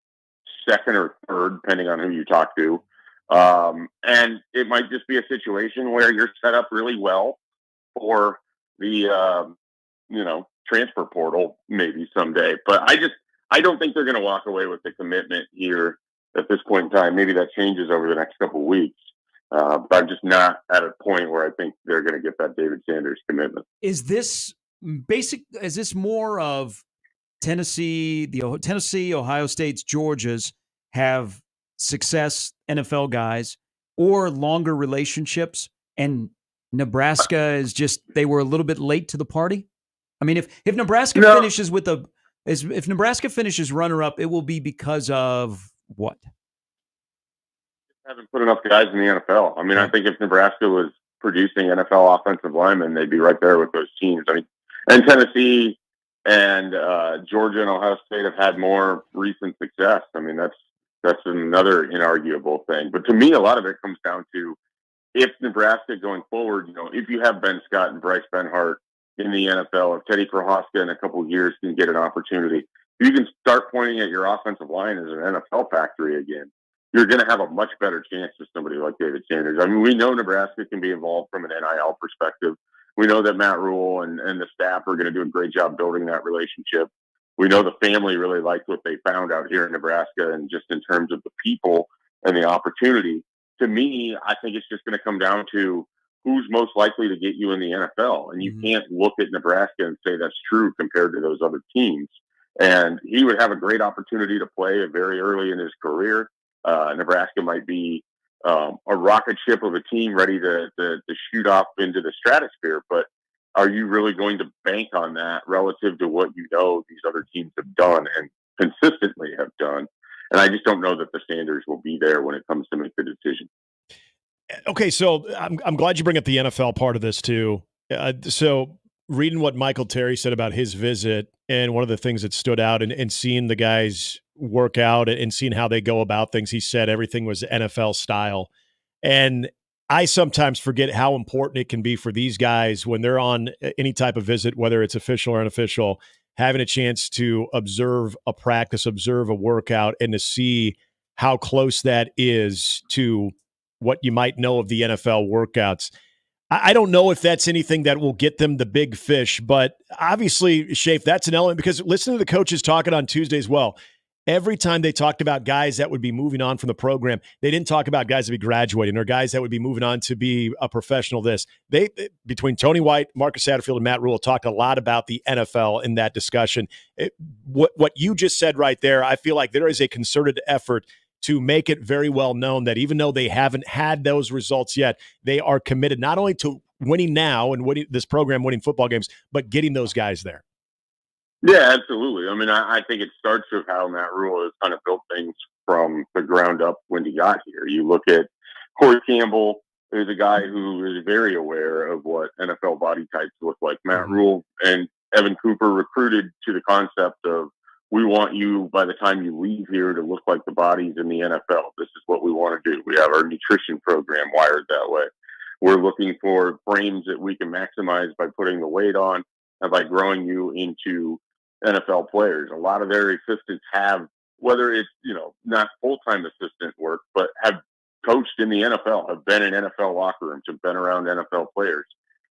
second or third, depending on who you talk to. And it might just be a situation where you're set up really well for the, transfer portal maybe someday. But I don't think they're going to walk away with the commitment here at this point in time. Maybe that changes over the next couple of weeks. But I'm just not at a point where I think they're going to get that David Sanders commitment. Is this more of Tennessee, Ohio State's, Georgia's have success NFL guys or longer relationships, and Nebraska is just, they were a little bit late to the party? I mean, if Nebraska finishes with If Nebraska finishes runner-up, it will be because of what? Haven't put enough guys in the NFL. I mean, I think if Nebraska was producing NFL offensive linemen, they'd be right there with those teams. I mean, and Tennessee and Georgia and Ohio State have had more recent success. I mean, that's another inarguable thing. But to me, a lot of it comes down to if Nebraska going forward, if you have Ben Scott and Bryce Benhart in the NFL, if Teddy Prohaska in a couple of years can get an opportunity, you can start pointing at your offensive line as an NFL factory again. You're going to have a much better chance with somebody like David Sanders. I mean, we know Nebraska can be involved from an NIL perspective. We know that Matt Rule and the staff are going to do a great job building that relationship. We know the family really liked what they found out here in Nebraska, and just in terms of the people and the opportunity. To me, I think it's just going to come down to who's most likely to get you in the NFL. And you can't look at Nebraska and say that's true compared to those other teams. And he would have a great opportunity to play very early in his career. Nebraska might be a rocket ship of a team ready to shoot off into the stratosphere. But are you really going to bank on that relative to what these other teams have done and consistently have done? And I just don't know that the standards will be there when it comes to make the decision. Okay, so I'm glad you bring up the NFL part of this too. So reading what Michael Terry said about his visit, and one of the things that stood out, and seeing the guys work out and seeing how they go about things, he said everything was NFL style. And I sometimes forget how important it can be for these guys when they're on any type of visit, whether it's official or unofficial, having a chance to observe a practice, observe a workout, and to see how close that is to what you might know of the NFL workouts. I don't know if that's anything that will get them the big fish, but obviously, Shafe, that's an element, because listen to the coaches talking on Tuesday as well. Every time they talked about guys that would be moving on from the program, they didn't talk about guys that would be graduating or guys that would be moving on to be a professional. They between Tony White, Marcus Satterfield, and Matt Rule, talked a lot about the NFL in that discussion. What you just said right there, I feel like there is a concerted effort to make it very well known that even though they haven't had those results yet, they are committed not only to winning now and winning this program, winning football games, but getting those guys there. Yeah, absolutely. I mean, I think it starts with how Matt Rule has kind of built things from the ground up when he got here. You look at Corey Campbell, who's a guy who is very aware of what NFL body types look like. Matt Rule and Evan Cooper recruited to the concept of, we want you, by the time you leave here, to look like the bodies in the NFL. This is what we want to do. We have our nutrition program wired that way. We're looking for frames that we can maximize by putting the weight on and by growing you into NFL players. A lot of their assistants have, whether it's, not full-time assistant work, but have coached in the NFL, have been in NFL locker rooms, have been around NFL players.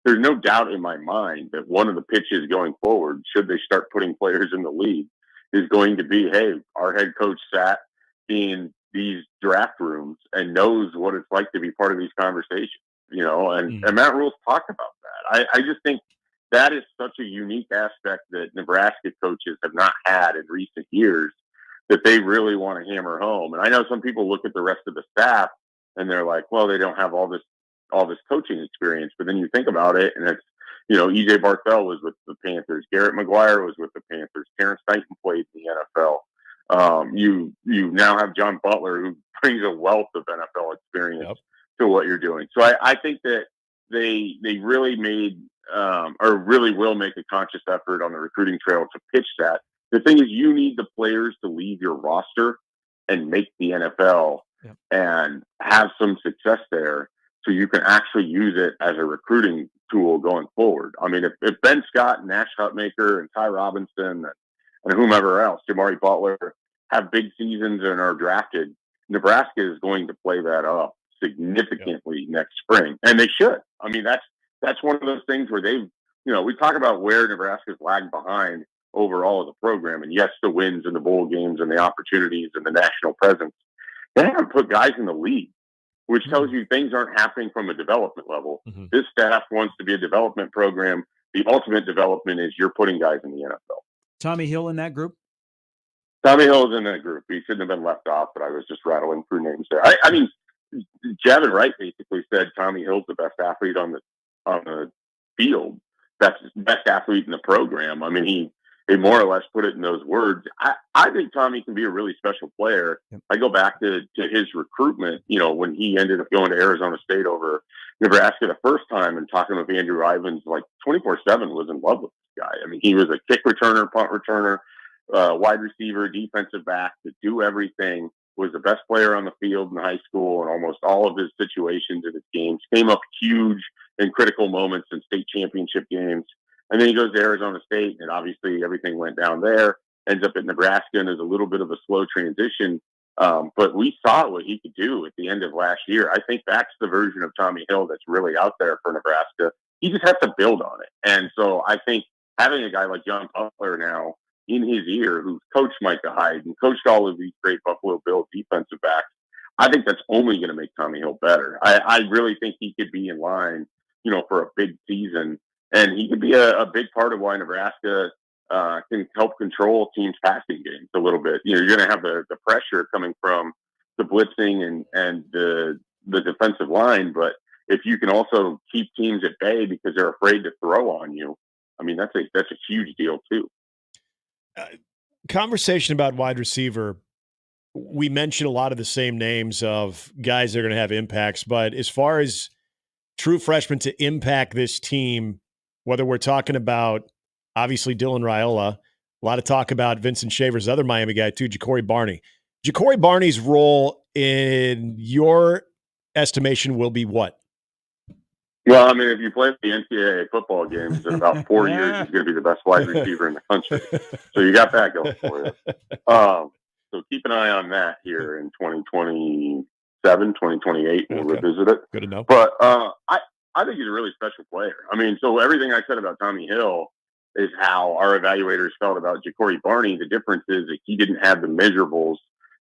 There's no doubt in my mind that one of the pitches going forward, should they start putting players in the league, is going to be, hey, our head coach sat in these draft rooms and knows what it's like to be part of these conversations, and Matt Rule's talked about that. I just think that is such a unique aspect that Nebraska coaches have not had in recent years that they really want to hammer home. And I know some people look at the rest of the staff and they're like, well, they don't have all this coaching experience. But then you think about it, and it's, E.J. Barthel was with the Panthers. Garrett McGuire was with the Panthers. Terrence Knighton played in the NFL. You now have John Butler, who brings a wealth of NFL experience to what you're doing. So I think that they really made or really will make a conscious effort on the recruiting trail to pitch that. The thing is, you need the players to leave your roster and make the NFL and have some success there, so you can actually use it as a recruiting tool going forward. I mean, if Ben Scott and Nash Hutmaker and Ty Robinson and whomever else, Jamari Butler, have big seasons and are drafted, Nebraska is going to play that up significantly next spring. And they should. I mean, that's one of those things where they've, we talk about where Nebraska's lagged behind overall of the program. And yes, the wins and the bowl games and the opportunities and the national presence. They haven't put guys in the league, which tells you things aren't happening from a development level. This staff wants to be a development program. The ultimate development is you're putting guys in the NFL. Tommy Hill in that group? Tommy Hill is in that group. He shouldn't have been left off, but I was just rattling through names there. I mean, Javin Wright basically said Tommy Hill's the best athlete on the field. Best athlete in the program. I mean, they more or less put it in those words. I think Tommy can be a really special player. Yep. I go back to his recruitment, when he ended up going to Arizona State over Nebraska the first time and talking with Andrew Ivins, like 24/7 was in love with this guy. I mean, he was a kick returner, punt returner, wide receiver, defensive back, to do everything, was the best player on the field in high school, and almost all of his situations in his games came up huge in critical moments in state championship games. And then he goes to Arizona State, and obviously everything went down there, ends up at Nebraska, and there's a little bit of a slow transition. But we saw what he could do at the end of last year. I think that's the version of Tommy Hill that's really out there for Nebraska. He just has to build on it. And so I think having a guy like John Butler now in his ear, who's coached Micah Hyde and coached all of these great Buffalo Bills defensive backs, I think that's only going to make Tommy Hill better. I really think he could be in line, for a big season. And he could be a big part of why Nebraska can help control teams' passing games a little bit. You're going to have the pressure coming from the blitzing and the defensive line, but if you can also keep teams at bay because they're afraid to throw on you, I mean, that's a huge deal too. Conversation about wide receiver. We mentioned a lot of the same names of guys that are going to have impacts, but as far as true freshmen to impact this team, whether we're talking about obviously Dylan Raiola, a lot of talk about Vincent Shaver's other Miami guy too, Ja'Cory Barney. Ja'Cory Barney's role in your estimation will be what? Well, I mean, if you play the NCAA football games in about 4 years, he's going to be the best wide receiver in the country. So you got that going for you. So keep an eye on that here in 2027, 2028. We'll revisit it. Good to know. But I think he's a really special player. I mean, so everything I said about Tommy Hill is how our evaluators felt about Ja'Cory Barney. The difference is that he didn't have the measurables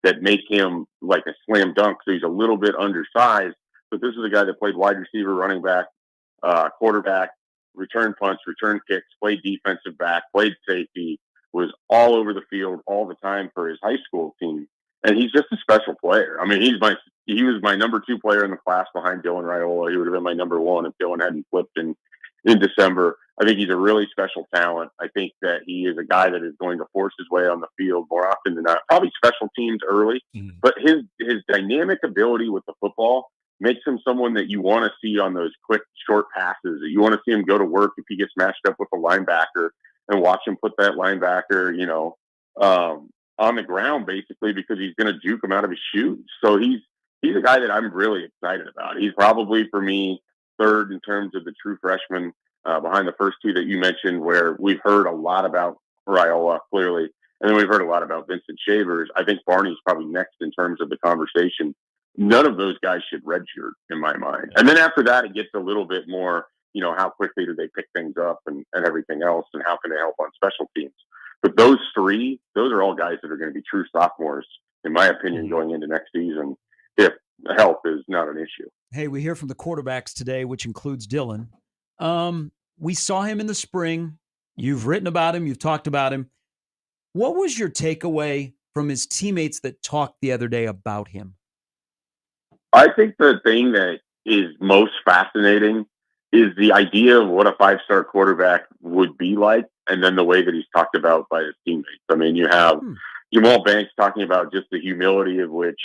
that make him like a slam dunk. So he's a little bit undersized. But this is a guy that played wide receiver, running back, quarterback, return punts, return kicks, played defensive back, played safety, was all over the field all the time for his high school team. And he's just a special player. I mean, he was my number 2 player in the class behind Dylan Raiola. He would have been my number 1 if Dylan hadn't flipped in December. I think he's a really special talent. I think that he is a guy that is going to force his way on the field more often than not. Probably special teams early, but his dynamic ability with the football makes him someone that you want to see on those quick, short passes. You want to see him go to work if he gets matched up with a linebacker and watch him put that linebacker, on the ground basically because he's going to juke him out of his shoes. So he's a guy that I'm really excited about. He's probably, for me, third in terms of the true freshman behind the first 2 that you mentioned, where we've heard a lot about Raiola, clearly, and then we've heard a lot about Vincent Shavers. I think Barney's probably next in terms of the conversation. None of those guys should redshirt in my mind. And then after that, it gets a little bit more, how quickly do they pick things up and everything else, and how can they help on special teams. But those 3, those are all guys that are going to be true sophomores, in my opinion, going into next season, if health is not an issue. Hey, we hear from the quarterbacks today, which includes Dylan. We saw him in the spring. You've written about him. You've talked about him. What was your takeaway from his teammates that talked the other day about him? I think the thing that is most fascinating is the idea of what a 5-star quarterback would be like, and then the way that he's talked about by his teammates. I mean, you have Jamal Banks talking about just the humility of which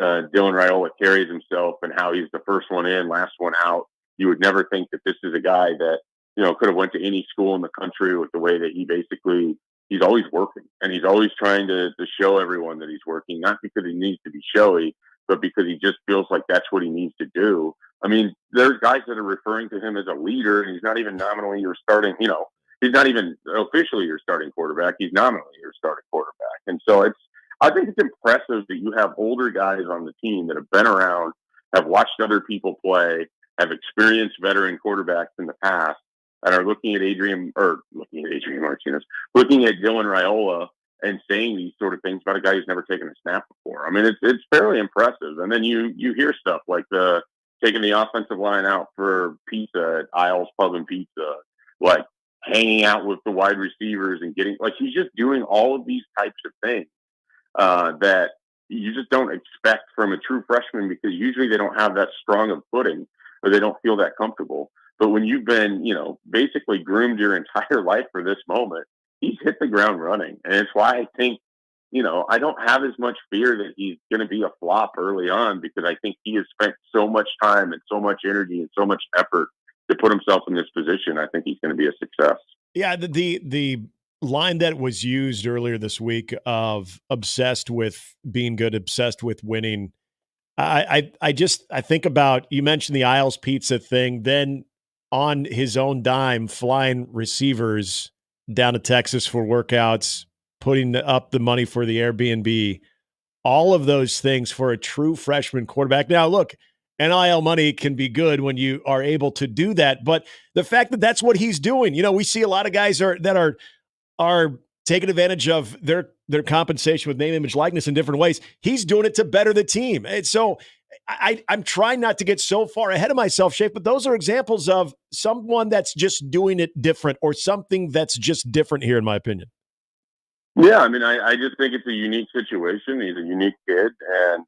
Dylan Raiola carries himself and how he's the first one in, last one out. You would never think that this is a guy that, could have went to any school in the country with the way that he's always working, and he's always trying to show everyone that he's working, not because he needs to be showy, but because he just feels like that's what he needs to do. I mean, there's guys that are referring to him as a leader, and he's not even nominally your starting, he's not even officially your starting quarterback. He's nominally your starting quarterback. And so I think it's impressive that you have older guys on the team that have been around, have watched other people play, have experienced veteran quarterbacks in the past, and are looking at Adrian Martinez, looking at Dylan Raiola and saying these sort of things about a guy who's never taken a snap before. I mean, it's fairly impressive. And then you hear stuff like taking the offensive line out for pizza at Isles Pub and Pizza, like hanging out with the wide receivers and he's just doing all of these types of things that you just don't expect from a true freshman, because usually they don't have that strong of footing or they don't feel that comfortable. But when you've been, basically groomed your entire life for this moment, he's hit the ground running. And it's why I think, I don't have as much fear that he's going to be a flop early on, because I think he has spent so much time and so much energy and so much effort to put himself in this position. I think he's going to be a success. Yeah, the line that was used earlier this week of obsessed with being good, obsessed with winning. I think about, you mentioned the Isles Pizza thing, then on his own dime, flying receivers down to Texas for workouts, putting up the money for the Airbnb, all of those things for a true freshman quarterback. Now, look, NIL money can be good when you are able to do that, but the fact that that's what he's doing, we see a lot of guys that are taking advantage of their compensation with name, image, likeness in different ways. He's doing it to better the team. And so I'm trying not to get so far ahead of myself, Shafe, but those are examples of someone that's just doing it different, or something that's just different here, in my opinion. Yeah, I just think it's a unique situation. He's a unique kid, and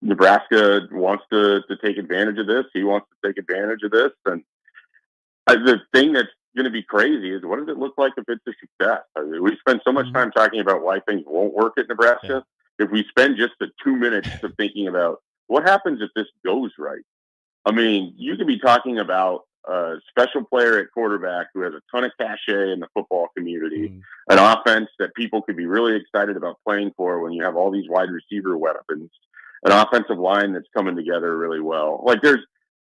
Nebraska wants to take advantage of this. He wants to take advantage of this. And the thing that's going to be crazy is, what does it look like if it's a success? We spend so much time talking about why things won't work at Nebraska. Yeah. If we spend just the 2 minutes of thinking about what happens if this goes right, you could be talking about a special player at quarterback who has a ton of cachet in the football community, an offense that people could be really excited about playing for when you have all these wide receiver weapons, an offensive line that's coming together really well.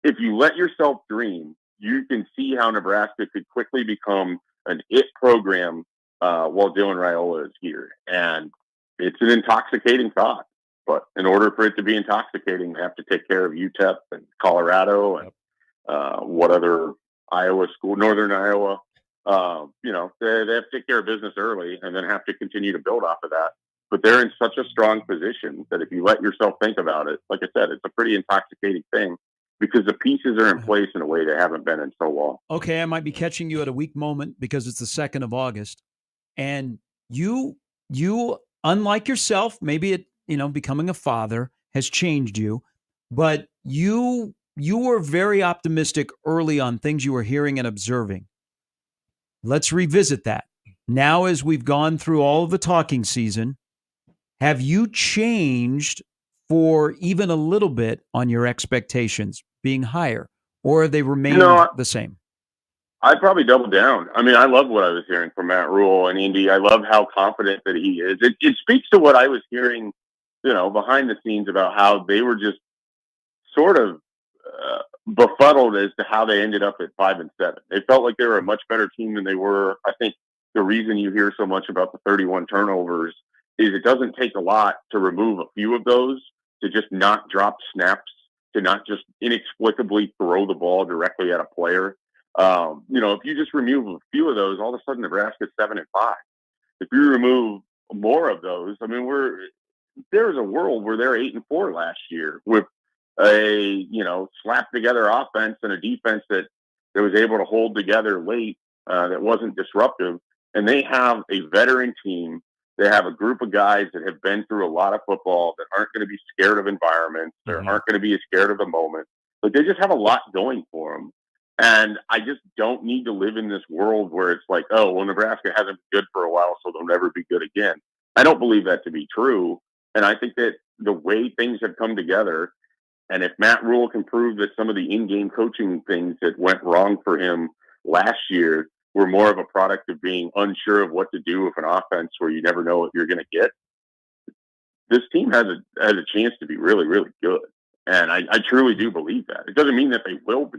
If you let yourself dream, you can see how Nebraska could quickly become an it program while Dylan Raiola is here. And it's an intoxicating thought. But in order for it to be intoxicating, they have to take care of UTEP and Colorado and what other Iowa school, Northern Iowa. They have to take care of business early and then have to continue to build off of that. But they're in such a strong position that if you let yourself think about it, like I said, it's a pretty intoxicating thing, because the pieces are in place in a way they haven't been in so long. Okay, I might be catching you at a weak moment because it's the 2nd of August. And you, unlike yourself, maybe it, becoming a father has changed you, but you were very optimistic early on things you were hearing and observing. Let's revisit that. Now, as we've gone through all of the talking season, have you changed for even a little bit on your expectations being higher, or have they remained the same? I'd probably double down. I love what I was hearing from Matt Rule and Indy. I love how confident that he is. It speaks to what I was hearing, behind the scenes, about how they were just sort of befuddled as to how they ended up at 5-7. They felt like they were a much better team than they were. I think the reason you hear so much about the 31 turnovers is it doesn't take a lot to remove a few of those, to just not drop snaps, to not just inexplicably throw the ball directly at a player. If you just remove a few of those, all of a sudden Nebraska's 7-5. If you remove more of those, there's a world where they're 8-4 last year with a slapped together offense and a defense that was able to hold together late, that wasn't disruptive. And they have a veteran team. They have a group of guys that have been through a lot of football, that aren't going to be scared of environments, or aren't going to be as scared of the moment. But they just have a lot going for them. And I just don't need to live in this world where it's like, oh, well, Nebraska hasn't been good for a while, so they'll never be good again. I don't believe that to be true. And I think that the way things have come together, and if Matt Rule can prove that some of the in-game coaching things that went wrong for him last year were more of a product of being unsure of what to do with an offense where you never know what you're going to get, this team has a chance to be really, really good. And I truly do believe that. It doesn't mean that they will be.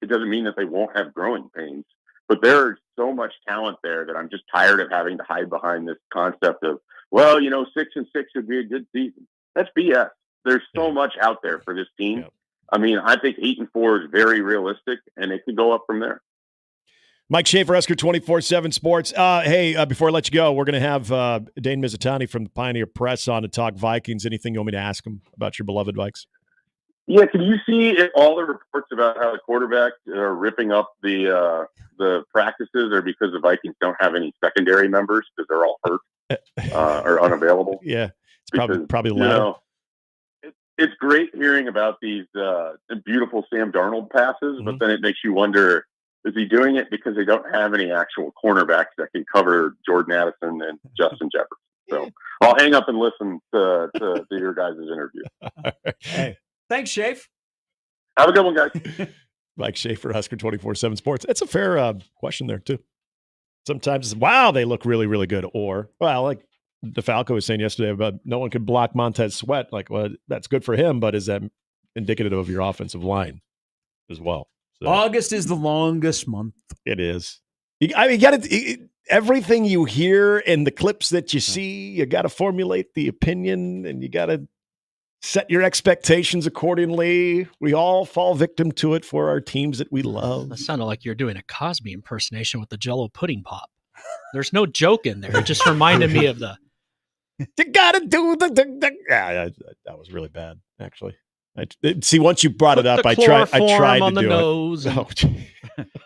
It doesn't mean that they won't have growing pains. But there's so much talent there that I'm just tired of having to hide behind this concept of, 6-6 would be a good season. That's BS. There's so much out there for this team. Yep. I think 8-4 is very realistic, and it could go up from there. Mike Schaefer, Husker 24/7 Sports. Before I let you go, we're going to have Dane Mizutani from the Pioneer Press on to talk Vikings. Anything you want me to ask him about your beloved Vikes? Yeah, can you see all the reports about how the quarterbacks are ripping up the practices, or because the Vikings don't have any secondary members because they're all hurt or unavailable? Yeah, it's probably the latter. It's great hearing about these beautiful Sam Darnold passes, but then it makes you wonder, Is he doing it because they don't have any actual cornerbacks that can cover Jordan Addison and Justin Jefferson? So I'll hang up and listen to your guys' interview. Hey, thanks, Shafe. Have a good one, guys. Mike Schaefer, Husker 24/7 Sports. It's a fair question there, too. Sometimes it's, wow, they look really, really good. Or, well, like DeFalco was saying yesterday about no one could block Montez Sweat. Like, well, that's good for him, but is that indicative of your offensive line as well? So, August is the longest month. it is. You got to everything you hear and the clips that you see, you got to formulate the opinion and you got to set your expectations accordingly. We all fall victim to it for our teams that we love. That sounded like you're doing a Cosby impersonation with the Jell-O pudding pop. There's no joke in there. It just reminded me of the. You gotta do the. Yeah, that was really bad, actually. See, once you brought it up, I tried on to the do nose. it.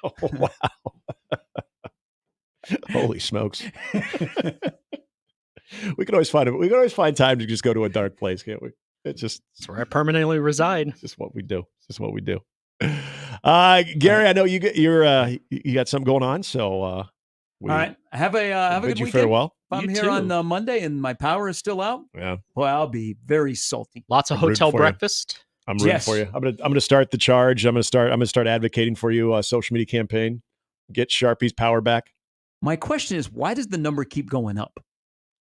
Oh, wow! Holy smokes! We can always find time to just go to a dark place, can't we? It's where I permanently reside. It's just what we do. Gary, I know you got something going on, so all right. Have a good you weekend. farewell. If I'm You here too. on Monday and my power is still out, yeah, boy, I'll be very salty. Lots of I'm rooting hotel for you. breakfast. I'm rooting for you. I'm gonna start the charge. I'm gonna start advocating for you. Social media campaign. Get Sharpie's power back. My question is, why does the number keep going up?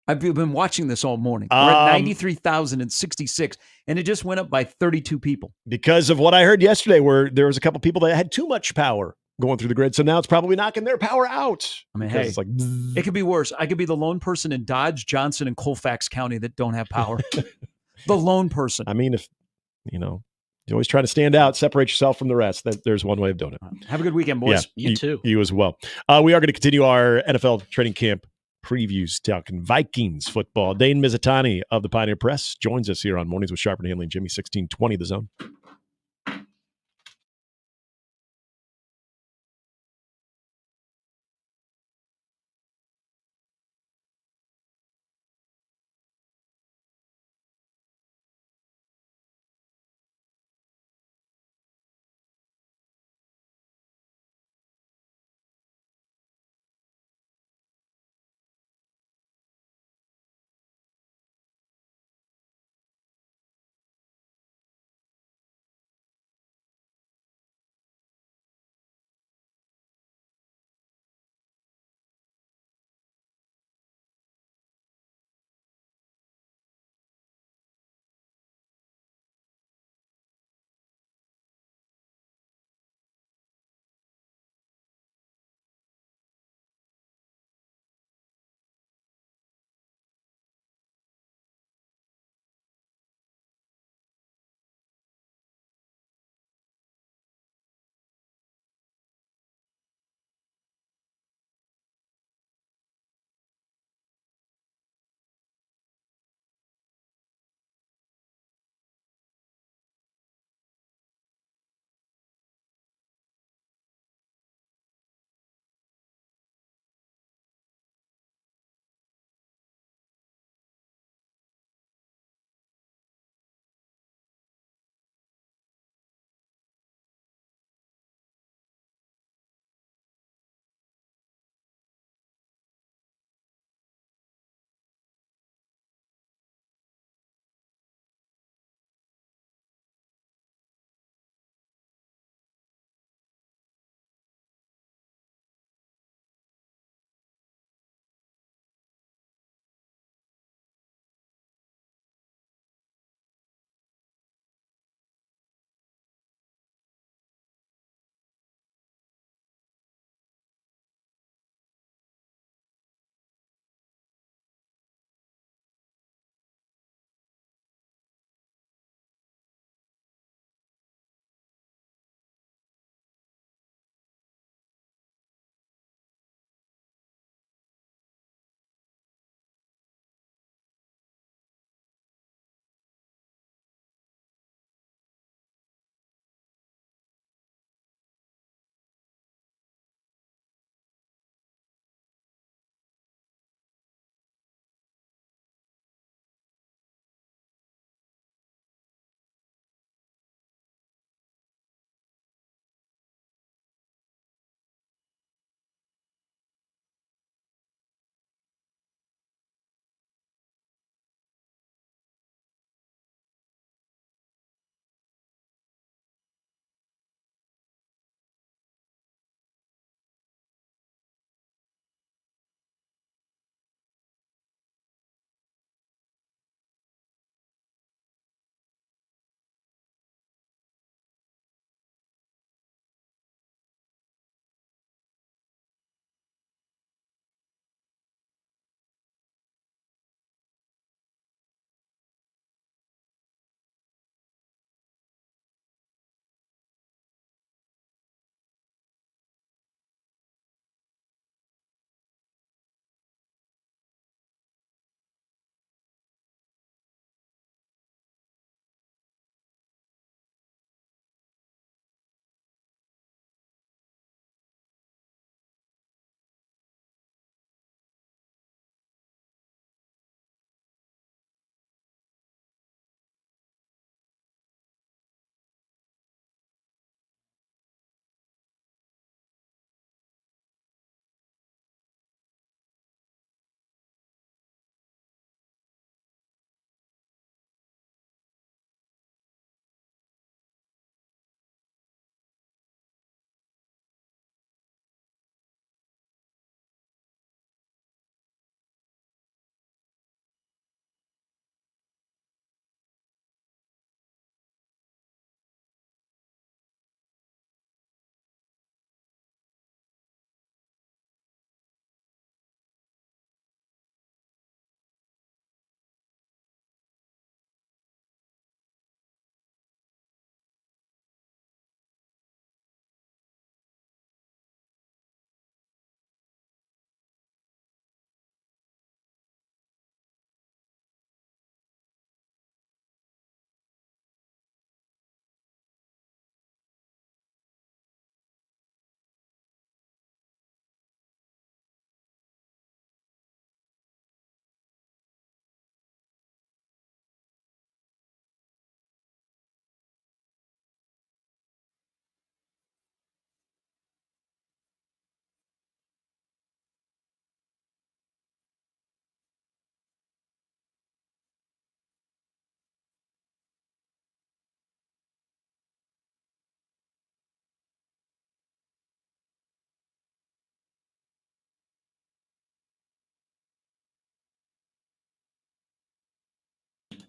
I've been watching this all morning. We're at 93,066, and it just went up by 32 people. Because of what I heard yesterday, where there was a couple people that had too much power going through the grid. So now it's probably knocking their power out. I mean, Because hey, it's like, it could be worse. I could be the lone person in Dodge, Johnson, and Colfax County that don't have power. The lone person. I mean, if, you always try to stand out, separate yourself from the rest. There's one way of doing it. Have a good weekend, boys. Yeah, You too. You as well. We are going to continue our NFL training camp previews, talking Vikings football. Dane Mizutani of the Pioneer Press joins us here on Mornings with Sharp and Handley and Jimmy, 1620 The Zone.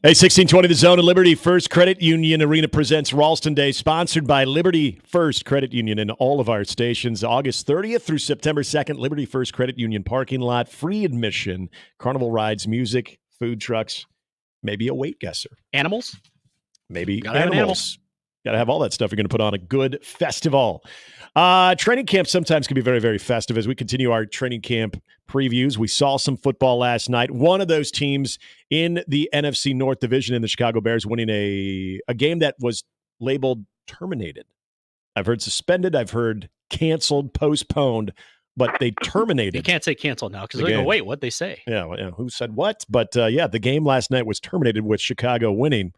Hey, 1620 The Zone and Liberty First Credit Union Arena presents Ralston Day, sponsored by Liberty First Credit Union in all of our stations. August 30th through September 2nd, Liberty First Credit Union parking lot, free admission, carnival rides, music, food trucks, maybe a weight guesser. Animals? Maybe Gotta have an animal. Got to have all that stuff. You're going to put on a good festival. Training camp sometimes can be very, very festive. As we continue our training camp previews, we saw some football last night. One of those teams in the NFC North Division in the Chicago Bears winning a game that was labeled terminated. I've heard suspended. I've heard canceled, postponed, but they terminated. You can't say canceled now because they're going to wait. What'd they say? Yeah, who said what? But the game last night was terminated with Chicago winning.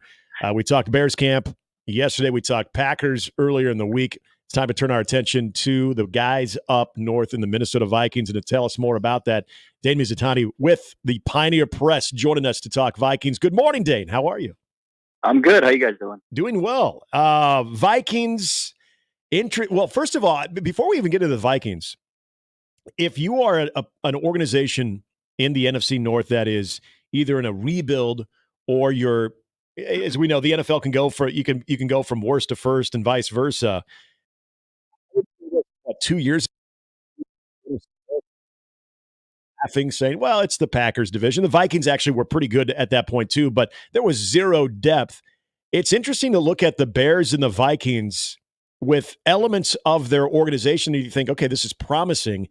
We talked Bears camp. Yesterday, we talked Packers earlier in the week. It's time to turn our attention to the guys up north in the Minnesota Vikings. And to tell us more about that, Dane Mizutani with the Pioneer Press joining us to talk Vikings. Good morning, Dane. How are you? I'm good. How you guys doing? Doing well. Vikings. Well, first of all, before we even get into the Vikings, if you are an organization in the NFC North that is either in a rebuild or you're, as we know, the NFL can go you can go from worst to first and vice versa. 2 years laughing, saying, well, it's the Packers division. The Vikings actually were pretty good at that point too, but there was zero depth. It's interesting to look at the Bears and the Vikings with elements of their organization and you think, okay, this is promising,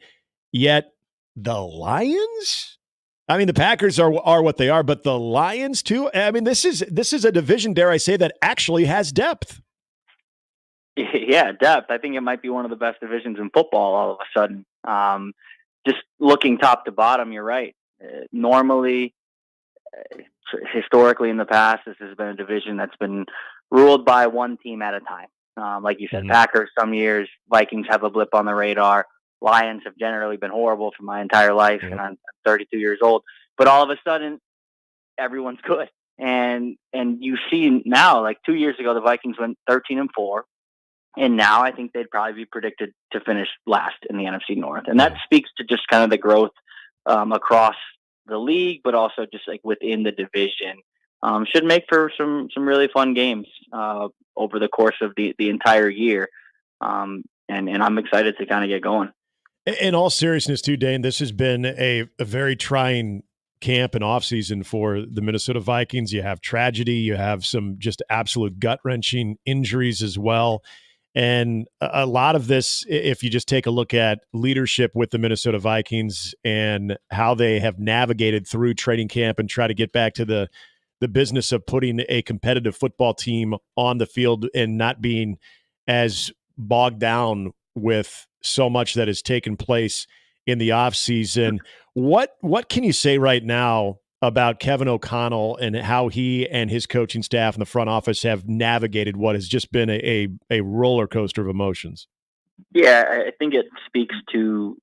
yet the Lions? I mean, the Packers are what they are, but the Lions too. I mean, this is a division, dare I say, that actually has depth. Yeah, depth. I think it might be one of the best divisions in football all of a sudden. Just looking top to bottom, you're right. Normally, historically in the past, this has been a division that's been ruled by one team at a time. Like you said, Packers some years, Vikings have a blip on the radar. Lions have generally been horrible for my entire life, and I'm 32 years old. But all of a sudden, everyone's good. And you see now, like 2 years ago, the Vikings went 13-4, and now I think they'd probably be predicted to finish last in the NFC North. And that speaks to just kind of the growth across the league, but also just like within the division. Should make for some really fun games over the course of the entire year. And I'm excited to kind of get going. In all seriousness, too, Dane, this has been a very trying camp and offseason for the Minnesota Vikings. You have tragedy. You have some just absolute gut-wrenching injuries as well. And a lot of this, if you just take a look at leadership with the Minnesota Vikings and how they have navigated through training camp and try to get back to the business of putting a competitive football team on the field and not being as bogged down with so much that has taken place in the offseason. What can you say right now about Kevin O'Connell and how he and his coaching staff and the front office have navigated what has just been a roller coaster of emotions? Yeah, I think it speaks to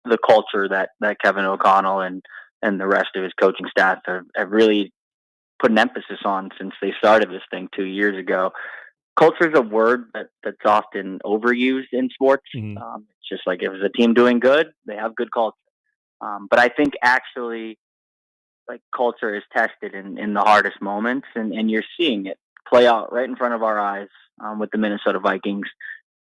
the culture that Kevin O'Connell and the rest of his coaching staff have really put an emphasis on since they started this thing 2 years ago. Culture is a word that's often overused in sports. It's just like if it's a team doing good, they have good culture. But I think actually, like, culture is tested in the hardest moments, and you're seeing it play out right in front of our eyes with the Minnesota Vikings.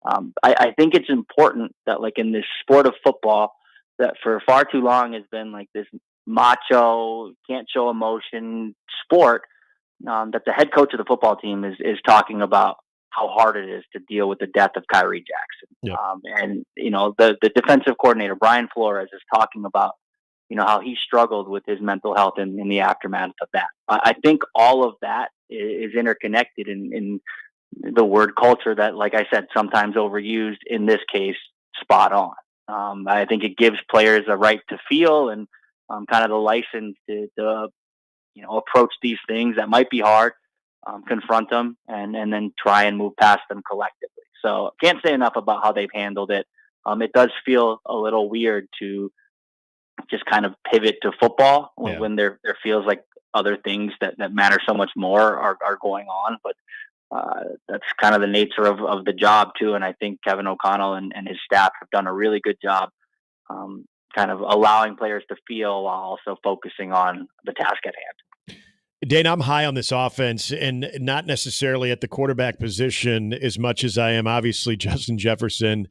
I think it's important that, like, in this sport of football, that for far too long has been like this macho, can't show emotion sport, that the head coach of the football team is talking about how hard it is to deal with the death of Kyrie Jackson. And, the defensive coordinator, Brian Flores, is talking about, how he struggled with his mental health in the aftermath of that. I think all of that is interconnected in the word culture that, like I said, sometimes overused, in this case, spot on. I think it gives players a right to feel and kind of the license to approach these things that might be hard, confront them, and then try and move past them collectively. So can't say enough about how they've handled it. It does feel a little weird to just kind of pivot to football when there feels like other things that matter so much more are going on. But that's kind of the nature of the job too. And I think Kevin O'Connell and his staff have done a really good job kind of allowing players to feel while also focusing on the task at hand. Dane, I'm high on this offense, and not necessarily at the quarterback position as much as I am obviously Justin Jefferson.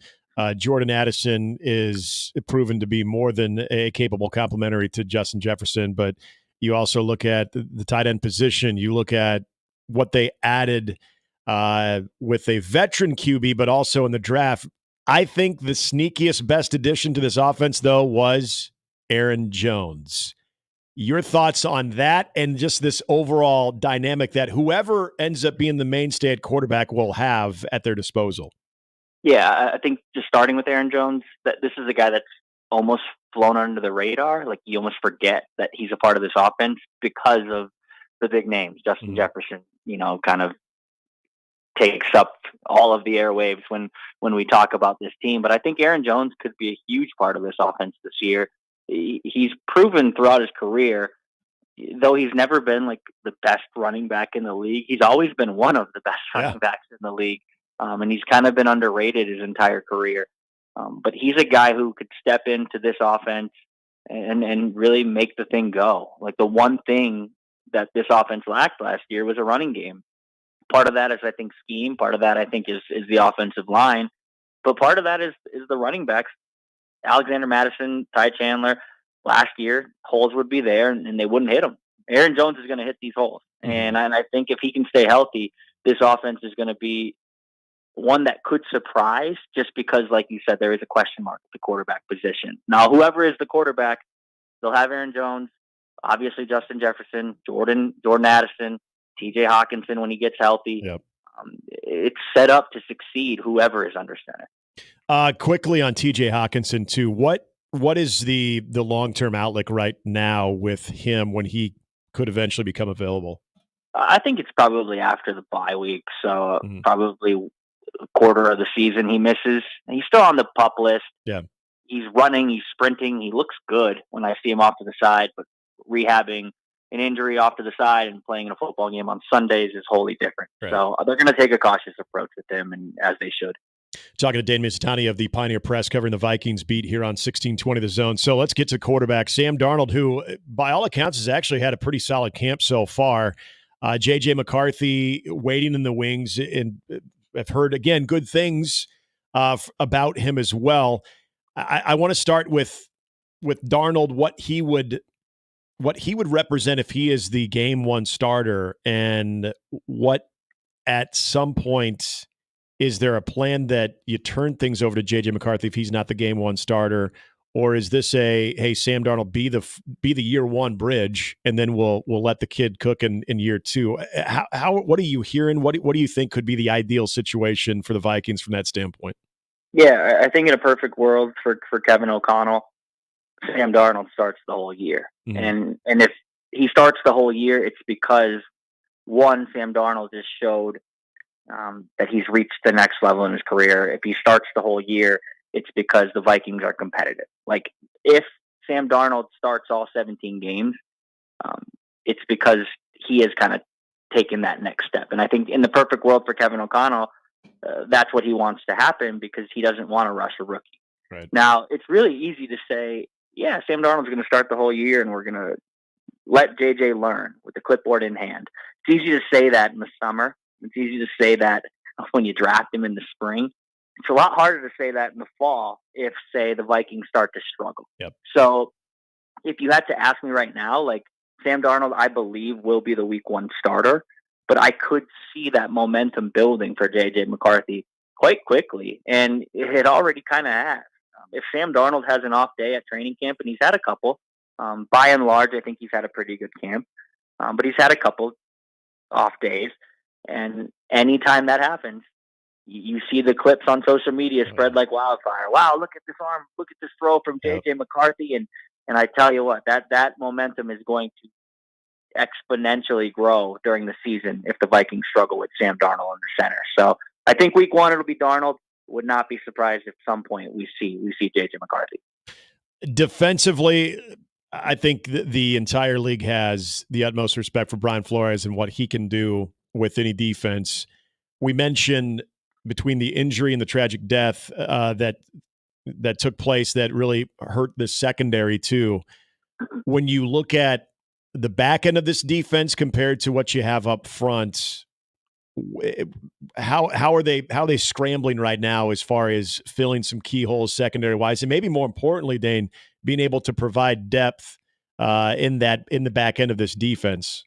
Jordan Addison is proven to be more than a capable complementary to Justin Jefferson, but you also look at the tight end position. You look at what they added with a veteran QB, but also in the draft. I think the sneakiest, best addition to this offense, though, was Aaron Jones. Your thoughts on that and just this overall dynamic that whoever ends up being the mainstay at quarterback will have at their disposal? Yeah, I think just starting with Aaron Jones, that this is a guy that's almost flown under the radar. Like, you almost forget that he's a part of this offense because of the big names. Justin Jefferson, kind of takes up all of the airwaves when we talk about this team. But I think Aaron Jones could be a huge part of this offense this year. He's proven throughout his career, though he's never been like the best running back in the league, he's always been one of the best running backs in the league. And he's kind of been underrated his entire career. But he's a guy who could step into this offense and really make the thing go. Like, the one thing that this offense lacked last year was a running game. Part of that is, I think, scheme. Part of that, I think, is the offensive line. But part of that is the running backs. Alexander Mattison, Ty Chandler, last year, holes would be there and they wouldn't hit them. Aaron Jones is going to hit these holes. And I think if he can stay healthy, this offense is going to be one that could surprise, just because, like you said, there is a question mark at the quarterback position. Now, whoever is the quarterback, they'll have Aaron Jones, obviously Justin Jefferson, Jordan Addison, TJ Hawkinson when he gets healthy. Yep. It's set up to succeed, whoever is under center. Quickly on TJ Hawkinson too. What is the long-term outlook right now with him when he could eventually become available? I think it's probably after the bye week. So probably a quarter of the season he misses. He's still on the PUP list. Yeah. He's running, he's sprinting. He looks good when I see him off to the side, but rehabbing an injury off to the side and playing in a football game on Sundays is wholly different. Right. So they're going to take a cautious approach with him, and as they should. Talking to Dane Mizutani of the Pioneer Press covering the Vikings beat here on 1620 The Zone. So let's get to quarterback. Sam Darnold, who by all accounts has actually had a pretty solid camp so far. J.J. McCarthy waiting in the wings, and I've heard, again, good things about him as well. I want to start with Darnold, what he would represent if he is the game one starter, and what at some point – is there a plan that you turn things over to J.J. McCarthy if he's not the game one starter, or is this hey, Sam Darnold be the year one bridge, and then we'll let the kid cook in year two? What are you hearing? What do you think could be the ideal situation for the Vikings from that standpoint? Yeah, I think in a perfect world for Kevin O'Connell, Sam Darnold starts the whole year, and if he starts the whole year, it's because one, Sam Darnold just showed that he's reached the next level in his career. If he starts the whole year, it's because the Vikings are competitive. Like, if Sam Darnold starts all 17 games, it's because he has kind of taken that next step. And I think in the perfect world for Kevin O'Connell, that's what he wants to happen, because he doesn't want to rush a rookie. Right. Now, it's really easy to say, yeah, Sam Darnold's going to start the whole year and we're going to let JJ learn with the clipboard in hand. It's easy to say that in the summer. It's easy to say that when you draft him in the spring. It's a lot harder to say that in the fall if, say, the Vikings start to struggle. Yep. So if you had to ask me right now, like, Sam Darnold, I believe, will be the week one starter, but I could see that momentum building for J.J. McCarthy quite quickly, and it already kind of has. If Sam Darnold has an off day at training camp, and he's had a couple, by and large, I think he's had a pretty good camp, but he's had a couple off days. And anytime that happens, you see the clips on social media spread like wildfire. Wow, look at this arm, look at this throw from J.J. McCarthy. And I tell you what, that momentum is going to exponentially grow during the season if the Vikings struggle with Sam Darnold in the center. So I think week one it'll be Darnold. Would not be surprised if at some point we see J.J. McCarthy. Defensively, I think the entire league has the utmost respect for Brian Flores and what he can do with any defense. We mentioned between the injury and the tragic death that took place that really hurt the secondary too. When you look at the back end of this defense compared to what you have up front, how are they scrambling right now as far as filling some key holes secondary wise, and maybe more importantly, Dane, being able to provide depth in the back end of this defense?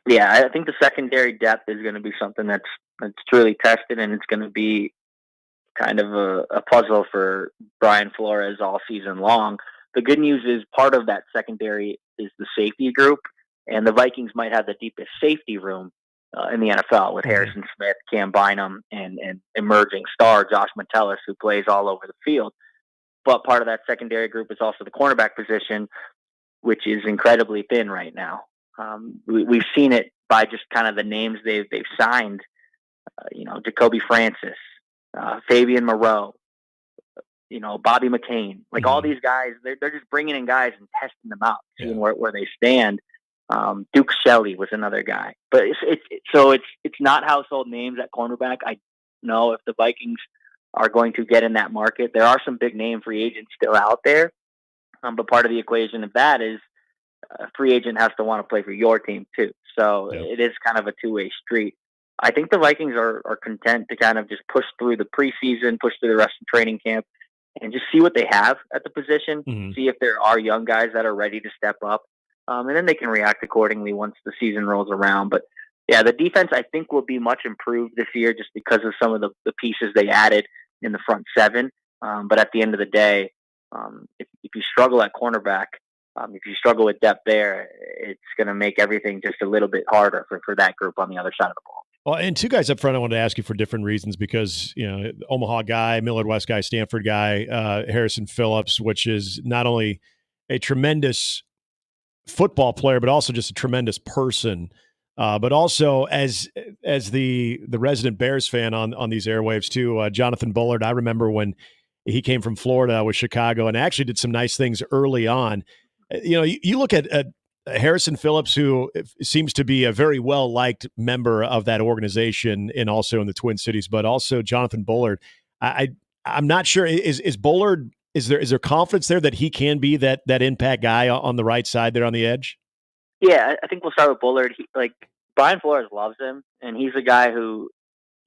Yeah, I think the secondary depth is going to be something that's truly tested, and it's going to be kind of a puzzle for Brian Flores all season long. The good news is part of that secondary is the safety group, and the Vikings might have the deepest safety room in the NFL with Harrison Smith, Cam Bynum, and emerging star Josh Metellus, who plays all over the field. But part of that secondary group is also the cornerback position, which is incredibly thin right now. We've seen it by just kind of the names they've signed. Jacoby Francis, Fabian Moreau, Bobby McCain. Like all these guys, they're just bringing in guys and testing them out, seeing where they stand. Duke Shelley was another guy, but it's not household names at cornerback. I know if the Vikings are going to get in that market, there are some big name free agents still out there. But part of the equation of that is a free agent has to want to play for your team too. So it is kind of a two-way street. I think the Vikings are content to kind of just push through the preseason, push through the rest of training camp, and just see what they have at the position, see if there are young guys that are ready to step up, and then they can react accordingly once the season rolls around. But yeah, the defense I think will be much improved this year just because of some of the pieces they added in the front seven. But at the end of the day, if you struggle at cornerback, if you struggle with depth there, it's going to make everything just a little bit harder for that group on the other side of the ball. Well, and two guys up front I wanted to ask you for different reasons because, Omaha guy, Millard West guy, Stanford guy, Harrison Phillips, which is not only a tremendous football player, but also just a tremendous person. But also as the resident Bears fan on these airwaves too, Jonathan Bullard, I remember when he came from Florida with Chicago and actually did some nice things early on. You look at Harrison Phillips, who seems to be a very well-liked member of that organization and also in the Twin Cities, but also Jonathan Bullard. I'm not sure. Is Bullard, is there confidence there that he can be that impact guy on the right side there on the edge? Yeah, I think we'll start with Bullard. Brian Flores loves him, and he's a guy who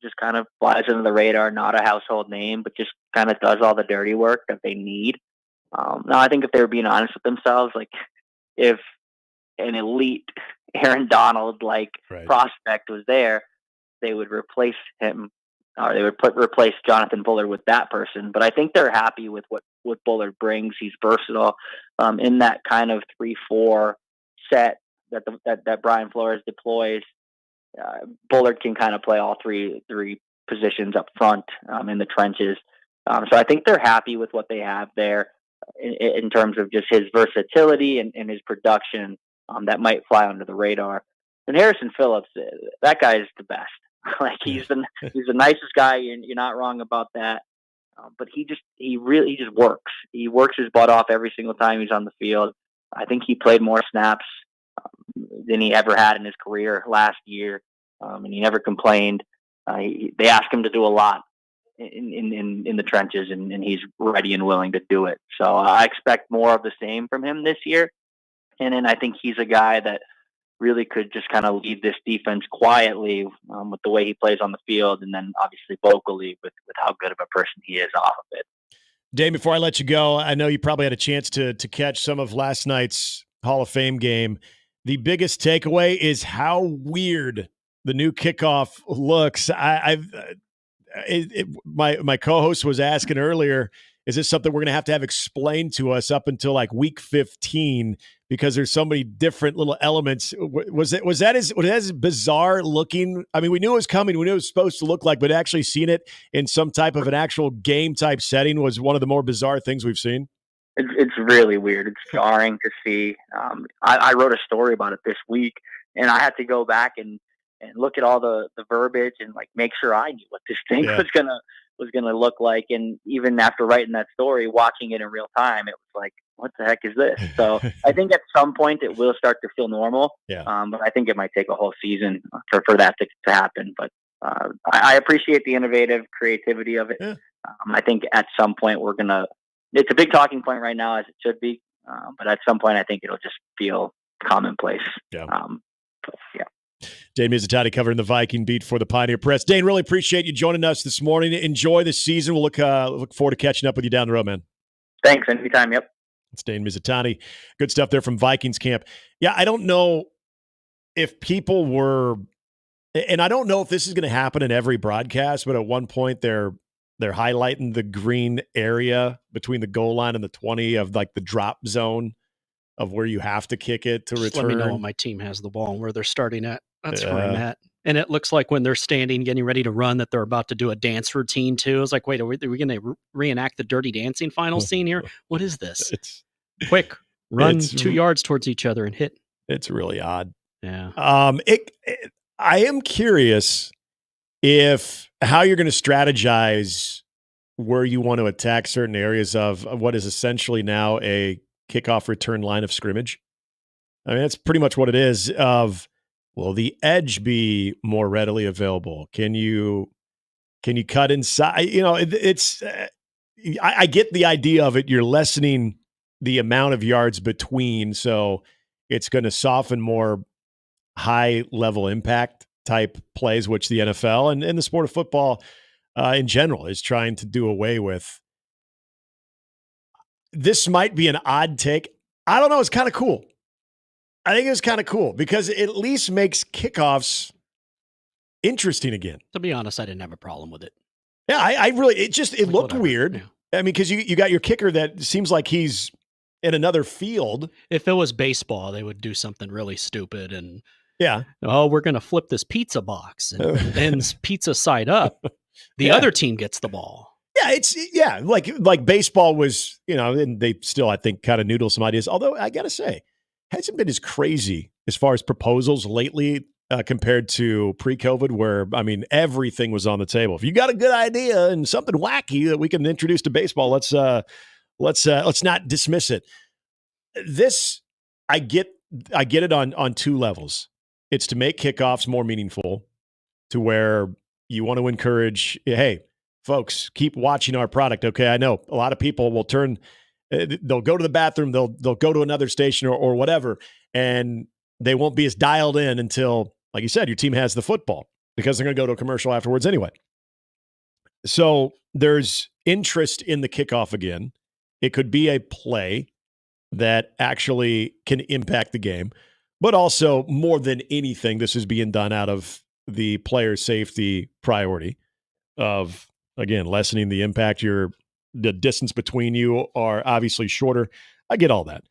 just kind of flies under the radar, not a household name, but just kind of does all the dirty work that they need. Now, I think if they were being honest with themselves, like if an elite Aaron Donald prospect was there, they would replace him, or they would replace Jonathan Bullard with that person. But I think they're happy with what Bullard brings. He's versatile in that kind of 3-4 set that Brian Flores deploys. Bullard can kind of play all three positions up front in the trenches. So I think they're happy with what they have there in terms of just his versatility and his production that might fly under the radar. And Harrison Phillips, that guy is the best. He's the nicest guy. You're not wrong about that. But he just works. He works his butt off every single time he's on the field. I think he played more snaps than he ever had in his career last year, and he never complained. They asked him to do a lot in the trenches, and he's ready and willing to do it. So I expect more of the same from him this year. And then I think he's a guy that really could just kind of lead this defense quietly with the way he plays on the field, and then obviously vocally with how good of a person he is off of it. Dave, before I let you go, I know you probably had a chance to catch some of last night's Hall of Fame game. The biggest takeaway is how weird the new kickoff looks. My co-host was asking earlier, is this something we're going to have explained to us up until like week 15 because there's so many different little elements? Was that as bizarre looking? I mean, we knew it was coming. We knew it was supposed to look like, but actually seeing it in some type of an actual game type setting was one of the more bizarre things we've seen. It's really weird. It's jarring to see. I wrote a story about it this week, and I had to go back and look at all the verbiage and make sure I knew what this thing was gonna look like. And even after writing that story, watching it in real time, it was like, what the heck is this? So I think at some point it will start to feel normal. Yeah. But I think it might take a whole season for that to happen. But I appreciate the innovative creativity of it. Yeah. I think at some point it's a big talking point right now, as it should be. But at some point, I think it'll just feel commonplace. Yeah. Yeah. Dane Mizutani covering the Viking beat for the Pioneer Press. Dane, really appreciate you joining us this morning. Enjoy the season. We'll look forward to catching up with you down the road, man. Thanks. Anytime. Yep. It's Dane Mizutani. Good stuff there from Vikings camp. Yeah, I don't know if people were, and I don't know if this is going to happen in every broadcast, but at one point they're highlighting the green area between the goal line and the 20 of like the drop zone of where you have to kick it to Just return. let me know when my team has the ball and where they're starting at. That's where I'm at. And it looks like when they're standing, getting ready to run, that they're about to do a dance routine too. It's like, wait, are we going to reenact the Dirty Dancing final scene here? What is this? Quick, run 2 yards towards each other and hit. It's really odd. Yeah. I am curious how you're going to strategize where you want to attack certain areas of what is essentially now a kickoff return line of scrimmage. I mean, that's pretty much what it is. Will the edge be more readily available? Can you cut inside? You know, I get the idea of it. You're lessening the amount of yards between, so it's going to soften more high level impact type plays, which the NFL and the sport of football in general is trying to do away with. This might be an odd take. I don't know. It's kind of cool. I think it's kind of cool because it at least makes kickoffs interesting again. To be honest, I didn't have a problem with it. Yeah, I really, it looked whatever. weird. Yeah. I mean, because you got your kicker that seems like he's in another field. If it was baseball, they would do something really stupid and yeah. Oh, we're going to flip this pizza box and ends pizza side up. The other team gets the ball. Yeah, like baseball was, and they still, I think, kind of noodle some ideas. Although I got to say, hasn't been as crazy as far as proposals lately compared to pre-COVID, where, I mean, everything was on the table. If you got a good idea and something wacky that we can introduce to baseball, let's not dismiss it. This, I get it on two levels. It's to make kickoffs more meaningful, to where you want to encourage, hey, folks, keep watching our product. Okay, I know a lot of people will they'll go to the bathroom, they'll go to another station or whatever, and they won't be as dialed in until, like you said, your team has the football, because they're going to go to a commercial afterwards anyway. So there's interest in the kickoff again. It could be a play that actually can impact the game, but also more than anything, this is being done out of the player safety priority of, again, lessening the impact. The distance between you are obviously shorter. I get all that.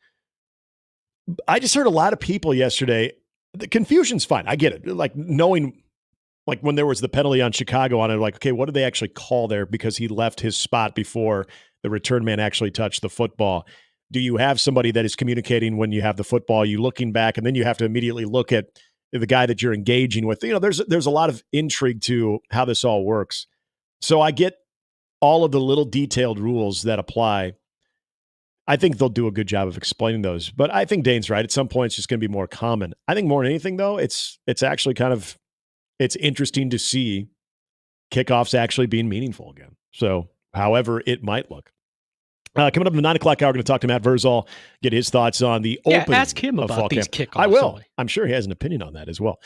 I just heard a lot of people yesterday. The confusion's fine. I get it. Like knowing, like when there was the penalty on Chicago on it, like, okay, what did they actually call there? Because he left his spot before the return man actually touched the football. Do you have somebody that is communicating when you have the football? You looking back, and then you have to immediately look at the guy that you're engaging with. There's a lot of intrigue to how this all works. So I get all of the little detailed rules that apply. I think they'll do a good job of explaining those. But I think Dane's right. At some point, it's just going to be more common. I think more than anything, though, it's actually it's interesting to see kickoffs actually being meaningful again. So however it might look. Coming up in the 9 o'clock hour, we're going to talk to Matt Verzal, get his thoughts on the opening. Ask him about these kickoffs. I will. I'm sure he has an opinion on that as well.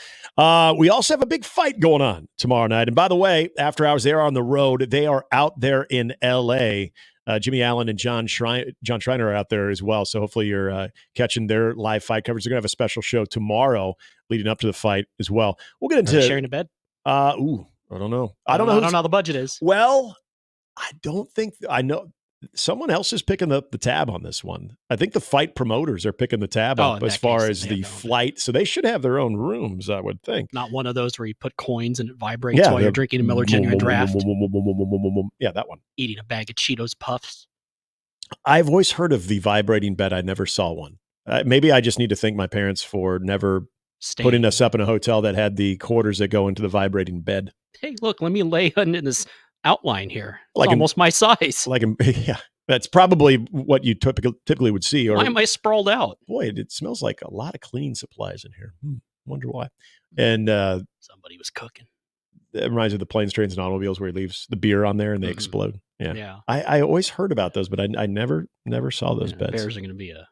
We also have a big fight going on tomorrow night. And by the way, after hours, they are on the road. They are out there in L.A. Jimmy Allen and John Schreiner are out there as well. So hopefully you're catching their live fight coverage. They're going to have a special show tomorrow leading up to the fight as well. We'll get into sharing a bed. I don't know. I don't know how the budget is. Well, I don't think I know. Someone else is picking the tab on this one. I think the fight promoters are picking the tab up as far as the flight. So they should have their own rooms, I would think. Not one of those where you put coins and it vibrates while you're drinking a Miller Genuine Draft. Yeah, that one. Eating a bag of Cheetos Puffs. I've always heard of the vibrating bed. I never saw one. Maybe I just need to thank my parents for never putting us up in a hotel that had the quarters that go into the vibrating bed. Hey, look, let me lay in this outline here. It's almost my size. Yeah, that's probably what you typically would see. Or why am I sprawled out? Boy, it smells like a lot of cleaning supplies in here. Wonder why. And somebody was cooking. It reminds me of the Planes, Trains, and Automobiles where he leaves the beer on there and they explode. Yeah. I always heard about those, but I never saw those beds. Bears are going to be a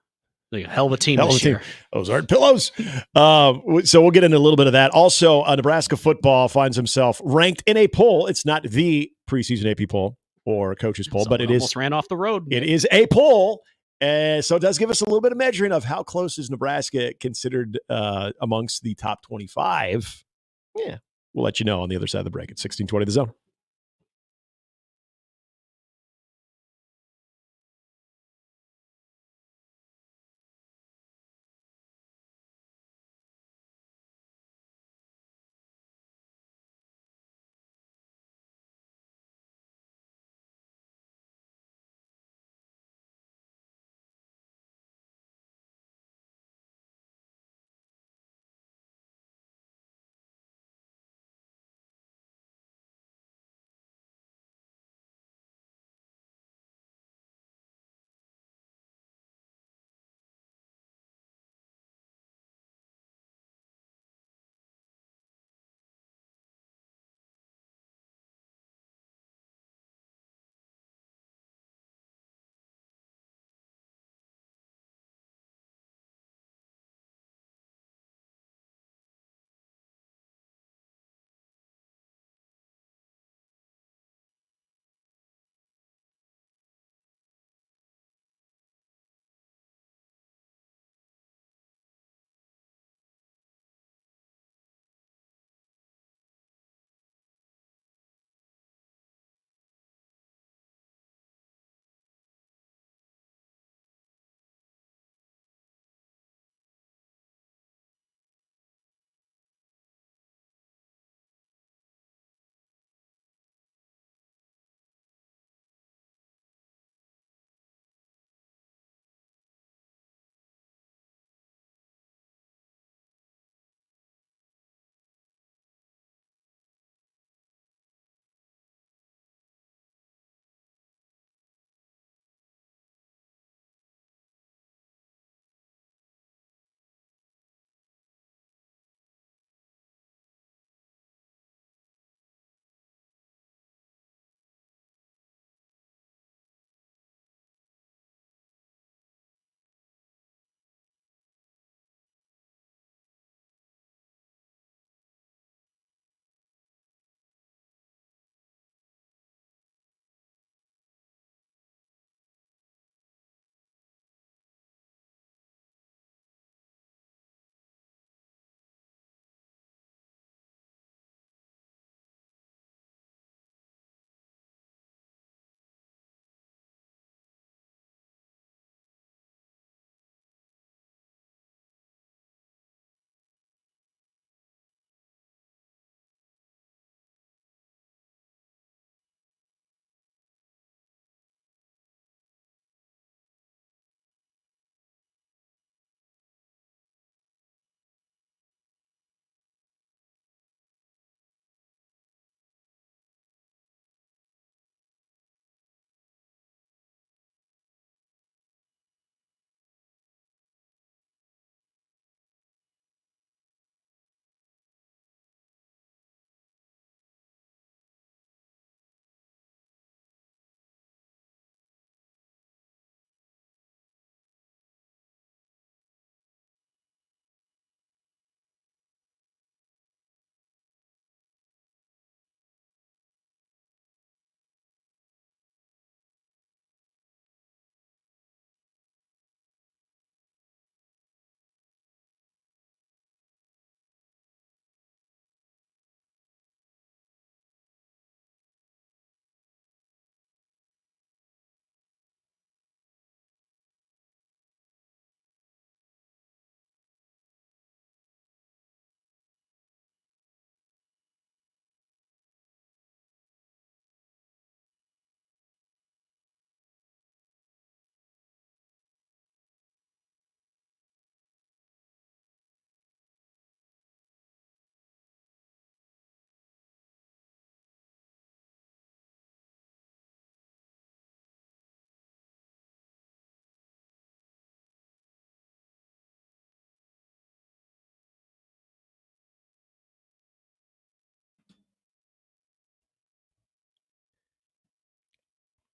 Like a hell of a team Hell of this a team. year. Those aren't pillows. So we'll get into a little bit of that. Also, Nebraska football finds himself ranked in a poll. It's not the preseason AP poll or coaches poll, but it almost ran off the road. It is a poll. So it does give us a little bit of measuring of how close is Nebraska considered amongst the top 25. Yeah, we'll let you know on the other side of the break at 1620 The Zone.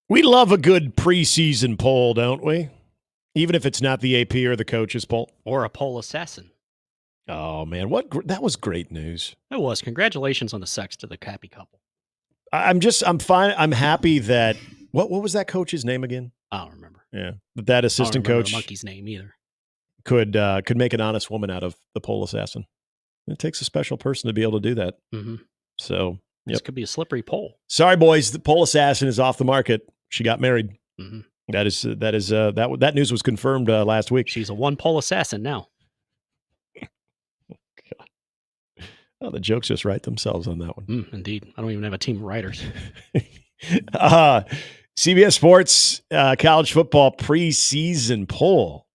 We love a good preseason poll, don't we? Even if it's not the AP or the coaches poll? Or a poll assassin. Oh, man. That was great news. It was. Congratulations on the sex to the happy couple. I'm fine. I'm happy that, what was that coach's name again? I don't remember. Yeah. That assistant I don't remember coach the monkey's name either. could make an honest woman out of the poll assassin. It takes a special person to be able to do that. Mm-hmm. So, This could be a slippery poll. Sorry, boys. The poll assassin is off the market. She got married. Mm-hmm. That news was confirmed last week. She's a one poll assassin now. Oh, the jokes just write themselves on that one. Indeed. I don't even have a team of writers. CBS Sports college football preseason poll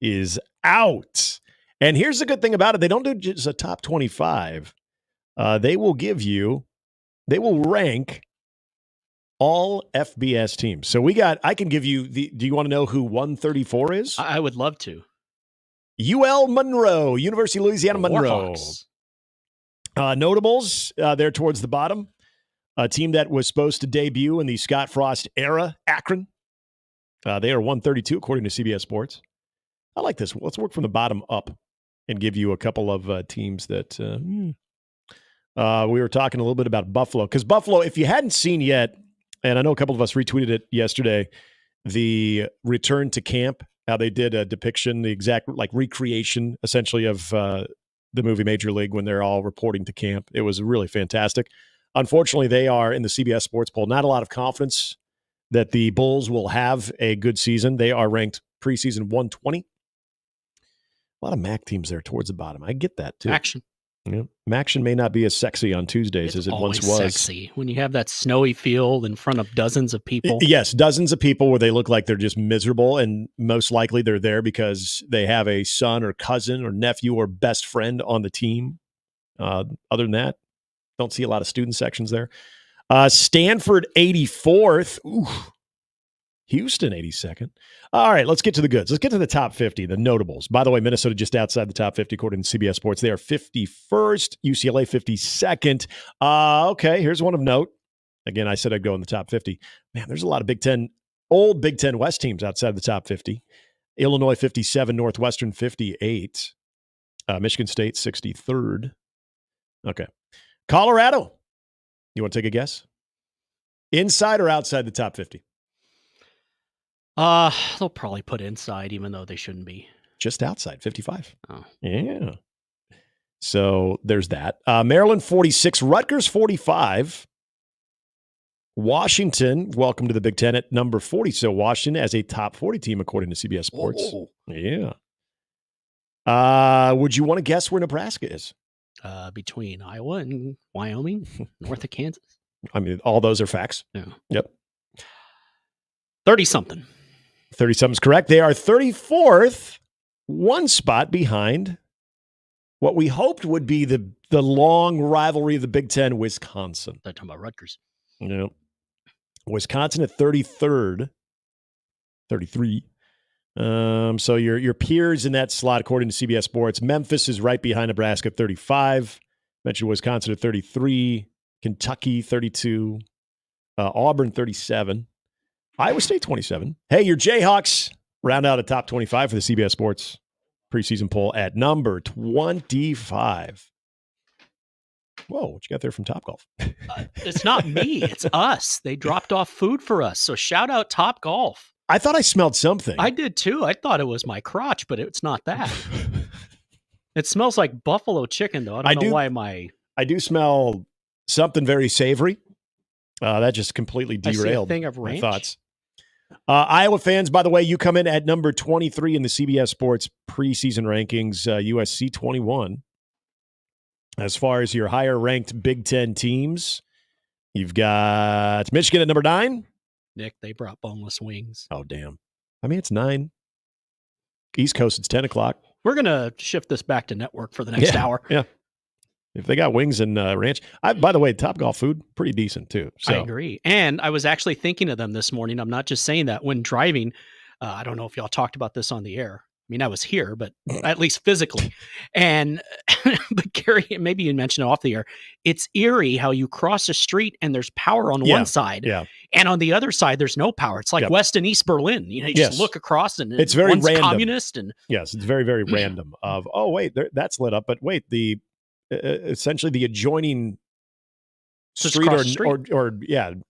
is out. And here's the good thing about it. They don't do just a top 25. They will rank all FBS teams. So I can give you do you want to know who 134 is? I would love to. UL Monroe, University of Louisiana Monroe. Notables, they're towards the bottom. A team that was supposed to debut in the Scott Frost era, Akron. They are 132, according to CBS Sports. I like this. Let's work from the bottom up and give you a couple of teams that we were talking a little bit about Buffalo. Because Buffalo, if you hadn't seen yet, and I know a couple of us retweeted it yesterday, the return to camp, how they did a depiction, the exact recreation, essentially, of the movie Major League when they're all reporting to camp. It was really fantastic. Unfortunately, they are in the CBS Sports poll. Not a lot of confidence that the Bulls will have a good season. They are ranked preseason 120. A lot of MAC teams there towards the bottom. I get that, too. Action. Yeah. Maction may not be as sexy on Tuesdays as it once was. Sexy when you have that snowy field in front of dozens of people. Yes, dozens of people where they look like they're just miserable, and most likely they're there because they have a son or cousin or nephew or best friend on the team. Other than that, don't see a lot of student sections there. Stanford 84th. Ooh. Houston 82nd. All right, let's get to the goods. Let's get to the top 50, the notables. By the way, Minnesota just outside the top 50 according to CBS Sports. They are 51st, UCLA 52nd. Okay, here's one of note. Again, I said I'd go in the top 50. Man, there's a lot of old Big Ten West teams outside the top 50. Illinois 57, Northwestern 58, Michigan State 63rd. Okay. Colorado. You want to take a guess? Inside or outside the top 50? They'll probably put inside, even though they shouldn't be. Just outside, 55. Oh. Yeah. So there's that. Maryland 46, Rutgers 45. Washington, welcome to the Big Ten at number 40. So Washington as a top 40 team, according to CBS Sports. Oh. Yeah. Would you want to guess where Nebraska is? Between Iowa and Wyoming, north of Kansas. I mean, all those are facts. Yeah. Yep. 30-something. 30-something is correct. They are 34th, one spot behind what we hoped would be the long rivalry of the Big Ten, Wisconsin. They're talking about Rutgers. Yeah. Wisconsin at 33rd, 33. So your peers in that slot, according to CBS Sports, Memphis is right behind Nebraska at 35. Mentioned Wisconsin at 33. Kentucky 32. Auburn 37. Iowa State 27. Hey, your Jayhawks round out a top 25 for the CBS Sports preseason poll at number 25. Whoa, what you got there from Topgolf? It's not me. It's us. They dropped off food for us. So shout out Topgolf. I thought I smelled something. I did too. I thought it was my crotch, but it's not that. It smells like buffalo chicken, though. I don't know why I do smell something very savory. That just completely derailed my thoughts. Iowa fans, by the way, you come in at number 23 in the CBS Sports preseason rankings, USC 21. As far as your higher-ranked Big Ten teams, you've got Michigan at number 9. Nick, they brought boneless wings. Oh, damn. I mean, it's 9. East Coast, it's 10 o'clock. We're going to shift this back to network for the next hour. Yeah. If they got wings and ranch. By the way, Topgolf food, pretty decent, too. So. I agree. And I was actually thinking of them this morning. I'm not just saying that. When driving, I don't know if y'all talked about this on the air. mean, I was here, but at least physically. And but Gary, maybe you mentioned it off the air. It's eerie how you cross the street and there's power on one side, and on the other side there's no power. It's like West and East Berlin. You just look across and it's very one's random. communist, and yes, it's very, very random. Of wait, that's lit up, but wait, the essentially the adjoining street or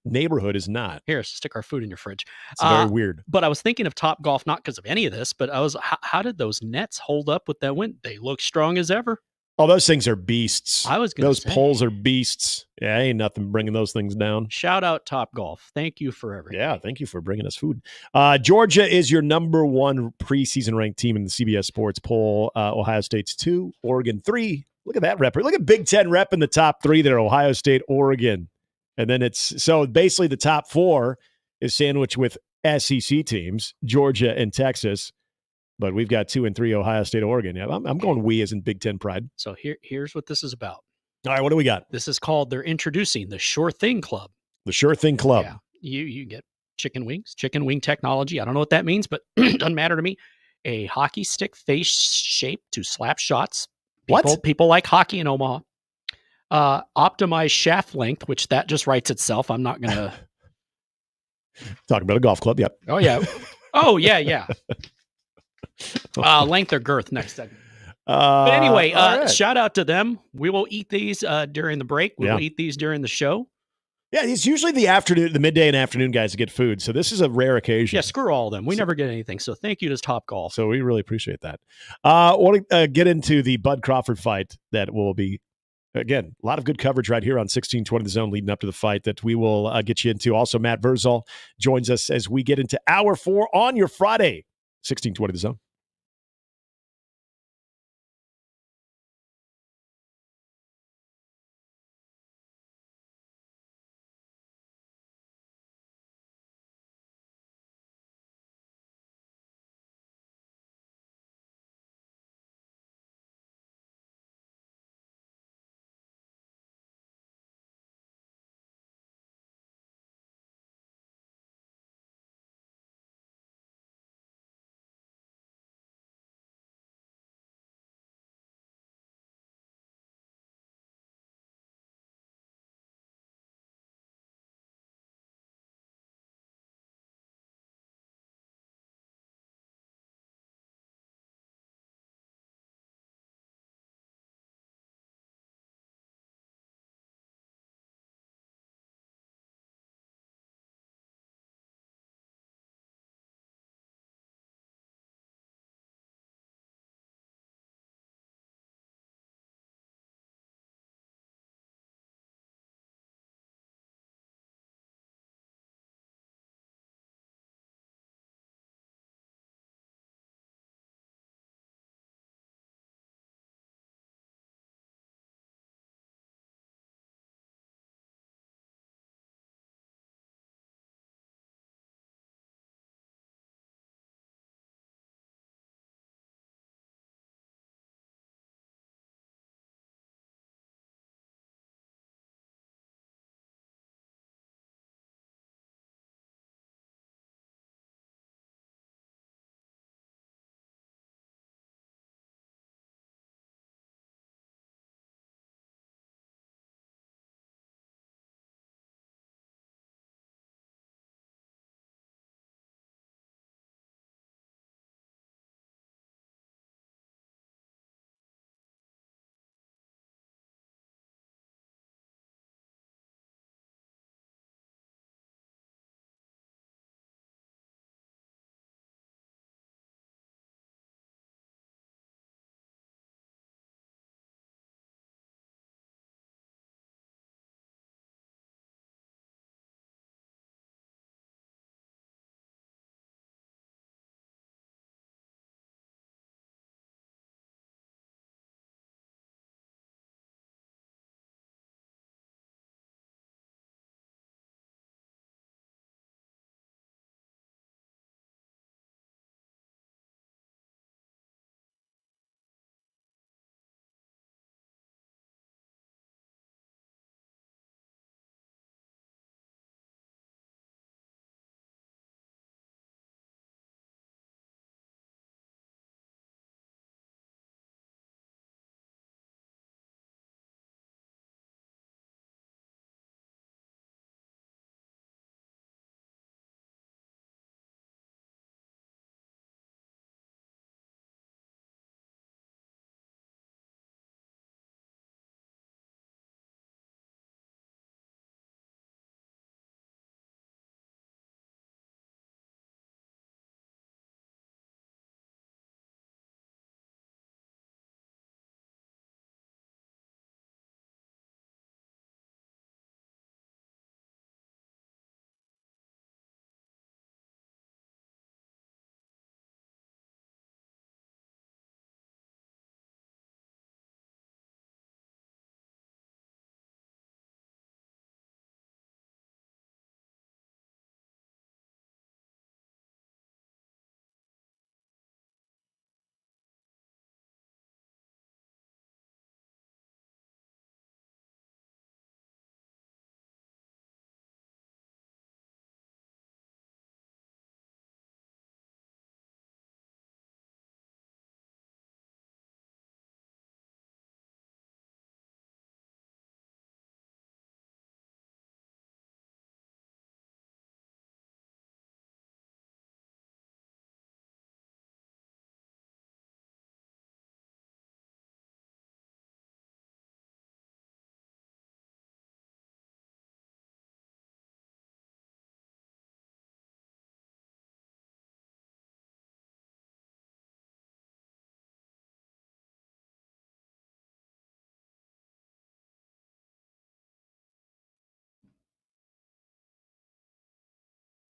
neighborhood is not. Here, stick our food in your fridge. It's very weird. But I was thinking of Top Golf, not because of any of this, but how did those nets hold up with that wind? They look strong as ever. Oh, those things are beasts. I was going to say. Those poles are beasts. Yeah, ain't nothing bringing those things down. Shout out Top Golf. Thank you for everything. Yeah, thank you for bringing us food. Georgia is your number one preseason ranked team in the CBS Sports poll. Ohio State's 2, Oregon 3. Look at that rep. Look at Big Ten rep in the top 3 there, Ohio State, Oregon. And then so basically the top 4 is sandwiched with SEC teams, Georgia and Texas. But we've got 2 and 3, Ohio State, Oregon. Yeah, I'm going we as in Big Ten pride. So here's what this is about. All right, what do we got? This is called, they're introducing the Sure Thing Club. The Sure Thing Club. Yeah. You get chicken wings, chicken wing technology. I don't know what that means, but it doesn't matter to me. A hockey stick face shape to slap shots. People like hockey in Omaha. Optimized shaft length, which that just writes itself. I'm not going to. Talking about a golf club, yep. Oh, yeah. Oh, yeah. Length or girth next segment. But anyway, right. Shout out to them. We will eat these during the break. We will eat these during the show. Yeah, it's usually the midday and afternoon guys that get food. So this is a rare occasion. Yeah, screw all of them. We never get anything. So thank you to Top Golf. So we really appreciate that. I want to get into the Bud Crawford fight that will be, again, a lot of good coverage right here on 1620 The Zone leading up to the fight that we will get you into. Also, Matt Verzal joins us as we get into Hour 4 on your Friday, 1620 The Zone.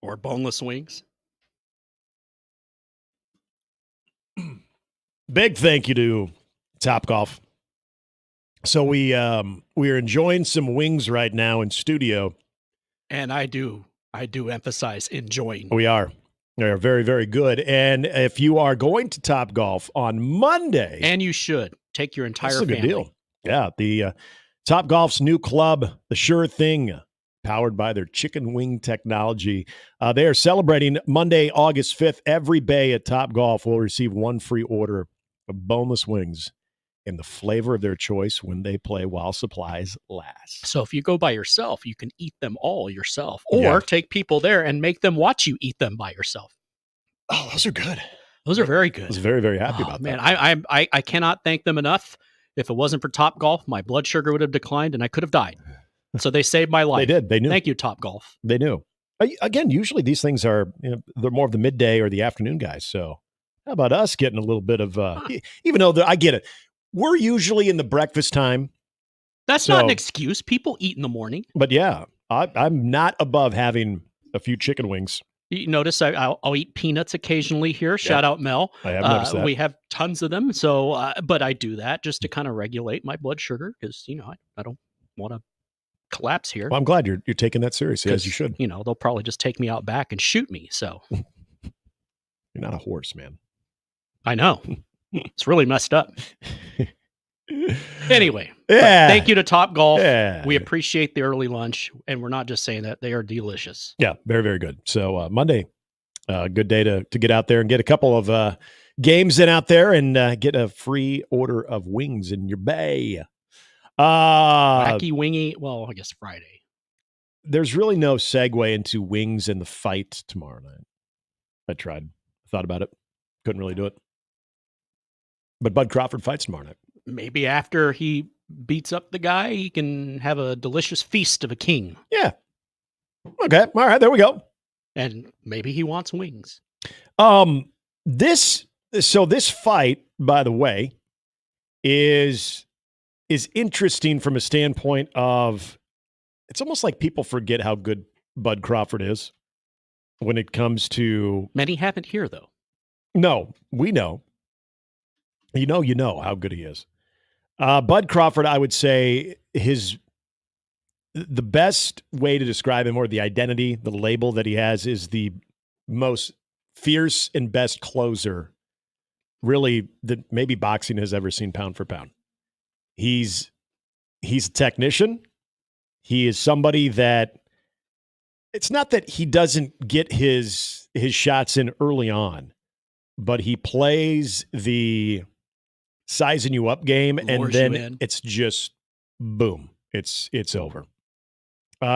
Or boneless wings. Big thank you to Topgolf. So we are enjoying some wings right now in studio. And I do emphasize enjoying. We are. They're very, very good. And if you are going to Topgolf on Monday, and you should take your entire that's a family. good deal. Yeah, the Topgolf's new club, the Sure Thing, powered by their chicken wing technology. They are celebrating Monday, August 5th. Every bay at Topgolf will receive one free order of boneless wings in the flavor of their choice when they play while supplies last. So if you go by yourself, you can eat them all yourself, or take people there and make them watch you eat them by yourself. Oh, those are good. Those are very good. I was very, very happy about man, that. I cannot thank them enough. If it wasn't for Topgolf, my blood sugar would have declined and I could have died. So they saved my life. They did. They knew. Thank you, Topgolf. They knew. Again, usually these things are, they're more of the midday or the afternoon guys. So how about us getting a little bit of, even though I get it. We're usually in the breakfast time. That's not an excuse. People eat in the morning. But yeah, I'm not above having a few chicken wings. You notice I'll eat peanuts occasionally here. Shout out Mel. I have noticed that. We have tons of them. So, but I do that just to kind of regulate my blood sugar because, I don't want to collapse here. Well, I'm glad you're taking that seriously, as you should. They'll probably just take me out back and shoot me. So you're not a horse, man. I know. It's really messed up. Anyway, thank you to Topgolf. Yeah. We appreciate the early lunch, and we're not just saying that. They are delicious. Yeah, very, very good. So Monday, good day to get out there and get a couple of games in out there and get a free order of wings in your bay. Wacky wingy. Well, I guess Friday. There's really no segue into wings and the fight tomorrow night. I tried. Thought about it. Couldn't really do it. But Bud Crawford fights tomorrow night. Maybe after he beats up the guy, he can have a delicious feast of a king. Yeah. Okay. All right. There we go. And maybe he wants wings. This fight, by the way, is interesting from a standpoint of it's almost like people forget how good Bud Crawford is when it comes to. Many haven't here, though. No, we know. You know how good he is. Bud Crawford, I would say the best way to describe him, or the identity, the label that he has, is the most fierce and best closer, really, that maybe boxing has ever seen pound for pound. He's a technician. He is somebody that it's not that he doesn't get his shots in early on, but he plays the sizing you up game, and then it's just boom. It's over.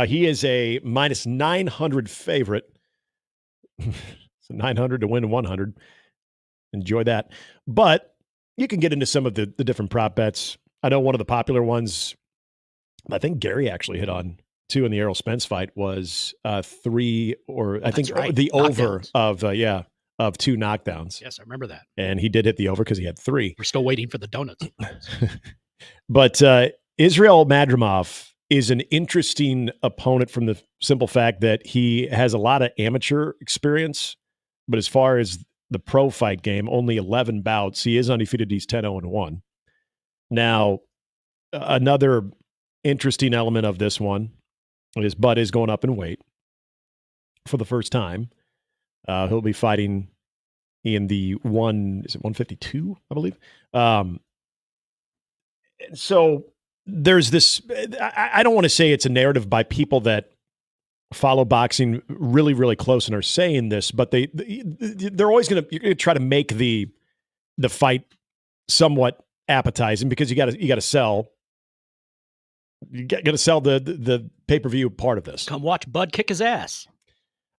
He is a minus 900 favorite. So 900 to win 100. Enjoy that. But you can get into some of the different prop bets. I know one of the popular ones, I think Gary actually hit on too in the Errol Spence fight, was 3, or I think the over of 2 knockdowns. Yes, I remember that. And he did hit the over because he had 3. We're still waiting for the donuts. But Israel Madrimov is an interesting opponent from the simple fact that he has a lot of amateur experience, but as far as the pro fight game, only 11 bouts. He is undefeated. He's 10-0-1. Now, another interesting element of this one is Bud is going up in weight for the first time. He'll be fighting in the 152, I believe. So there's this, I don't want to say it's a narrative by people that follow boxing really, really close and are saying this, but they're always going to try to make the fight somewhat appetizing because you got to sell. You got to sell the pay-per-view part of this. Come watch Bud kick his ass.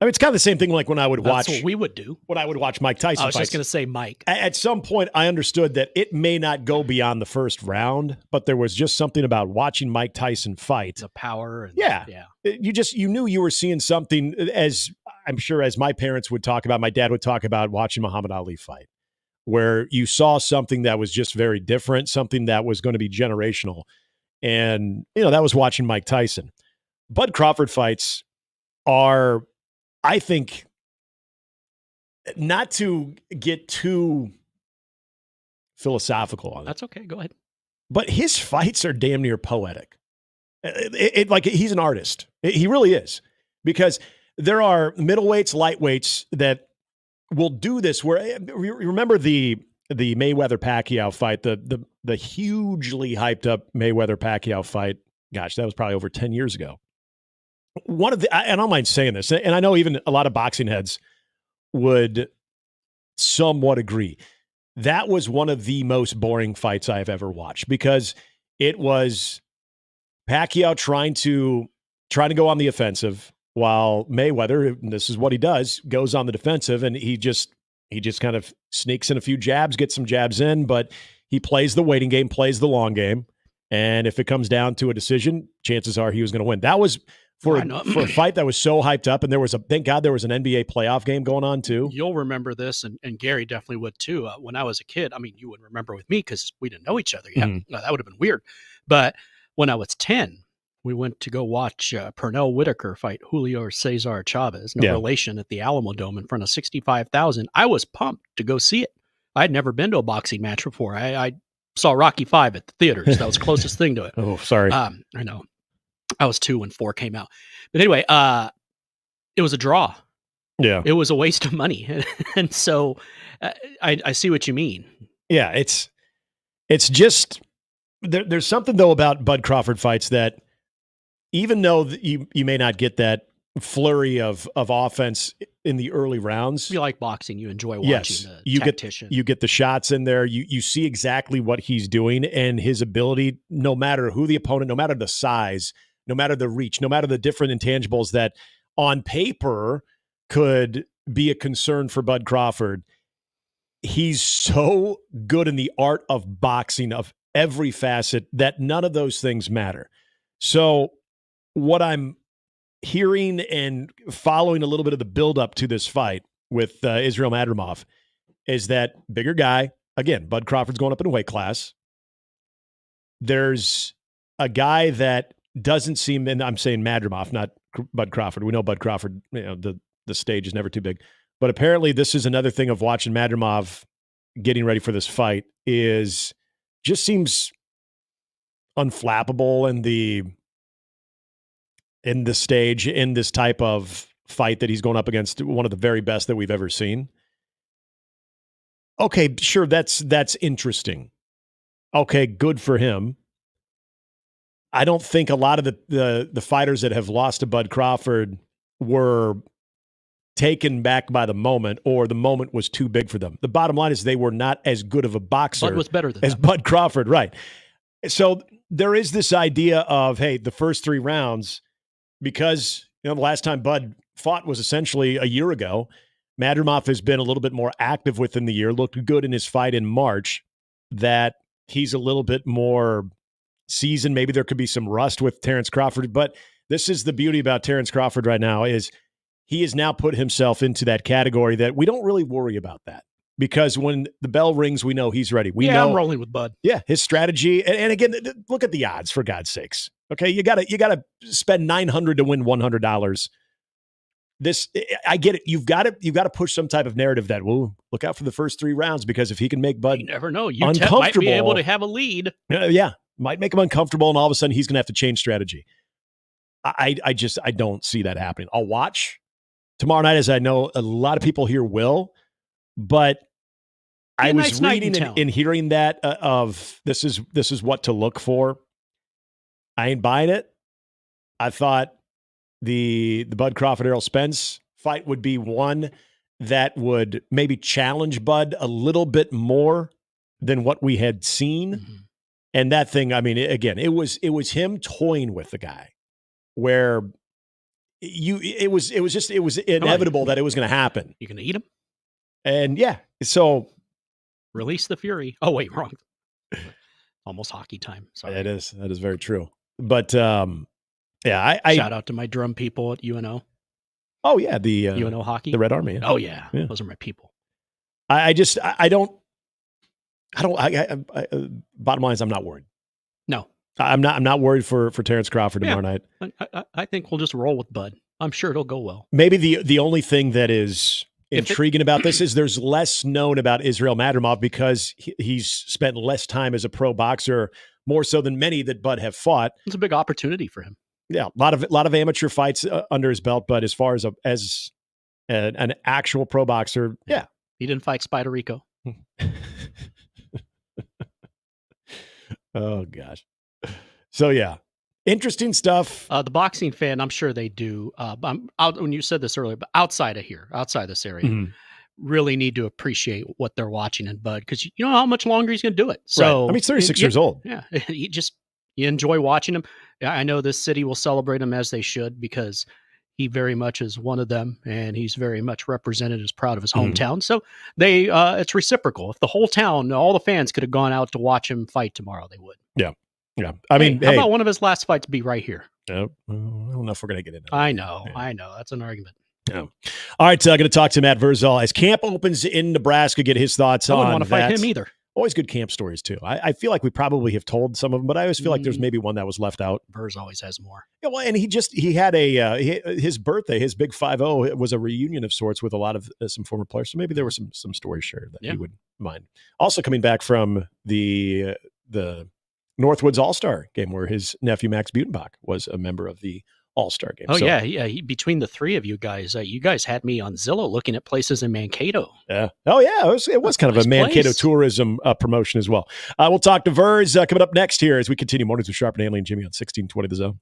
I mean, it's kind of the same thing like when I would watch. That's what we would do. When I would watch Mike Tyson I was fights. just going to say Mike. At some point, I understood that it may not go beyond the first round, but there was just something about watching Mike Tyson fight. The power. And, yeah. You knew you were seeing something, as I'm sure as my parents would talk about, my dad would talk about watching Muhammad Ali fight, where you saw something that was just very different, something that was going to be generational. And, that was watching Mike Tyson. Bud Crawford fights are I think, not to get too philosophical on it. That's okay. Go ahead. But his fights are damn near poetic. Like he's an artist. He really is. Because there are middleweights, lightweights that will do this. Where remember the Mayweather-Pacquiao fight, the hugely hyped up Mayweather-Pacquiao fight. Gosh, that was probably over 10 years ago. And I don't mind saying this, and I know even a lot of boxing heads would somewhat agree. That was one of the most boring fights I've ever watched because it was Pacquiao trying to go on the offensive while Mayweather, and this is what he does, goes on the defensive, and he just kind of sneaks in a few jabs, gets some jabs in, but he plays the waiting game, plays the long game, and if it comes down to a decision, chances are he was going to win. That was for a fight that was so hyped up, and thank God there was an NBA playoff game going on too. You'll remember this, and Gary definitely would too. When I was a kid, I mean, you wouldn't remember with me because we didn't know each other yet. Mm-hmm. That would have been weird. But when I was 10, we went to go watch Pernell Whitaker fight Julio Cesar Chavez, no relation, at the Alamo Dome in front of 65,000. I was pumped to go see it. I'd never been to a boxing match before. I saw Rocky V at the theaters. That was the closest thing to it. Oh, sorry. I know. I was 2 when 4 came out. But anyway, it was a draw. Yeah. It was a waste of money. And so I see what you mean. Yeah, it's just there's something though about Bud Crawford fights that even though you may not get that flurry of offense in the early rounds. You like boxing, you enjoy watching the tactician. You get the shots in there. You see exactly what he's doing and his ability, no matter who the opponent, no matter the size, no matter the reach, no matter the different intangibles that on paper could be a concern for Bud Crawford. He's so good in the art of boxing of every facet that none of those things matter. So what I'm hearing and following a little bit of the buildup to this fight with Israel Madrimov is that bigger guy. Again, Bud Crawford's going up in weight class. There's a guy that doesn't seem, and I'm saying Madrimov, not Bud Crawford. We know Bud Crawford, the stage is never too big. But apparently this is another thing of watching Madrimov getting ready for this fight is just seems unflappable in the stage, in this type of fight that he's going up against one of the very best that we've ever seen. Okay, sure, that's interesting. Okay, good for him. I don't think a lot of the fighters that have lost to Bud Crawford were taken back by the moment, or the moment was too big for them. The bottom line is they were not as good of a boxer Bud was better than as Bud Crawford, right? So there is this idea of, hey, the first 3 rounds, because the last time Bud fought was essentially a year ago. Madrimov has been a little bit more active within the year, looked good in his fight in March, that he's a little bit more seasoned. Maybe there could be some rust with Terrence Crawford, but this is the beauty about Terrence Crawford right now is he has now put himself into that category that we don't really worry about that, because when the bell rings, we know he's ready. We know I'm rolling with Bud. Yeah, his strategy, and again, look at the odds, for God's sakes. Okay, you gotta spend $900 to win $100. This, I get it. You've got to push some type of narrative that, well, look out for the first 3 rounds, because if he can make Bud, you never know, UTEP might be able to have a lead. Yeah, might make him uncomfortable, and all of a sudden he's going to have to change strategy. I don't see that happening. I'll watch tomorrow night, as I know a lot of people here will, but I was reading and hearing that of this is what to look for. I ain't buying it. I thought the Bud Crawford Errol Spence fight would be one that would maybe challenge Bud a little bit more than what we had seen. Mm-hmm. And that thing, I mean, again, it was him toying with the guy, where it was inevitable that it was going to happen. You going to eat him? And yeah, so release the fury. Oh wait, wrong. Almost hockey time. Sorry. That is very true. But yeah, I shout out to my drum people at UNO. Oh yeah, the UNO hockey, the Red Army. Oh yeah, those are my people. I don't. Bottom line is, I'm not worried. No, I'm not worried for Terrence Crawford tomorrow night. I think we'll just roll with Bud. I'm sure it'll go well. Maybe the only thing that is intriguing about this is there's less known about Israel Madrimov because he's spent less time as a pro boxer, more so than many that Bud have fought. It's a big opportunity for him. Yeah, a lot of amateur fights under his belt, but as far as an actual pro boxer, yeah, he didn't fight Spider Rico. Oh gosh. So yeah, interesting stuff. The boxing fan, I'm sure they do. I'm out when you said this earlier, but outside this area, really need to appreciate what they're watching in Bud because you know how much longer he's going to do it. So right. I mean, he's 36 years old. Yeah, you enjoy watching him. I know this city will celebrate him as they should because he very much is one of them, and he's very much represented as proud of his hometown. So they, it's reciprocal. If the whole town, all the fans could have gone out to watch him fight tomorrow, they would. Yeah, yeah. I mean, how about one of his last fights be right here? I don't know if we're going to get into that. I know. That's an argument. Yeah. All right, going to talk to Matt Verzal as camp opens in Nebraska. Get his thoughts on that. I wouldn't want to fight him either. Always good camp stories, too. I feel like we probably have told some of them, but I always feel like there's maybe one that was left out. Verz always has more. Yeah, well, and he had his birthday, his big 5-0, it was a reunion of sorts with a lot of some former players. So maybe there were some stories shared that he would mind. Also coming back from the Northwoods All-Star game where his nephew Max Butenbach was a member of the All-Star game. Oh, so, yeah. Between the three of you guys had me on Zillow looking at places in Mankato. Yeah. Oh, yeah. It was kind of a Mankato tourism promotion as well. We'll talk to Verz coming up next here as we continue Mornings with Sharp and Handley and Jimmy on 1620 The Zone.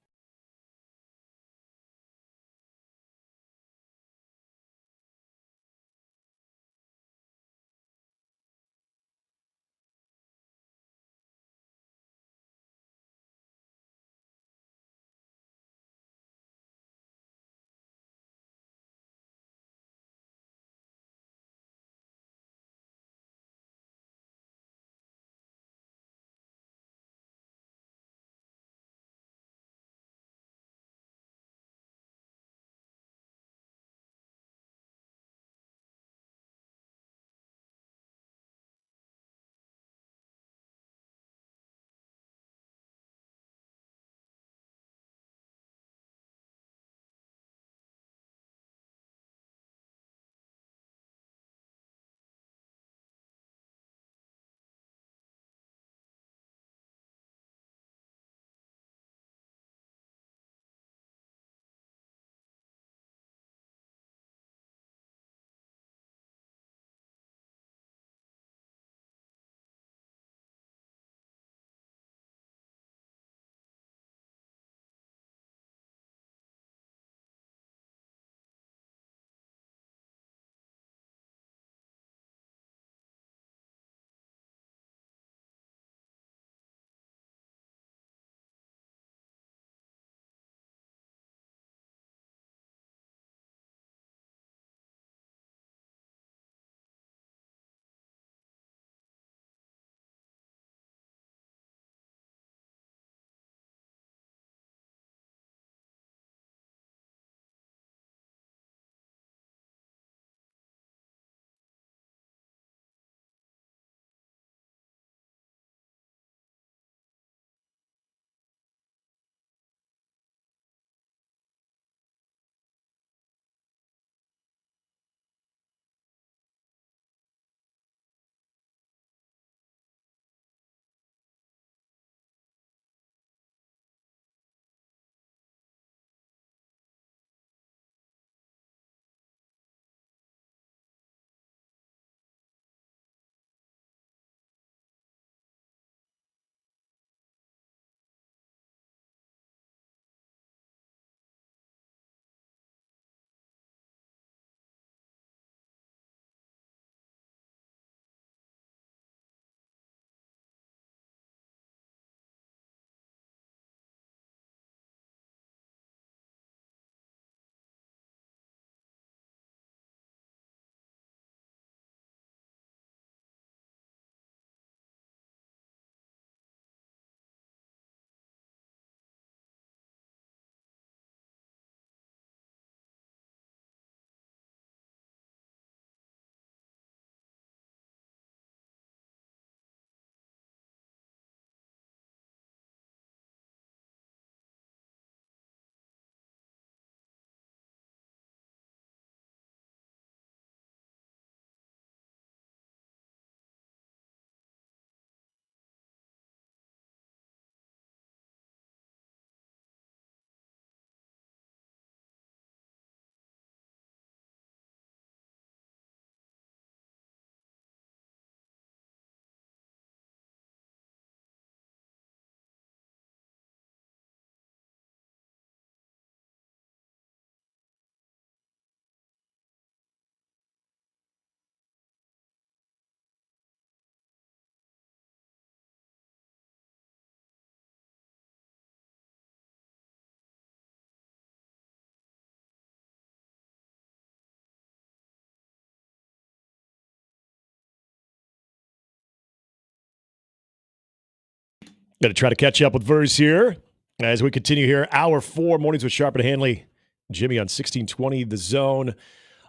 Going to try to catch up with Verse here as we continue here. Hour 4, Mornings with Sharp and Handley. Jimmy on 1620 The Zone.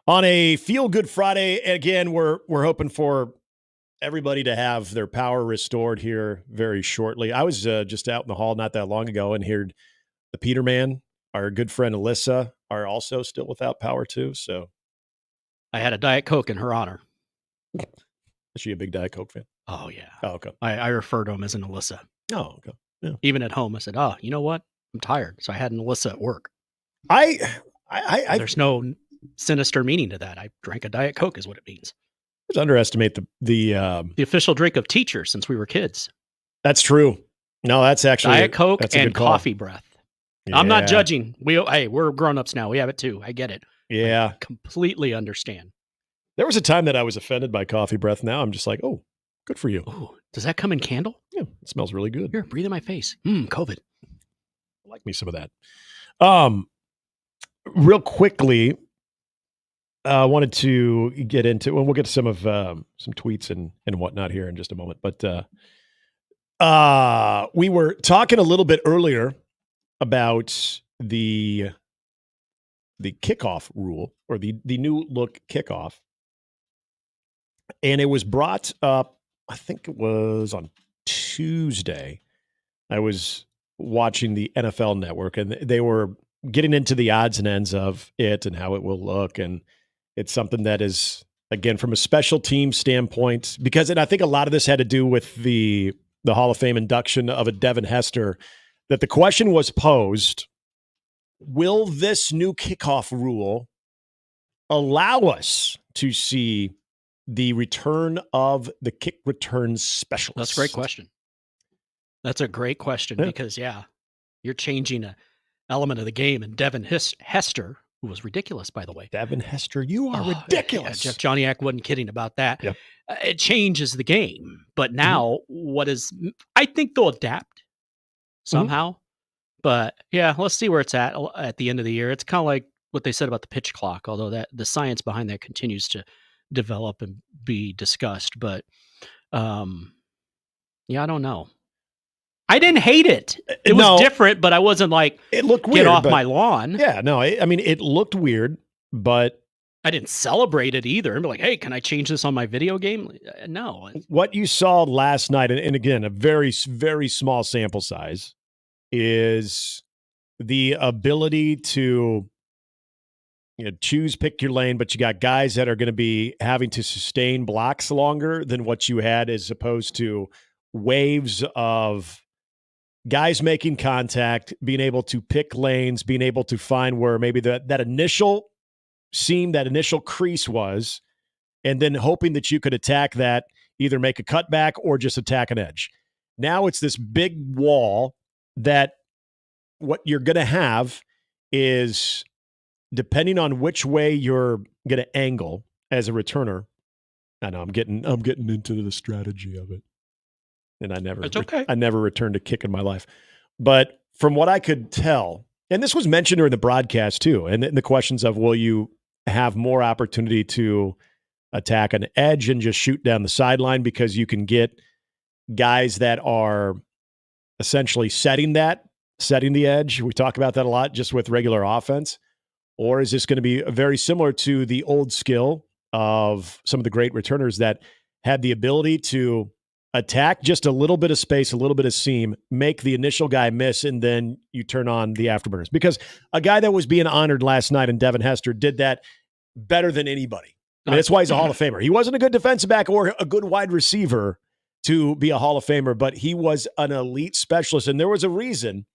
On a feel-good Friday, again, we're hoping for everybody to have their power restored here very shortly. I was just out in the hall not that long ago and heard the Peterman, our good friend Alyssa, are also still without power too. So I had a Diet Coke in her honor. Is she a big Diet Coke fan? Oh, yeah. Oh, okay. I refer to him as an Alyssa. Oh, okay. Yeah. Even at home, I said, "Oh, you know what? I'm tired." So I had an Alyssa at work. There's no sinister meaning to that. I drank a Diet Coke, is what it means. Let's underestimate the official drink of teachers since we were kids. That's true. No, that's actually Diet Coke that's a and good call. coffee breath. Yeah. I'm not judging. We're grown-ups now. We have it too. I get it. Yeah. I completely understand. There was a time that I was offended by coffee breath. Now I'm just like, oh, good for you. Oh, does that come in candle? Yeah, it smells really good. Here, breathe in my face. COVID. I like me some of that. Real quickly, I wanted to get into, and we'll get to some of some tweets and whatnot here in just a moment. But we were talking a little bit earlier about the kickoff rule, or the new look kickoff. And it was brought up, I think it was on Tuesday. I was watching the NFL Network, and they were getting into the odds and ends of it and how it will look. And it's something that is, again, from a special team standpoint, because I think a lot of this had to do with the Hall of Fame induction of a Devin Hester, that the question was posed, will this new kickoff rule allow us to see the return of the kick return specialist? That's a great question. That's a great question because, you're changing an element of the game. And Devin Hester, who was ridiculous, by the way. Devin Hester, you are ridiculous. Jeff Joniak wasn't kidding about that. Yep. It changes the game. But now, I think they'll adapt somehow. But, let's see where it's at the end of the year. It's kind of like what they said about the pitch clock, although that the science behind that continues to develop and be discussed. But, I don't know. I didn't hate it. It was different, but I wasn't like, it looked weird, get off my lawn. Yeah, no, I mean, it looked weird, but I didn't celebrate it either. And be like, hey, can I change this on my video game? No. What you saw last night, and again, a very, very small sample size, is the ability to pick your lane, but you got guys that are going to be having to sustain blocks longer than what you had, as opposed to waves of guys making contact, being able to pick lanes, being able to find where maybe that initial seam, that initial crease was, and then hoping that you could attack that, either make a cutback or just attack an edge. Now it's this big wall that what you're going to have is, depending on which way you're going to angle as a returner. I know I'm getting into the strategy of it. And I never returned a kick in my life. But from what I could tell, and this was mentioned during the broadcast too, and the questions of, will you have more opportunity to attack an edge and just shoot down the sideline because you can get guys that are essentially setting the edge. We talk about that a lot just with regular offense. Or is this going to be very similar to the old skill of some of the great returners that had the ability to attack just a little bit of space, a little bit of seam, make the initial guy miss, and then you turn on the afterburners? Because a guy that was being honored last night in Devin Hester did that better than anybody. I mean, that's why he's a Hall of Famer. He wasn't a good defensive back or a good wide receiver to be a Hall of Famer, but he was an elite specialist. And there was a reason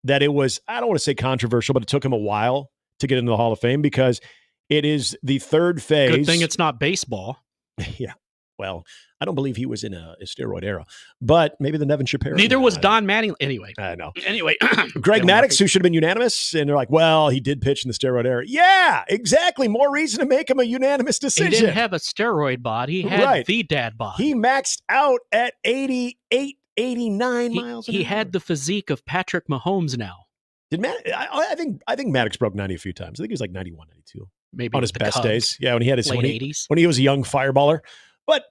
that it was, I don't want to say controversial, but it took him a while to get into the Hall of Fame, because it is the third phase. Good thing it's not baseball. Yeah. Well, I don't believe he was in a steroid era, but maybe the Nevin Shapiro. Neither was Don Mattingly. Anyway. I know. Anyway. Greg Maddux, who should have been unanimous, and they're like, well, he did pitch in the steroid era. Yeah, exactly. More reason to make him a unanimous decision. He didn't have a steroid bod. He had the dad bod. He maxed out at 88, 89 miles an hour. He had the physique of Patrick Mahomes now. I think Maddux broke 90 a few times. I think he was like 91, 92. Maybe on his best days. Yeah, when he had his late 80s. when he was a young fireballer. But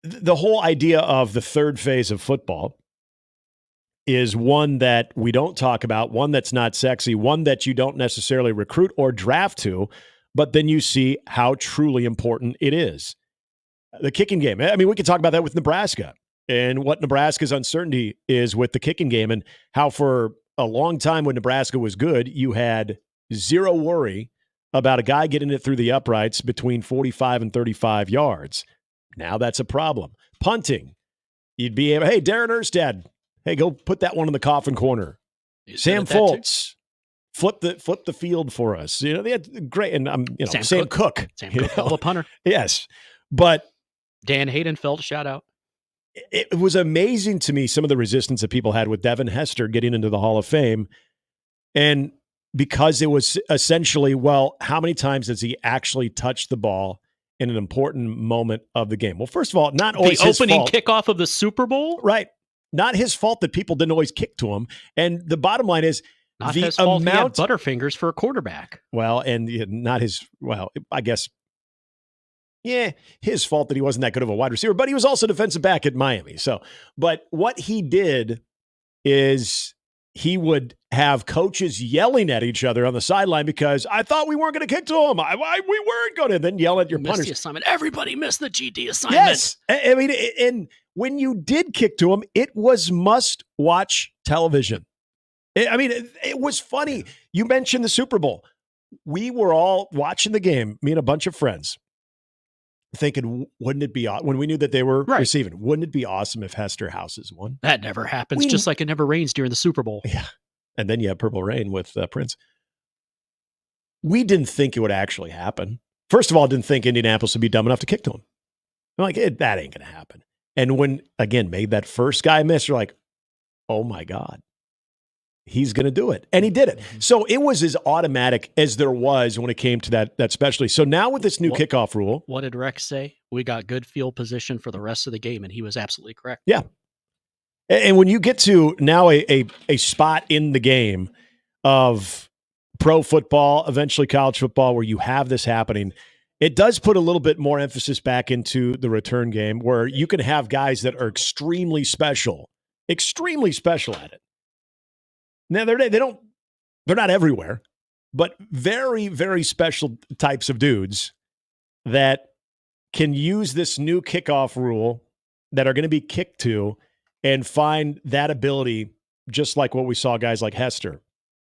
the whole idea of the third phase of football is one that we don't talk about, one that's not sexy, one that you don't necessarily recruit or draft to, but then you see how truly important it is. The kicking game. I mean, we could talk about that with Nebraska and what Nebraska's uncertainty is with the kicking game, and how for a long time when Nebraska was good, you had zero worry about a guy getting it through the uprights between 45 and 35 yards. Now that's a problem. Punting. You'd be able, hey, Darren Erstad, hey, go put that one in the coffin corner. Sam Foltz, flip the field for us. You know, they had great, and Sam Cook. Sam Cook, hell of a punter. Yes, but Dan Haydenfeld, shout out. It was amazing to me some of the resistance that people had with Devin Hester getting into the Hall of Fame, and because it was essentially, well, how many times does he actually touch the ball in an important moment of the game? Well, first of all, not always his fault. The opening kickoff of the Super Bowl? Right. Not his fault that people didn't always kick to him. And the bottom line is not the his fault amount, he had Butterfingers for a quarterback. Well, and not his, well, I guess, yeah, his fault that he wasn't that good of a wide receiver, but he was also defensive back at Miami. So, but what he did is he would have coaches yelling at each other on the sideline because I thought we weren't going to kick to him. We weren't going to. Then yell at your punters. The assignment. Everybody missed the GD assignment. Yes. I mean, and when you did kick to him, it was must-watch television. I mean, it was funny. You mentioned the Super Bowl. We were all watching the game, me and a bunch of friends, thinking, wouldn't it be awesome when we knew that they were receiving? Wouldn't it be awesome if Hester Houses won? That never happens, just like it never rains during the Super Bowl. Yeah. And then you have Purple Rain with Prince. We didn't think it would actually happen. First of all, didn't think Indianapolis would be dumb enough to kick to him. I'm like, that ain't going to happen. And when, again, made that first guy miss, you're like, oh my God. He's going to do it. And he did it. So it was as automatic as there was when it came to that specialty. So now with this new kickoff rule. What did Rex say? We got good field position for the rest of the game, and he was absolutely correct. Yeah. And when you get to now a spot in the game of pro football, eventually college football, where you have this happening, it does put a little bit more emphasis back into the return game where you can have guys that are extremely special at it. Now they're not everywhere, but very, very special types of dudes that can use this new kickoff rule that are going to be kicked to and find that ability, just like what we saw guys like Hester,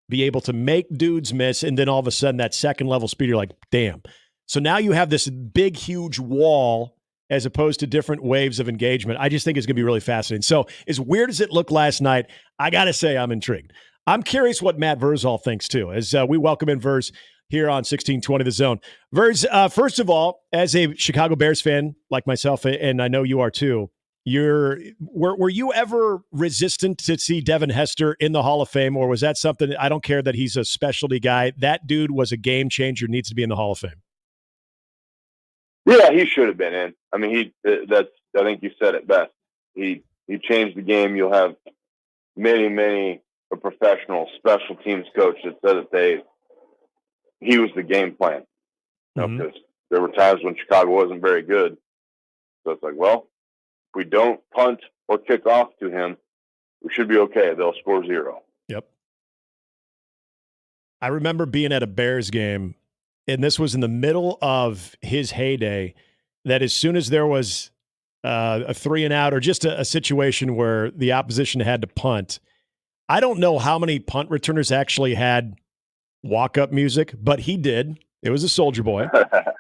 be able to make dudes miss, and then all of a sudden that second level speed, you're like, damn. So now you have this big, huge wall as opposed to different waves of engagement. I just think it's going to be really fascinating. So as weird as it looked last night, I got to say I'm intrigued. I'm curious what Matt Verzal thinks, too, as we welcome in Verz here on 1620 The Zone. Verz, first of all, as a Chicago Bears fan like myself, and I know you are too, were you ever resistant to see Devin Hester in the Hall of Fame, or was that something, I don't care that he's a specialty guy, that dude was a game changer, needs to be in the Hall of Fame? Yeah, he should have been in. I mean, I think you said it best. He changed the game. You'll have many a professional special teams coach that said that he was the game plan. Because there were times when Chicago wasn't very good. So it's like, well, if we don't punt or kick off to him, we should be okay. They'll score 0. Yep. I remember being at a Bears game, and this was in the middle of his heyday, that as soon as there was a 3 and out or just a situation where the opposition had to punt, I don't know how many punt returners actually had walk-up music, but he did. It was a Soldier Boy.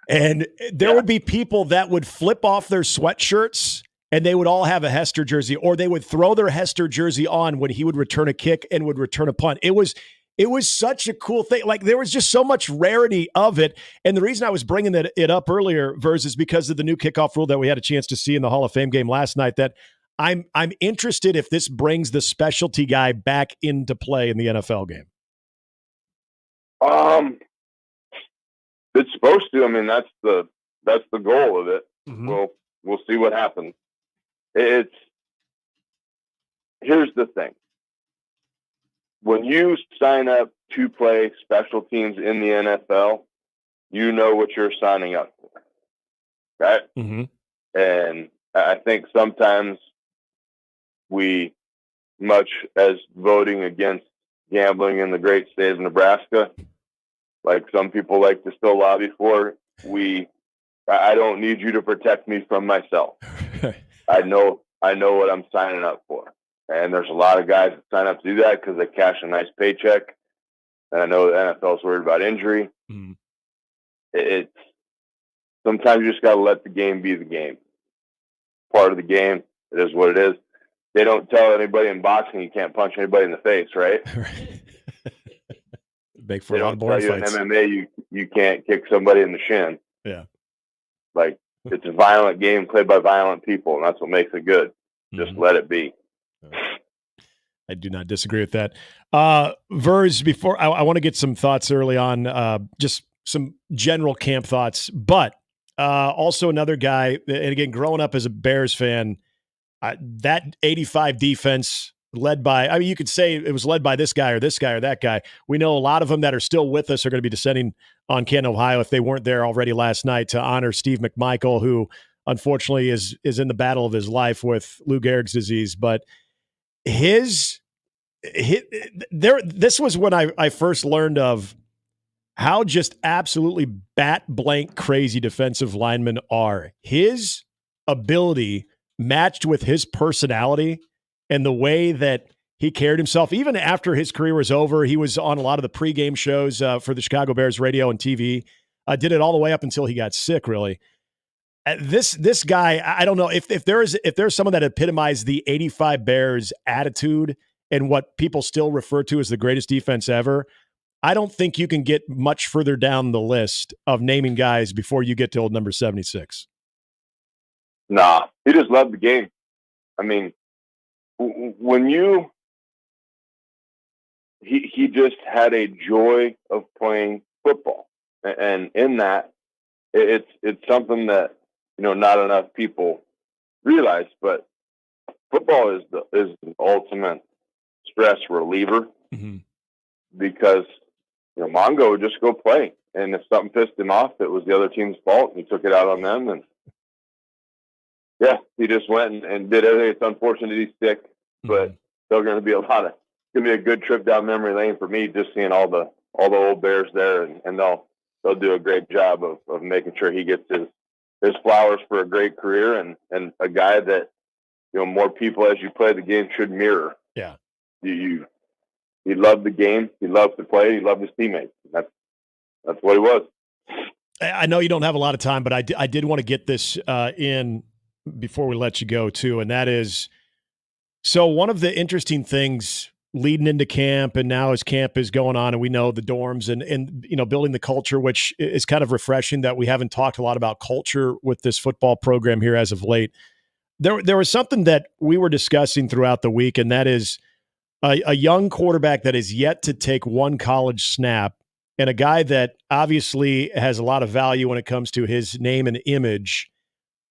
And there would be people that would flip off their sweatshirts and they would all have a Hester jersey, or they would throw their Hester jersey on when he would return a kick and would return a punt. It was such a cool thing. Like, there was just so much rarity of it. And the reason I was bringing it up earlier, Verz, is because of the new kickoff rule that we had a chance to see in the Hall of Fame game last night, that I'm interested if this brings the specialty guy back into play in the NFL game. It's supposed to. I mean, that's the goal of it. Mm-hmm. We'll see what happens. Here's the thing. When you sign up to play special teams in the NFL, you know what you're signing up for, right? Mm-hmm. And I think sometimes we, much as voting against gambling in the great state of Nebraska, like some people like to still lobby for, I don't need you to protect me from myself. I know what I'm signing up for. And there's a lot of guys that sign up to do that because they cash a nice paycheck. And I know the NFL's worried about injury. It's sometimes you just got to let the game be the game. Part of the game. It is what it is. They don't tell anybody in boxing you can't punch anybody in the face, right? Make for They a lot of don't boring tell you fights. in MMA you can't kick somebody in the shin. Yeah. Like, it's a violent game played by violent people, and that's what makes it good. Just let it be. I do not disagree with that. Vers, before I want to get some thoughts early on, just some general camp thoughts, but also another guy, and again, growing up as a Bears fan, that 85 defense led by, I mean, you could say it was led by this guy or that guy. We know a lot of them that are still with us are going to be descending on Canton, Ohio, if they weren't there already last night, to honor Steve McMichael, who unfortunately is in the battle of his life with Lou Gehrig's disease. But this was when I first learned of how just absolutely bat blank crazy defensive linemen are. His ability matched with his personality and the way that he carried himself, even after his career was over. He was on a lot of the pregame shows for the Chicago Bears radio and TV. Did it all the way up until he got sick, really. This guy, I don't know if there's someone that epitomized the 85 Bears attitude and what people still refer to as the greatest defense ever. I don't think you can get much further down the list of naming guys before you get to old number 76. Nah, he just loved the game. I mean, when he just had a joy of playing football, and in that, it's something that not enough people realize. But football is the ultimate stress reliever because Mongo would just go play, and if something pissed him off, it was the other team's fault, and he took it out on them. And yeah, he just went and did everything. It's unfortunate he's sick, but still going to be it's going to be a good trip down memory lane for me, just seeing all the old Bears there, and they'll do a great job of making sure he gets his flowers for a great career and a guy that more people as you play the game should mirror. Yeah, he loved the game, he loved to play, he loved his teammates. That's what he was. I know you don't have a lot of time, but I did want to get this in before we let you go too, and that is, so one of the interesting things leading into camp, and now as camp is going on, and we know the dorms and building the culture, which is kind of refreshing that we haven't talked a lot about culture with this football program here as of late. There was something that we were discussing throughout the week, and that is a young quarterback that is yet to take one college snap, and a guy that obviously has a lot of value when it comes to his name and image,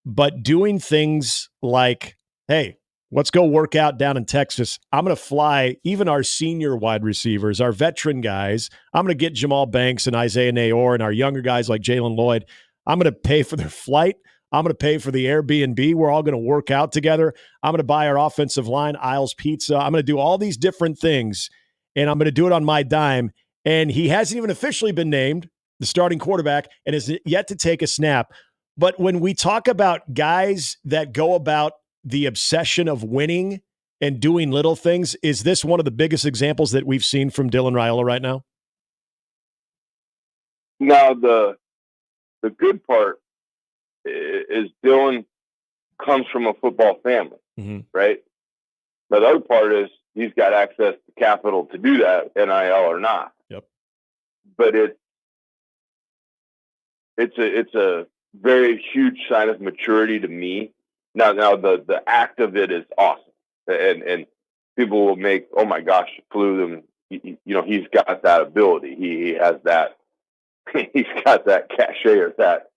but doing things like, hey, let's go work out down in Texas. I'm going to fly even our senior wide receivers, our veteran guys. I'm going to get Jamal Banks and Isaiah Nayor and our younger guys like Jalen Lloyd. I'm going to pay for their flight. I'm going to pay for the Airbnb. We're all going to work out together. I'm going to buy our offensive line, Isles Pizza. I'm going to do all these different things, and I'm going to do it on my dime. And he hasn't even officially been named the starting quarterback and is yet to take a snap. But when we talk about guys that go about the obsession of winning and doing little things, is this one of the biggest examples that we've seen from Dylan Raiola right now? Now, the good part is Dylan comes from a football family, right? But the other part is he's got access to capital to do that, NIL or not. Yep. But it's a very huge sign of maturity to me. Now the act of it is awesome, and people will make, oh my gosh, flew them. He's got that ability. He has that. He's got that cachet or that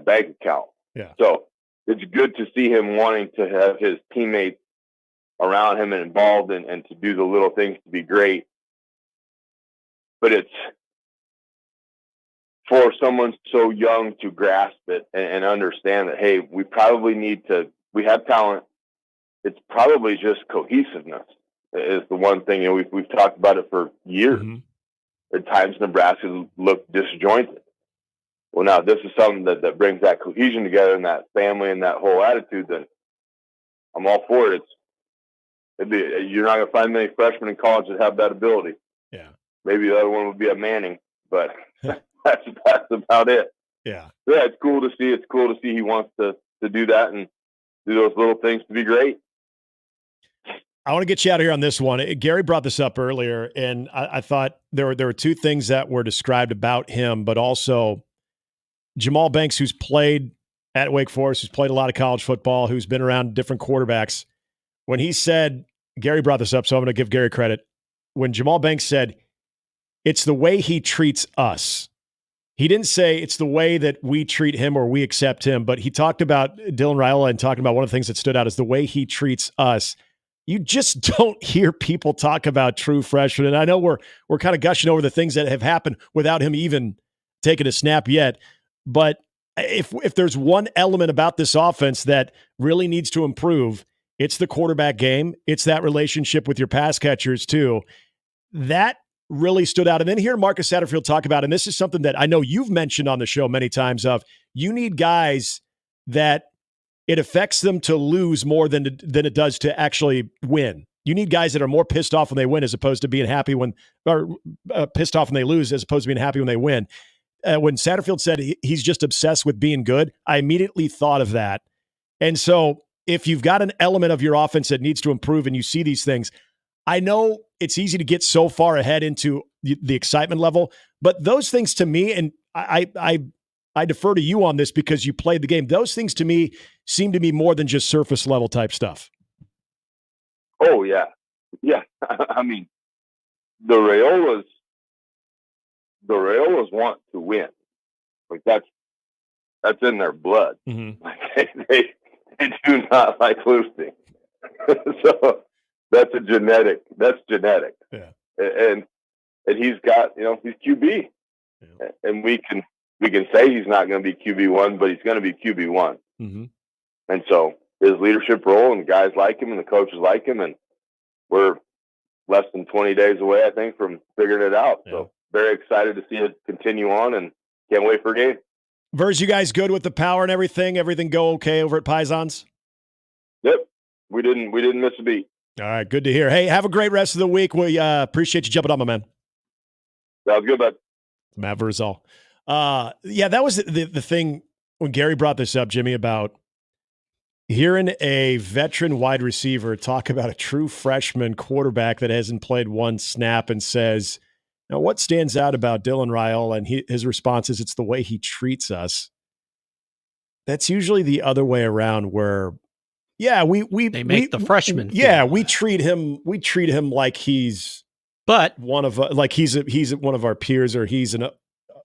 bank account. Yeah. So it's good to see him wanting to have his teammates around him and involved and to do the little things to be great. But for someone so young to grasp it and understand that, hey, we have talent. It's probably just cohesiveness is the one thing. We've talked about it for years. Mm-hmm. At times, Nebraska looked disjointed. Well, now this is something that brings that cohesion together and that family and that whole attitude. Then I'm all for it. You're not going to find many freshmen in college that have that ability. Yeah. Maybe the other one would be a Manning, but that's about it. Yeah. Yeah, it's cool to see. It's cool to see he wants to do that and do those little things to be great. I want to get you out of here on this one. Gary brought this up earlier, and I thought there were two things that were described about him, but also Jamal Banks, who's played at Wake Forest, who's played a lot of college football, who's been around different quarterbacks. When he said, Gary brought this up, so I'm going to give Gary credit. When Jamal Banks said, it's the way he treats us. He didn't say it's the way that we treat him or we accept him, but he talked about Dylan Raiola and talking about one of the things that stood out is the way he treats us. You just don't hear people talk about true freshmen. And I know we're kind of gushing over the things that have happened without him even taking a snap yet. But if there's one element about this offense that really needs to improve, it's the quarterback game. It's that relationship with your pass catchers too. That really stood out. And then hear Marcus Satterfield talk about, and this is something that I know you've mentioned on the show many times, of you need guys that it affects them to lose more than it does to actually win. You need guys that are more pissed off when they win as opposed to being happy pissed off when they lose as opposed to being happy when they win. When Satterfield said he's just obsessed with being good, I immediately thought of that. And so if you've got an element of your offense that needs to improve and you see these things, I know it's easy to get so far ahead into the excitement level, but those things to me, and I defer to you on this because you played the game, those things to me seem to be more than just surface level type stuff. Oh, yeah. Yeah. I mean, the Raiolas want to win. Like that's in their blood. Mm-hmm. Like they do not like losing. So that's genetic. Yeah. And he's got, he's QB. Yeah. And we can say he's not going to be QB1, but he's going to be QB1. Mm-hmm. And so his leadership role and guys like him and the coaches like him, and we're less than 20 days away, I think, from figuring it out. Yeah. So very excited to see it continue on and can't wait for a game. Vers, you guys good with the power and everything? Everything go okay over at Pisons? Yep. We didn't miss a beat. All right. Good to hear. Hey, have a great rest of the week. We appreciate you jumping on, my man. Sounds good, bud. Matt Verzal. Yeah, that was the thing when Gary brought this up, Jimmy, about hearing a veteran wide receiver talk about a true freshman quarterback that hasn't played one snap and says, now what stands out about Dylan Raiola, and his response is it's the way he treats us. That's usually the other way around where, yeah, we the freshman. Yeah, we treat him like he's one of he's one of our peers or he's an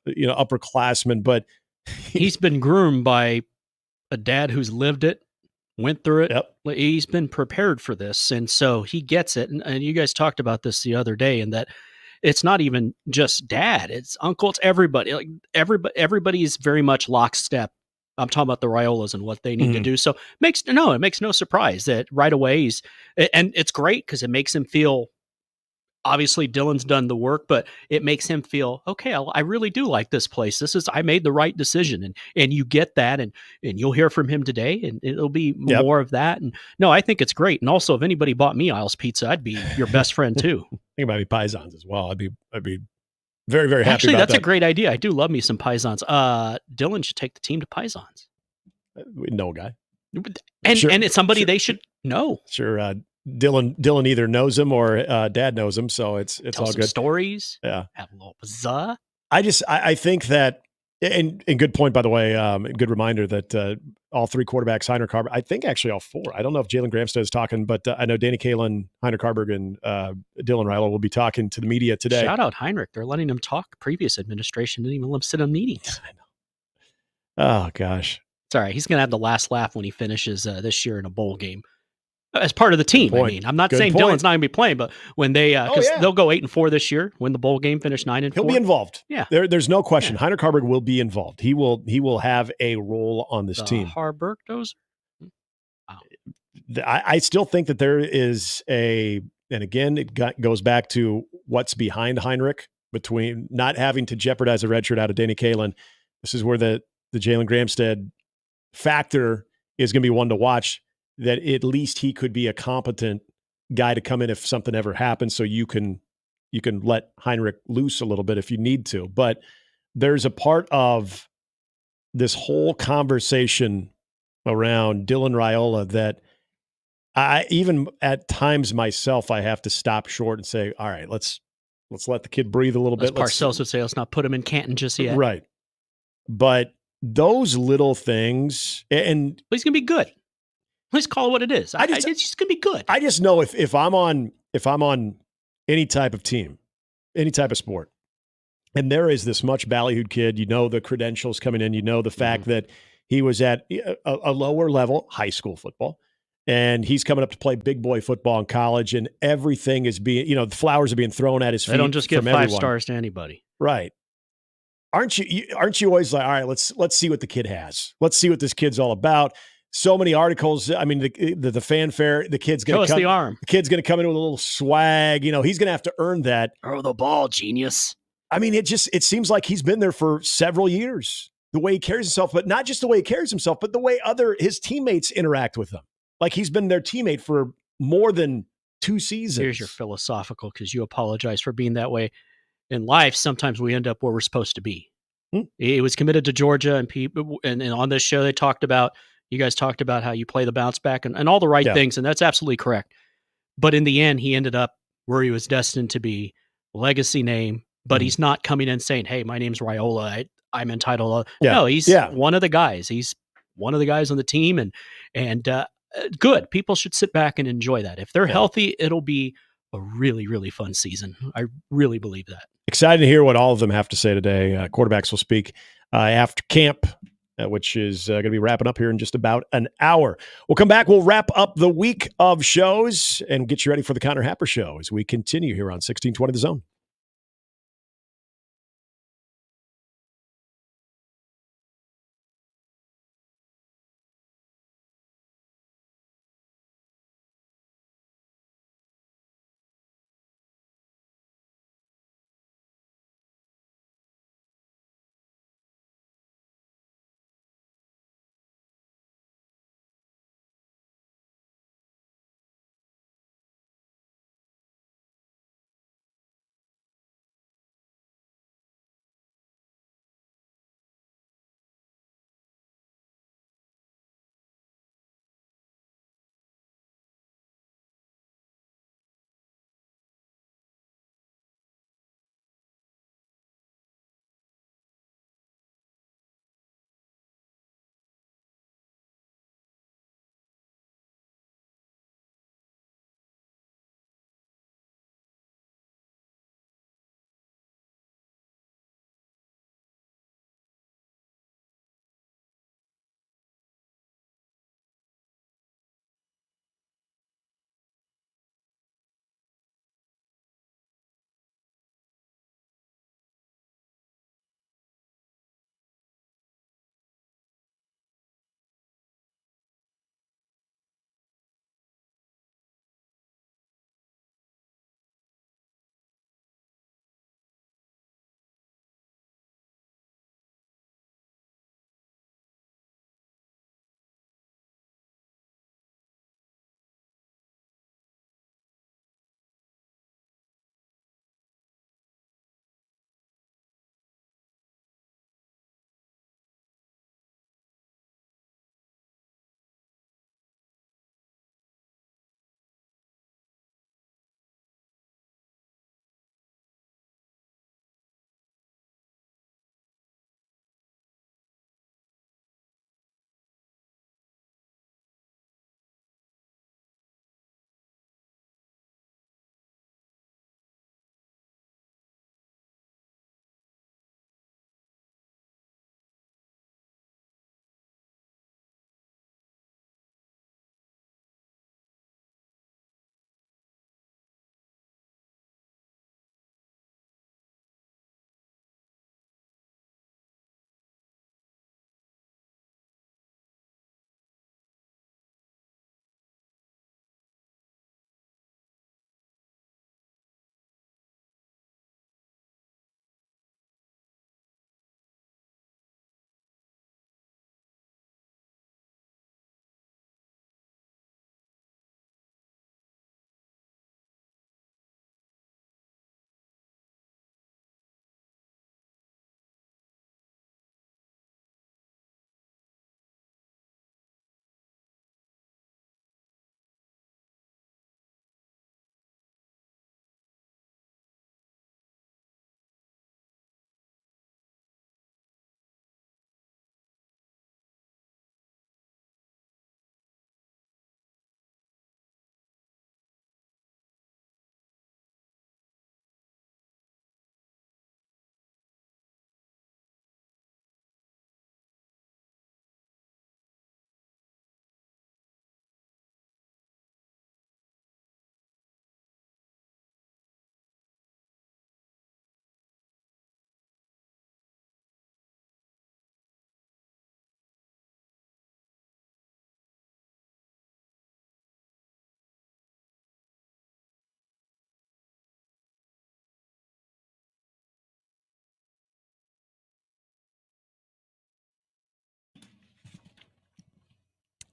upperclassman, but he's been groomed by a dad who's lived it, went through it. Yep. He's been prepared for this, and so he gets it. And you guys talked about this the other day, and that it's not even just dad; it's uncle, it's everybody. Like everybody is very much lockstep. I'm talking about the Raiolas and what they need to do. So it makes no surprise that right away and it's great because it makes him feel. Obviously, Dylan's done the work, but it makes him feel, okay, I really do like this place. I made the right decision. And you get that, and you'll hear from him today, and it'll be more of that. And no, I think it's great. And also, if anybody bought me Isles Pizza, I'd be your best friend too. I think it might be Pisons as well. I'd be very, very happy. Actually, about that's that. A great idea. I do love me some Pisons. Dylan should take the team to Pisons. We know a guy. And it's somebody they should know. Sure. Dylan either knows him or dad knows him, so it's Tell all some good. Stories, yeah. Have a little buzz. I think that, and good point by the way. Good reminder that all three quarterbacks, Heiner Carberg, I think actually all four. I don't know if Jalen Gramstad is talking, but I know Danny Kalen, Heiner Carberg, and Dylan Raiola will be talking to the media today. Shout out Heinrich. They're letting him talk. Previous administration didn't even let him sit on meetings. I know. Oh gosh. It's all right. He's going to have the last laugh when he finishes this year in a bowl game. as part of the team. I point. mean, I'm not Good saying point. Dylan's not going to be playing, but when they, because yeah. they'll go 8-4 this year, win the bowl game, finish 9-4. He'll be involved. Yeah. There's no question. Heinrich Haarberg will be involved. He will have a role on this team. Haarberg does? Wow. I still think that there is and again, goes back to what's behind Heinrich, between not having to jeopardize a redshirt out of Danny Kalen. This is where the Jalen Gramstead factor is going to be one to watch, that at least he could be a competent guy to come in if something ever happens, so you can let Heinrich loose a little bit if you need to. But there's a part of this whole conversation around Dylan Raiola that I, even at times myself, I have to stop short and say, all right, let's let the kid breathe a little bit. Parcells would say, let's not put him in Canton just yet. Right. But those little things, and he's going to be good. Let's call it what it is. It's just going to be good. I just know if I'm on any type of team, any type of sport, and there is this much ballyhooed kid, the credentials coming in, the fact that he was at a lower level, high school football, and he's coming up to play big boy football in college, and everything is being, the flowers are being thrown at his feet. They don't just give 5 everyone. stars to anybody. Right. Aren't you always like, all right, let's see what the kid has. Let's see what this kid's all about. So many articles. I mean, the fanfare, the kid's going to show us the arm. The kid's going to come in with a little swag. He's going to have to earn that. Throw the ball, genius. I mean, it seems like he's been there for several years. The way he carries himself, but not just the way he carries himself, but the way his teammates interact with him. Like he's been their teammate for more than 2 seasons. Here's your philosophical, because you apologize for being that way. In life, sometimes we end up where we're supposed to be. He was committed to Georgia, and people, and on this show, you guys talked about how you play the bounce back and all the right things, and that's absolutely correct. But in the end, he ended up where he was destined to be, legacy name, but he's not coming in saying, hey, my name's Raiola, I'm entitled. No, he's one of the guys. He's one of the guys on the team, and good. People should sit back and enjoy that. If they're healthy, it'll be a really, really fun season. I really believe that. Excited to hear what all of them have to say today. Quarterbacks will speak after camp, which is going to be wrapping up here in just about an hour. We'll come back. We'll wrap up the week of shows and get you ready for the Connor Happer Show as we continue here on 1620 The Zone.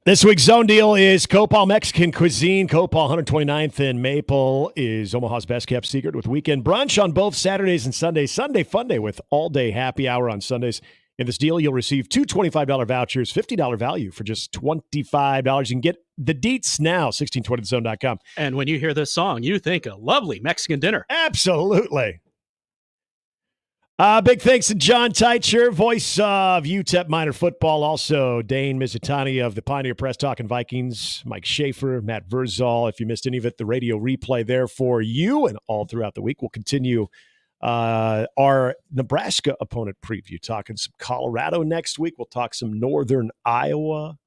This week's Zone Deal is Copal Mexican Cuisine. Copal, 129th and Maple, is Omaha's best kept secret with weekend brunch on both Saturdays and Sundays. Sunday fun day with all-day happy hour on Sundays. In this deal, you'll receive two $25 vouchers, $50 value for just $25. You can get the deets now, 1620thezone.com. And when you hear this song, you think a lovely Mexican dinner. Absolutely. Big thanks to John Teitcher, voice of UTEP Minor Football. Also, Dane Mizutani of the Pioneer Press talking Vikings. Mike Schaefer, Matt Verzal. If you missed any of it, the radio replay there for you. And all throughout the week, we'll continue our Nebraska opponent preview. Talking some Colorado next week. We'll talk some Northern Iowa.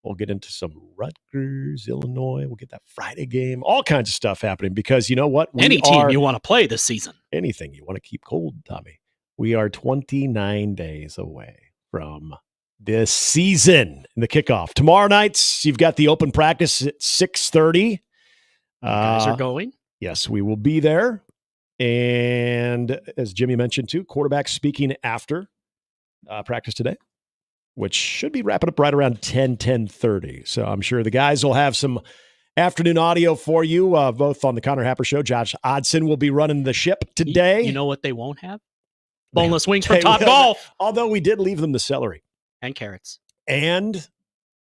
We'll get into some Rutgers, Illinois. We'll get that Friday game. All kinds of stuff happening because you know what? Any team you want to play this season. Anything you want to keep cold, Tommy. We are 29 days away from this season and the kickoff. Tomorrow night, you've got the open practice at 6:30. Guys are going. Yes, we will be there. And as Jimmy mentioned too, quarterback speaking after practice today, which should be wrapping up right around 10:30. So I'm sure the guys will have some afternoon audio for you, both on the Connor Happer Show. Josh Odson will be running the ship today. You know what they won't have? Boneless wings from Top Golf. Although we did leave them the celery. And carrots. And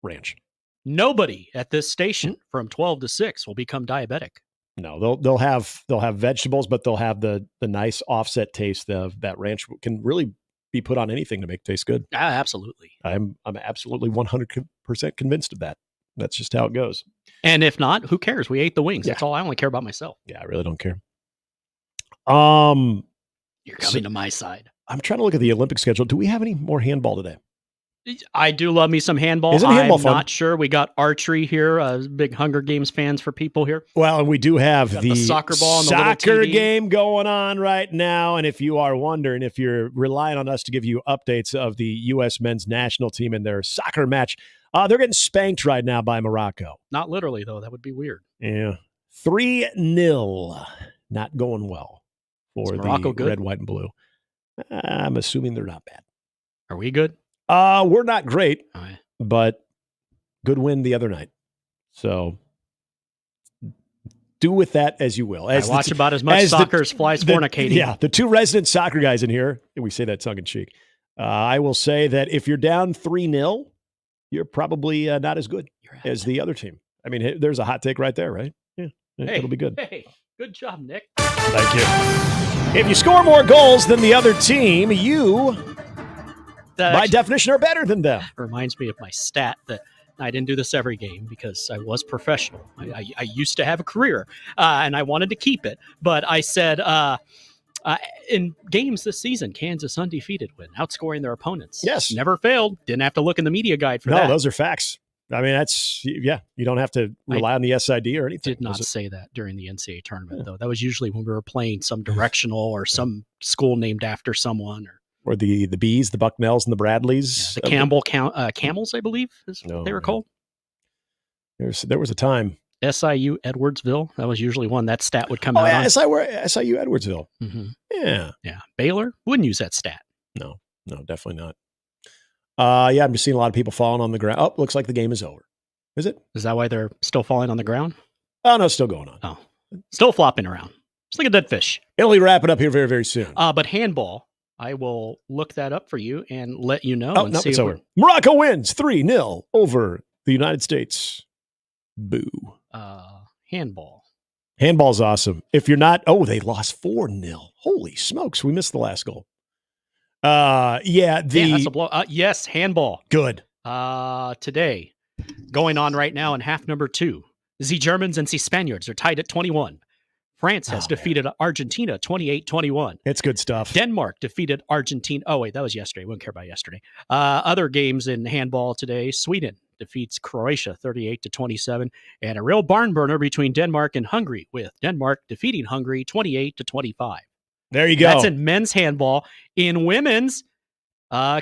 ranch. Nobody at this station from 12 to 6 will become diabetic. No, they'll have vegetables, but they'll have the nice offset taste of that ranch can really be put on anything to make it taste good. Absolutely. I'm absolutely 100% convinced of that. That's just how it goes. And if not, who cares? We ate the wings. Yeah. That's all. I only care about myself. Yeah, I really don't care. You're coming to my side. I'm trying to look at the Olympic schedule. Do we have any more handball today? I do love me some handball. Isn't handball I'm fun? not sure. We got archery here. Big Hunger Games fans for people here. Well, and we do have the soccer ball and the soccer game going on right now. And if you are wondering, if you're relying on us to give you updates of the U.S. men's national team and their soccer match, they're getting spanked right now by Morocco. Not literally, though. That would be weird. Yeah. 3-0. Not going well for the good? red, white, and blue. I'm assuming they're not bad. Are we good? We're not great, right. But good win the other night. So do with that as you will. I watch about as much soccer as flies fornicating. Yeah, the two resident soccer guys in here, and we say that tongue-in-cheek. I will say that if you're down 3-0, you're probably not as good as the other team. I mean, there's a hot take right there, right? Yeah, it'll be good. Hey, good job, Nick. Thank you. If you score more goals than the other team, you, by definition, are better than them. Reminds me of my stat that I didn't do this every game because I was professional. I used to have a career, and I wanted to keep it. But I said, in games this season, Kansas undefeated win, outscoring their opponents. Yes. Never failed. Didn't have to look in the media guide for that. No, those are facts. I mean, you don't have to rely on the SID or anything. Did not say that during the NCAA tournament, though. That was usually when we were playing some directional or some school named after someone. Or the Bees, the Bucknells, and the Bradleys. Yeah, the Campbell Camels, I believe, is what they were called. There was a time. SIU Edwardsville. That was usually one that stat would come out. Yeah, SIU Edwardsville. Mm-hmm. Yeah. Yeah. Baylor wouldn't use that stat. No, definitely not. Yeah, I'm just seeing a lot of people falling on the ground. Oh, looks like the game is over. Is it? Is that why they're still falling on the ground? Oh, no, it's still going on. Oh, still flopping around. Just like a dead fish. It'll be wrapping up here very, very soon. But handball, I will look that up for you and let you know. Oh, no, it's over. Morocco wins 3-0 over the United States. Boo. Handball. Handball's awesome. If you're not, they lost 4-0. Holy smokes, we missed the last goal. That's a blow. Yes, handball. Good. Today, going on right now in half number 2. The Germans and the Spaniards are tied at 21. France has defeated Argentina 28-21. It's good stuff. Denmark defeated Argentina. Oh, wait, that was yesterday. We don't care about yesterday. Other games in handball today. Sweden defeats Croatia 38-27. And a real barn burner between Denmark and Hungary, with Denmark defeating Hungary 28-25. There you go. That's in men's handball. In women's,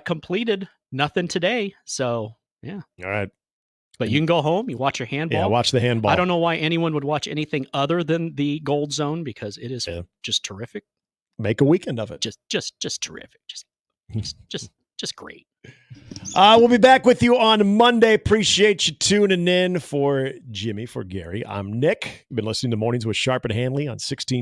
completed nothing today. So, yeah. All right. But you can go home. You watch your handball. Yeah, watch the handball. I don't know why anyone would watch anything other than the Gold Zone, because it is just terrific. Make a weekend of it. Just terrific. Just great. We'll be back with you on Monday. Appreciate you tuning in. For Jimmy, for Gary, I'm Nick. You've been listening to Mornings with Sharp and Handley on 16.